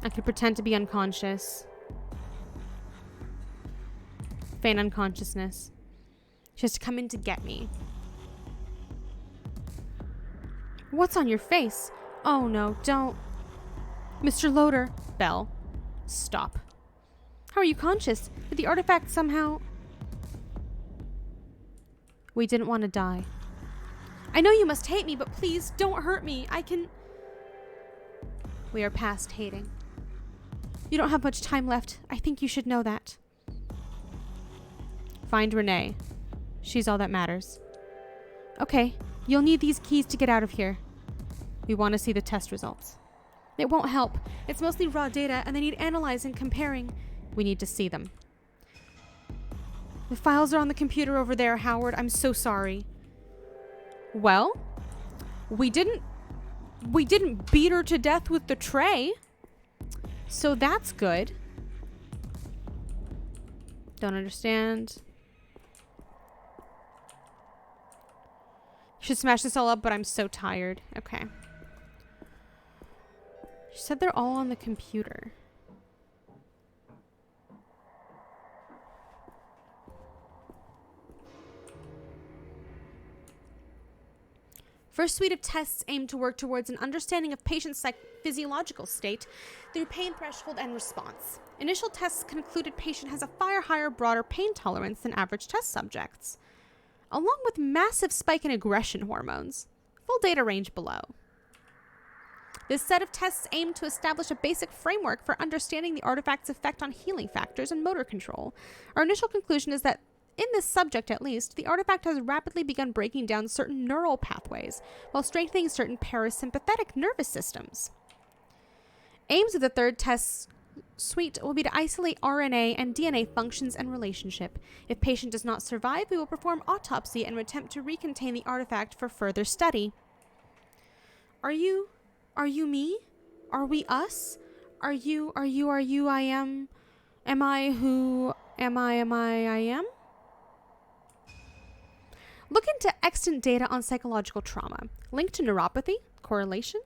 I could pretend to be unconscious. Feign unconsciousness. She has to come in to get me. What's on your face? Oh no, don't. Mr. Loader. Belle. Stop. How are you conscious? Did the artifact somehow... We didn't want to die. I know you must hate me, but please don't hurt me. I can... We are past hating. You don't have much time left. I think you should know that. Find Renee. She's all that matters. Okay, you'll need these keys to get out of here. We want to see the test results. It won't help. It's mostly raw data, and they need analyzing, comparing. We need to see them. The files are on the computer over there, Howard. I'm so sorry. Well, we didn't beat her to death with the tray. So that's good. Don't understand. Should smash this all up, but I'm so tired. Okay. She said they're all on the computer. First suite of tests aim to work towards an understanding of patient's physiological state through pain threshold and response. Initial tests concluded patient has a far higher, broader pain tolerance than average test subjects, along with massive spike in aggression hormones. Full data range below. This set of tests aim to establish a basic framework for understanding the artifact's effect on healing factors and motor control. Our initial conclusion is that in this subject, at least, the artifact has rapidly begun breaking down certain neural pathways while strengthening certain parasympathetic nervous systems. Aims of the third test suite will be to isolate RNA and DNA functions and relationship. If patient does not survive, we will perform autopsy and attempt to recontain the artifact for further study. Are you me? Are we us? Are you, I am? Am I who am I, I am? Look into extant data on psychological trauma. Link to neuropathy, correlation,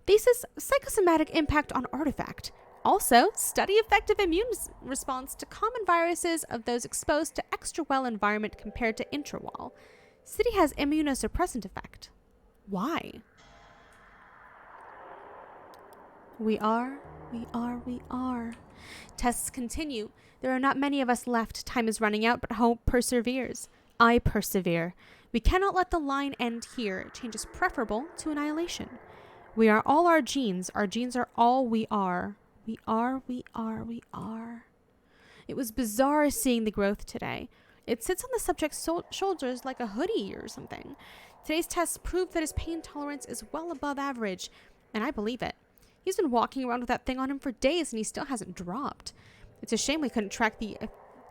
thesis, psychosomatic impact on artifact. Also, study effective immune response to common viruses of those exposed to extra-well environment compared to intra-wall. City has immunosuppressant effect. Why? We are. Tests continue. There are not many of us left. Time is running out, but hope perseveres. I persevere. We cannot let the line end here. Change is preferable to annihilation. We are all our genes. Our genes are all we are. We are. It was bizarre seeing the growth today. It sits on the subject's shoulders like a hoodie or something. Today's tests proved that his pain tolerance is well above average, and I believe it. He's been walking around with that thing on him for days, and he still hasn't dropped. It's a shame we couldn't track the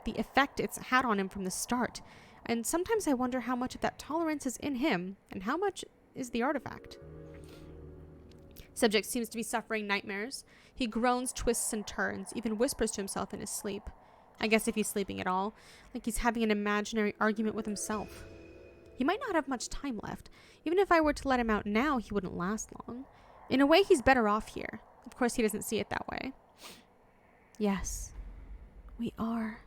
effect it's had on him from the start. And sometimes I wonder how much of that tolerance is in him, and how much is the artifact. Subject seems to be suffering nightmares. He groans, twists, and turns, even whispers to himself in his sleep. I guess if he's sleeping at all, like he's having an imaginary argument with himself. He might not have much time left. Even if I were to let him out now, he wouldn't last long. In a way, he's better off here. Of course, he doesn't see it that way. Yes, we are.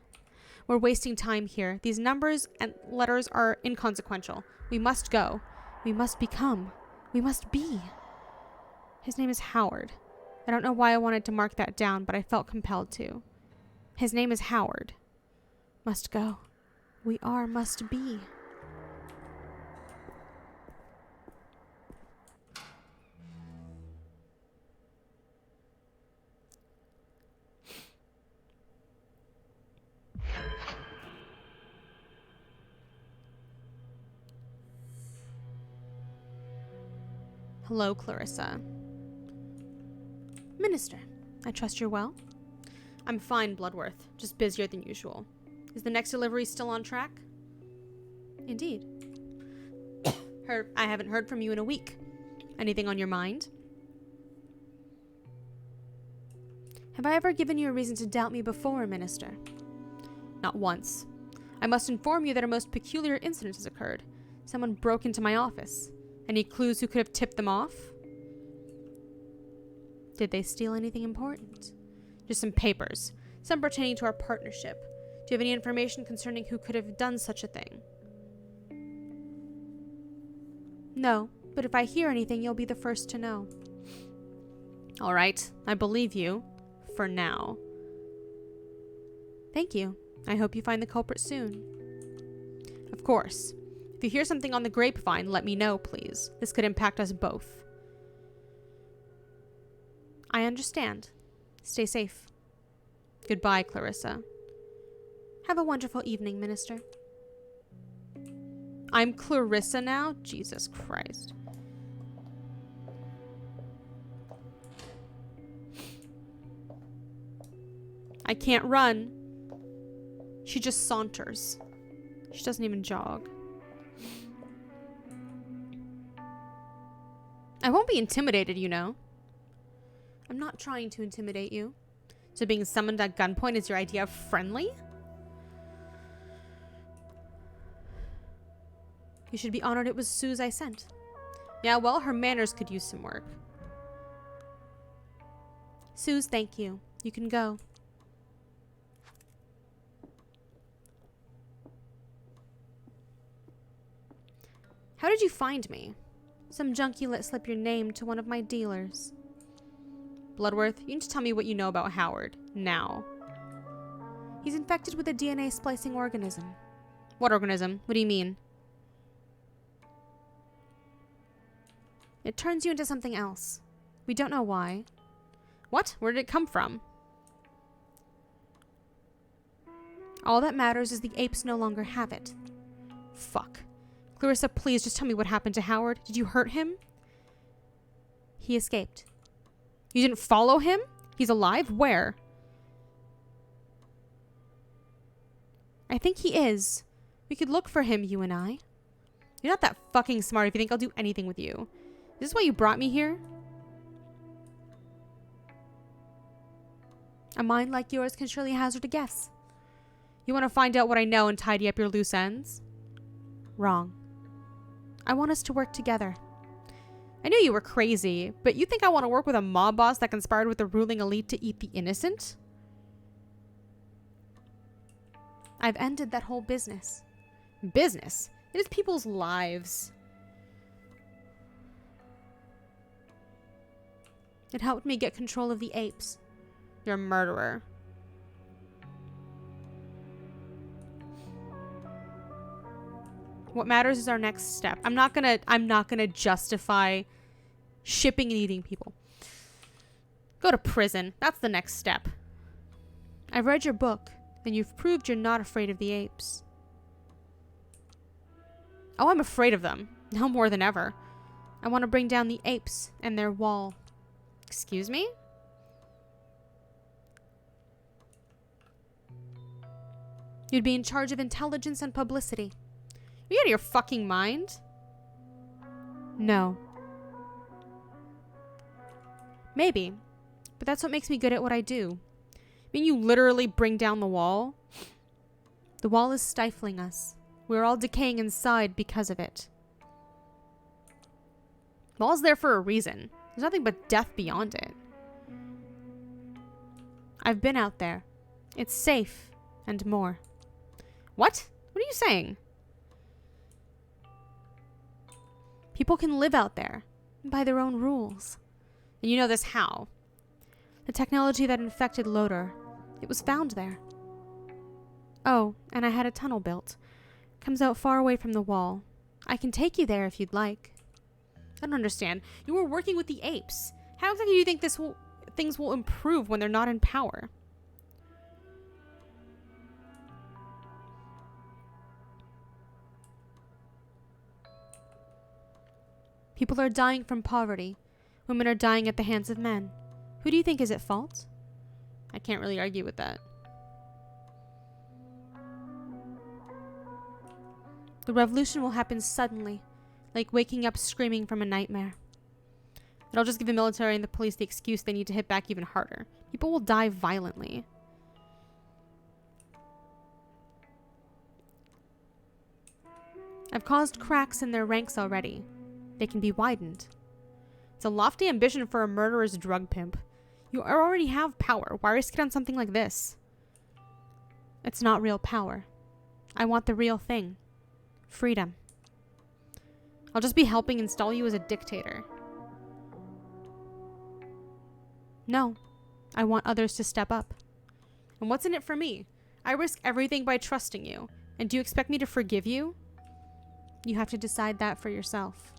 We're wasting time here. These numbers and letters are inconsequential. We must go. We must become. We must be. His name is Howard. I don't know why I wanted to mark that down, but I felt compelled to. His name is Howard. Must go. We are, must be. Hello, Clarissa. Minister, I trust you're well? I'm fine, Bloodworth. Just busier than usual. Is the next delivery still on track? Indeed. I haven't heard from you in a week. Anything on your mind? Have I ever given you a reason to doubt me before, Minister? Not once. I must inform you that a most peculiar incident has occurred. Someone broke into my office. Any clues who could have tipped them off? Did they steal anything important? Just some papers, some pertaining to our partnership. Do you have any information concerning who could have done such a thing? No, but if I hear anything, you'll be the first to know. All right, I believe you. For now. Thank you. I hope you find the culprit soon. Of course. If you hear something on the grapevine, let me know, please. This could impact us both. I understand. Stay safe. Goodbye, Clarissa. Have a wonderful evening, Minister. I'm Clarissa now? Jesus Christ. I can't run. She just saunters. She doesn't even jog. I won't be intimidated, you know. I'm not trying to intimidate you. So being summoned at gunpoint is your idea of friendly? You should be honored it was Suze I sent. Yeah, well, her manners could use some work. Suze, thank you. You can go. How did you find me? Some junkie let slip your name to one of my dealers. Bloodworth, you need to tell me what you know about Howard. Now. He's infected with a DNA splicing organism. What organism? What do you mean? It turns you into something else. We don't know why. What? Where did it come from? All that matters is the apes no longer have it. Fuck. Clarissa, please just tell me what happened to Howard. Did you hurt him? He escaped. You didn't follow him? He's alive? Where? I think he is. We could look for him, you and I. You're not that fucking smart if you think I'll do anything with you. Is this why you brought me here? A mind like yours can surely hazard a guess. You want to find out what I know and tidy up your loose ends? Wrong. I want us to work together. I knew you were crazy, but you think I want to work with a mob boss that conspired with the ruling elite to eat the innocent? I've ended that whole business. Business? It is people's lives. It helped me get control of the apes. You're a murderer. What matters is our next step. I'm not gonna justify shipping and eating people. Go to prison. That's the next step. I've read your book, and you've proved you're not afraid of the apes. Oh, I'm afraid of them. Now more than ever. I want to bring down the apes and their wall. Excuse me? You'd be in charge of intelligence and publicity. Are you out of your fucking mind? No. Maybe. But that's what makes me good at what I do. I mean, you literally bring down the wall. The wall is stifling us. We're all decaying inside because of it. The wall's there for a reason. There's nothing but death beyond it. I've been out there. It's safe and more. What? What are you saying? People can live out there by their own rules. And you know this how? The technology that infected Loader. It was found there. Oh, and I had a tunnel built. Comes out far away from the wall. I can take you there if you'd like. I don't understand. You were working with the apes. How exactly do you think things will improve when they're not in power? People are dying from poverty. Women are dying at the hands of men. Who do you think is at fault? I can't really argue with that. The revolution will happen suddenly, like waking up screaming from a nightmare. It'll just give the military and the police the excuse they need to hit back even harder. People will die violently. I've caused cracks in their ranks already. They can be widened. It's a lofty ambition for a murderous drug pimp. You already have power. Why risk it on something like this? It's not real power. I want the real thing. Freedom. I'll just be helping install you as a dictator. No. I want others to step up. And what's in it for me? I risk everything by trusting you. And do you expect me to forgive you? You have to decide that for yourself.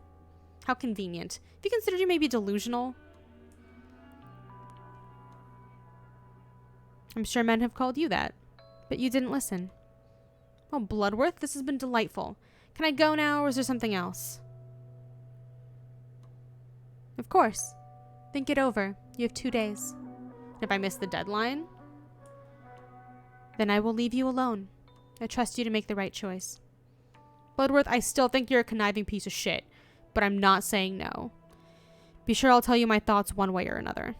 How convenient. Have you considered you may be delusional? I'm sure men have called you that, but you didn't listen. Oh, Bloodworth, this has been delightful. Can I go now, or is there something else? Of course. Think it over. You have 2 days. If I miss the deadline, then I will leave you alone. I trust you to make the right choice. Bloodworth, I still think you're a conniving piece of shit, but I'm not saying no. Be sure I'll tell you my thoughts one way or another.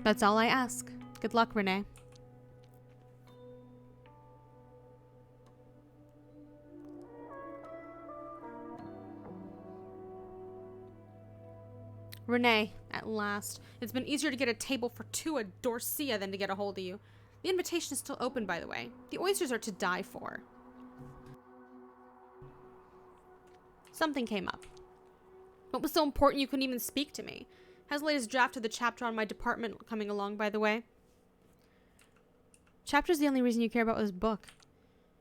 That's all I ask. Good luck, Renee. Renee, at last. It's been easier to get a table for two at Dorcia than to get a hold of you. The invitation is still open, by the way. The oysters are to die for. Something came up. What was so important you couldn't even speak to me? How's the latest draft of the chapter on my department coming along, by the way? Chapter's the only reason you care about this book.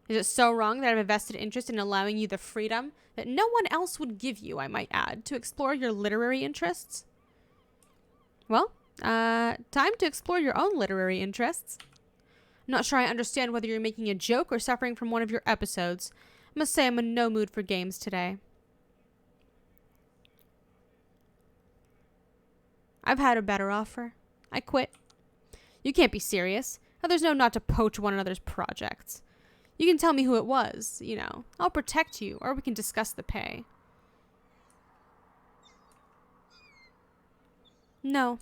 Is it so wrong that I have a vested interest in allowing you the freedom that no one else would give you, I might add, to explore your literary interests? Well, time to explore your own literary interests. I'm not sure I understand whether you're making a joke or suffering from one of your episodes. I must say I'm in no mood for games today. I've had a better offer. I quit. You can't be serious. Others know not to poach one another's projects. You can tell me who it was, you know. I'll protect you, or we can discuss the pay. No.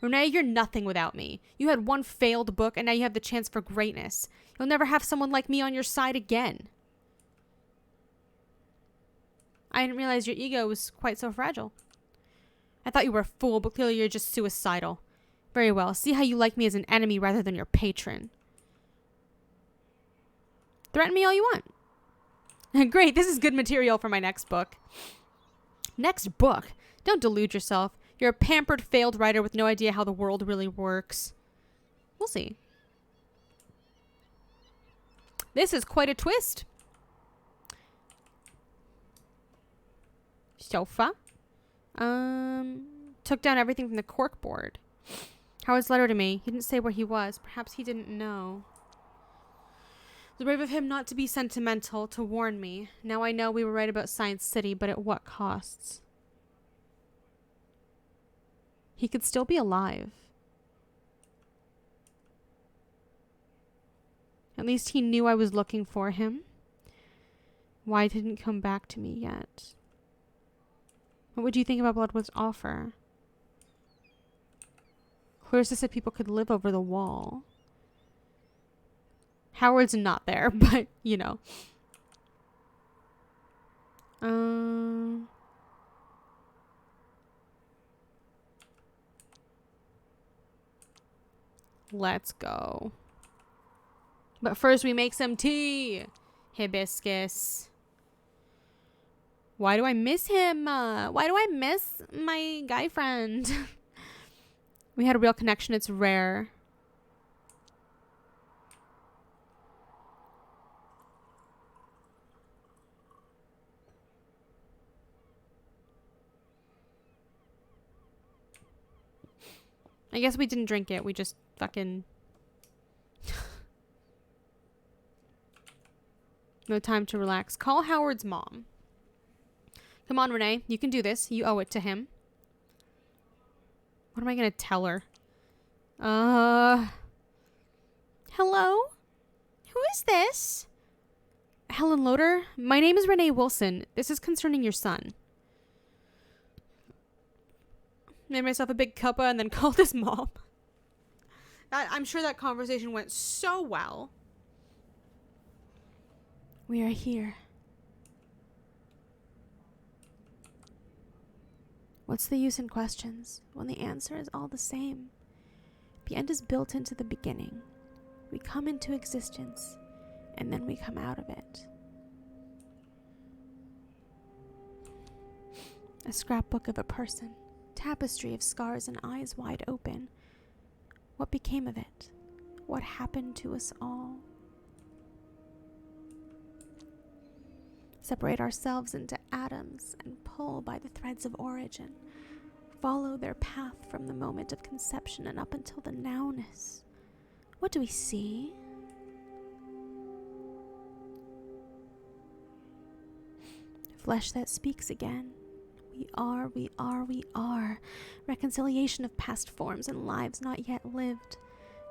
Renee, you're nothing without me. You had one failed book, and now you have the chance for greatness. You'll never have someone like me on your side again. I didn't realize your ego was quite so fragile. I thought you were a fool, but clearly you're just suicidal. Very well. See how you like me as an enemy rather than your patron. Threaten me all you want. Great, this is good material for my next book. Next book? Don't delude yourself. You're a pampered, failed writer with no idea how the world really works. We'll see. This is quite a twist. Sofa. Took down everything from the corkboard. Howard's letter to me. He didn't say where he was. Perhaps he didn't know. The brave of him not to be sentimental, to warn me. Now I know we were right about Science City, but at what costs? He could still be alive. At least he knew I was looking for him. Why didn't he come back to me yet? What would you think about Bloodwood's offer? Clarissa said people could live over the wall. Howard's not there, but, you know. Let's go. But first we make some tea. Hibiscus. Why do I miss him? Why do I miss my guy friend? We had a real connection. It's rare. I guess we didn't drink it. We just fucking... No time to relax. Call Howard's mom. Come on, Renee. You can do this. You owe it to him. What am I going to tell her? Hello? Who is this? Helen Loader? My name is Renee Wilson. This is concerning your son. Made myself a big cuppa and then called his mom. I'm sure that conversation went so well. We are here. What's the use in questions when the answer is all the same? The end is built into the beginning. We come into existence, and then we come out of it. A scrapbook of a person, tapestry of scars and eyes wide open. What became of it? What happened to us all? Separate ourselves into atoms and pull by the threads of origin. Follow their path from the moment of conception and up until the nowness. What do we see? Flesh that speaks again. We are, we are, we are. Reconciliation of past forms and lives not yet lived.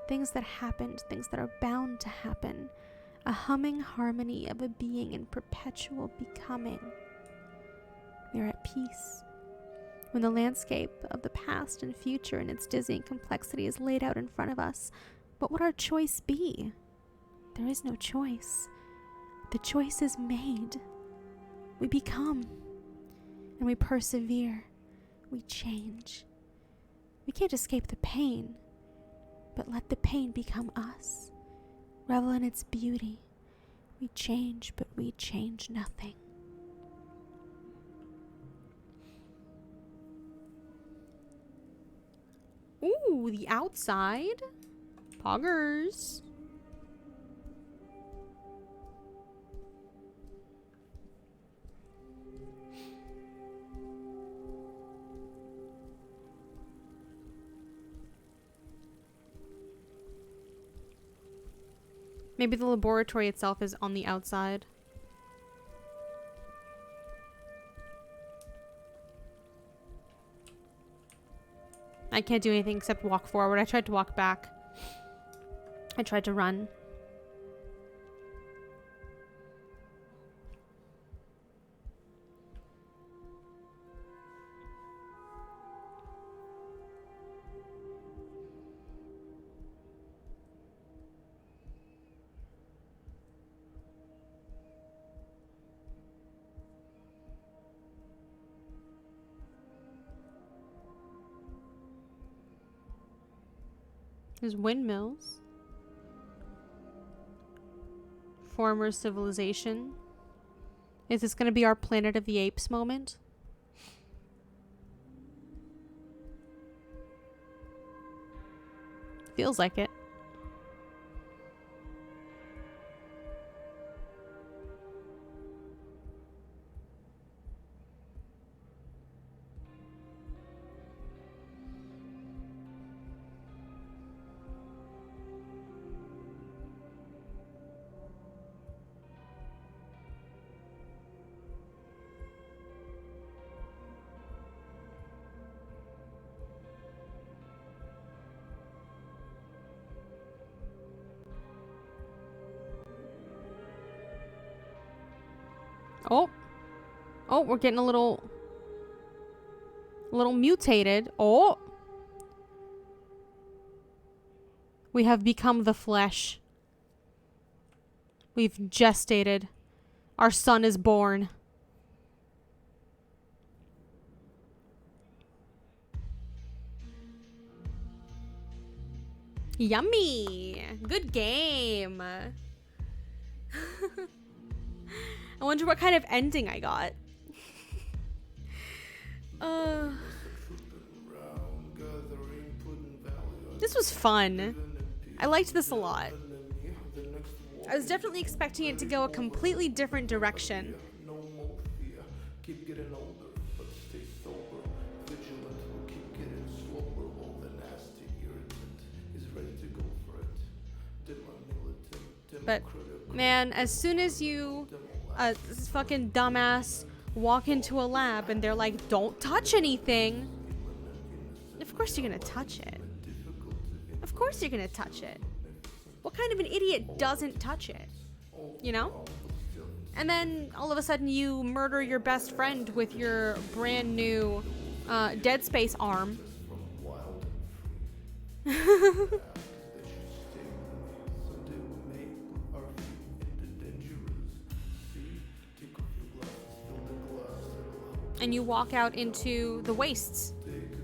Things that happened, things that are bound to happen. A humming harmony of a being in perpetual becoming. We are at peace. When the landscape of the past and future in its dizzying complexity is laid out in front of us, what would our choice be? There is no choice. The choice is made. We become. And we persevere. We change. We can't escape the pain, but let the pain become us. Revel in its beauty. We change, but we change nothing. Ooh, the outside. Poggers. Maybe the laboratory itself is on the outside. I can't do anything except walk forward. I tried to walk back. I tried to run. There's windmills. Former civilization. Is this going to be our Planet of the Apes moment? Feels like it. Oh. Oh, we're getting a little mutated. Oh. We have become the flesh. We've gestated. Our son is born. Yummy. Good game. I wonder what kind of ending I got. This was fun. I liked this a lot. I was definitely expecting it to go a completely different direction. No more fear. Keep getting older, but stay sober. Vigilant will keep getting slower. All the nasty irritant is ready to go for it. But man, as soon as you, this fucking dumbass, walk into a lab and they're like, don't touch anything. Of course you're gonna touch it. Of course you're gonna touch it. What kind of an idiot doesn't touch it? You know? And then all of a sudden you murder your best friend with your brand new Dead Space arm. And you walk out into the wastes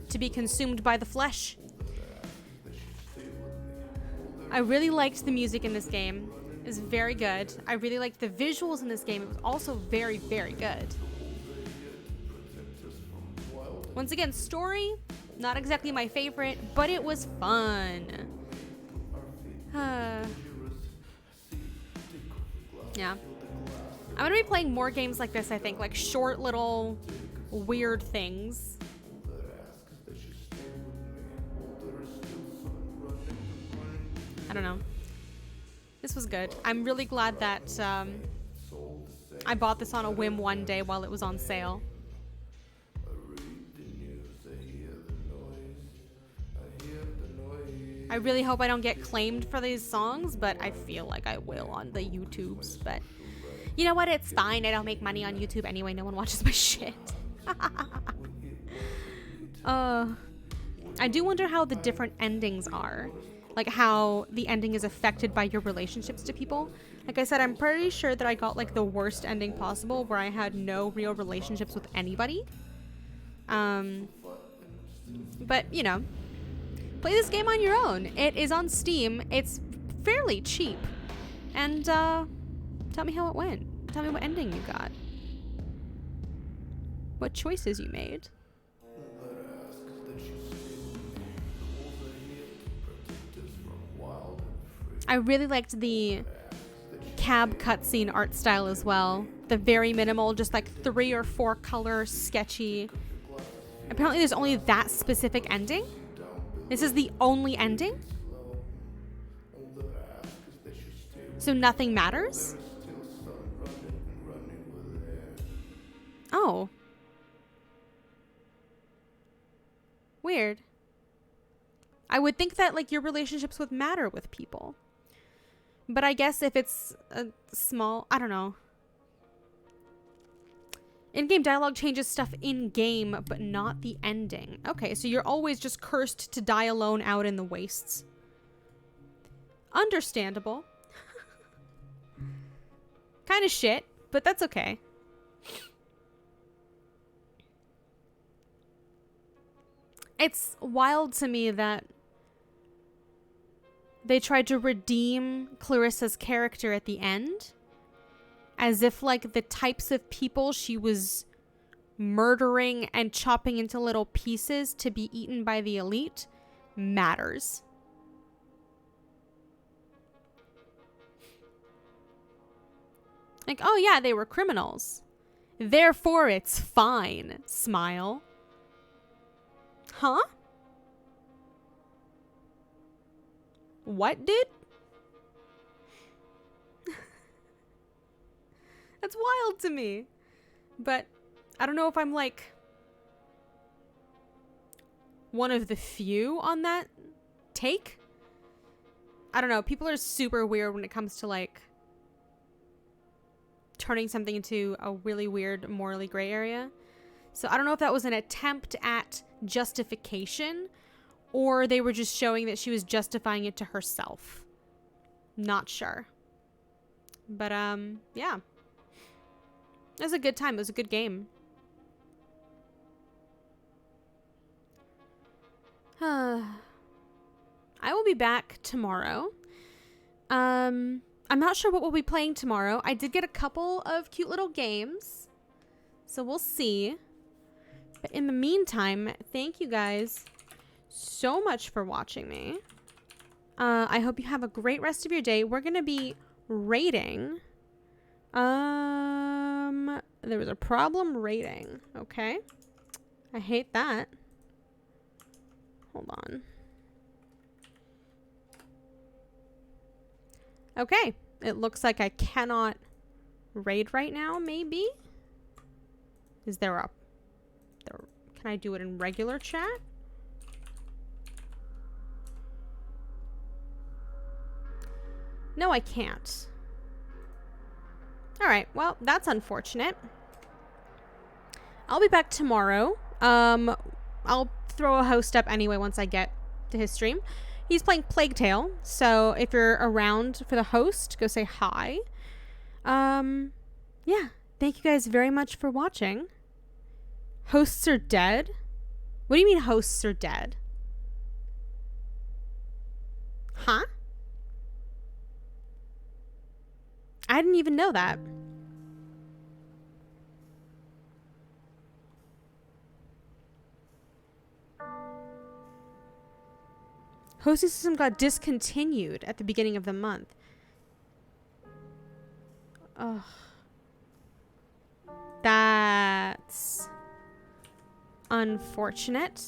to be consumed by the flesh. I really liked the music in this game. It was very good. I really liked the visuals in this game. It was also very, very good. Once again, story, not exactly my favorite, but it was fun. Yeah. I'm gonna be playing more games like this, I think. Like short little weird things. I don't know. This was good. I'm really glad that I bought this on a whim one day while it was on sale. I really hope I don't get claimed for these songs, but I feel like I will on the YouTubes. But you know what? It's fine. I don't make money on YouTube anyway. No one watches my shit. I do wonder how the different endings are. Like how the ending is affected by your relationships to people. Like I said, I'm pretty sure that I got like the worst ending possible where I had no real relationships with anybody. But you know, play this game on your own. It is on Steam. It's fairly cheap. And tell me how it went. Tell me what ending you got. What choices you made. I really liked the cab cutscene art style as well. The very minimal, just like 3 or 4 color sketchy. Apparently there's only that specific ending. This is the only ending. So nothing matters? Oh. Weird. I would think that like your relationships would matter with people. But I guess if it's a small, I don't know. In-game dialogue changes stuff in-game, but not the ending. Okay, so you're always just cursed to die alone out in the wastes. Understandable. Kind of shit, but that's okay. It's wild to me that they tried to redeem Clarissa's character at the end, as if like the types of people she was murdering and chopping into little pieces to be eaten by the elite matters. Like, oh yeah, they were criminals. Therefore it's fine. Smile. Huh? What did? That's wild to me. But I don't know if I'm like one of the few on that take. I don't know. People are super weird when it comes to like turning something into a really weird, morally gray area. So I don't know if that was an attempt at justification or they were just showing that she was justifying it to herself. Not sure. But, yeah. It was a good time. It was a good game. I will be back tomorrow. I'm not sure what we'll be playing tomorrow. I did get a couple of cute little games, so we'll see. But in the meantime, thank you guys so much for watching me. I hope you have a great rest of your day. We're going to be rating. There was a problem rating. Okay. I hate that. Hold on. Okay. It looks like I cannot raid right now, maybe? Is there a... Can I do it in regular chat? No, I can't. Alright, well, that's unfortunate. I'll be back tomorrow. I'll throw a host up anyway once I get to his stream. He's playing Plague Tale, so if you're around for the host, go say hi. Yeah, thank you guys very much for watching. Hosts are dead? What do you mean hosts are dead? Huh? I didn't even know that. Hosting system got discontinued at the beginning of the month. Ugh. That's unfortunate.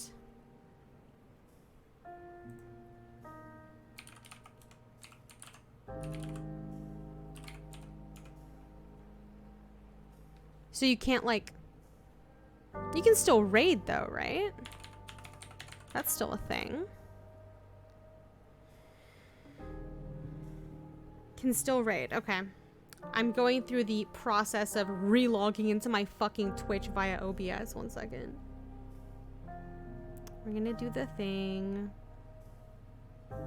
So you can't, like... You can still raid, though, right? That's still a thing. Can still raid. Okay. I'm going through the process of re-logging into my fucking Twitch via OBS. 1 second. We're gonna do the thing.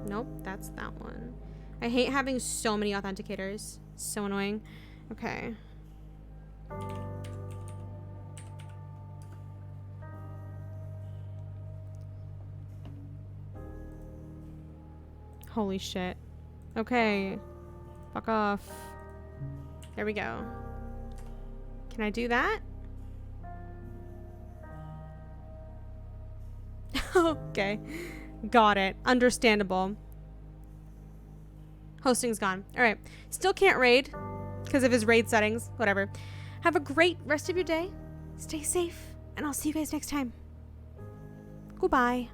Nope, that's that one. I hate having so many authenticators. So annoying. Okay. Holy shit. Okay. Fuck off. There we go. Can I do that? Okay. Got it. Understandable. Hosting's gone. Alright. Still can't raid because of his raid settings. Whatever. Have a great rest of your day. Stay safe. And I'll see you guys next time. Goodbye.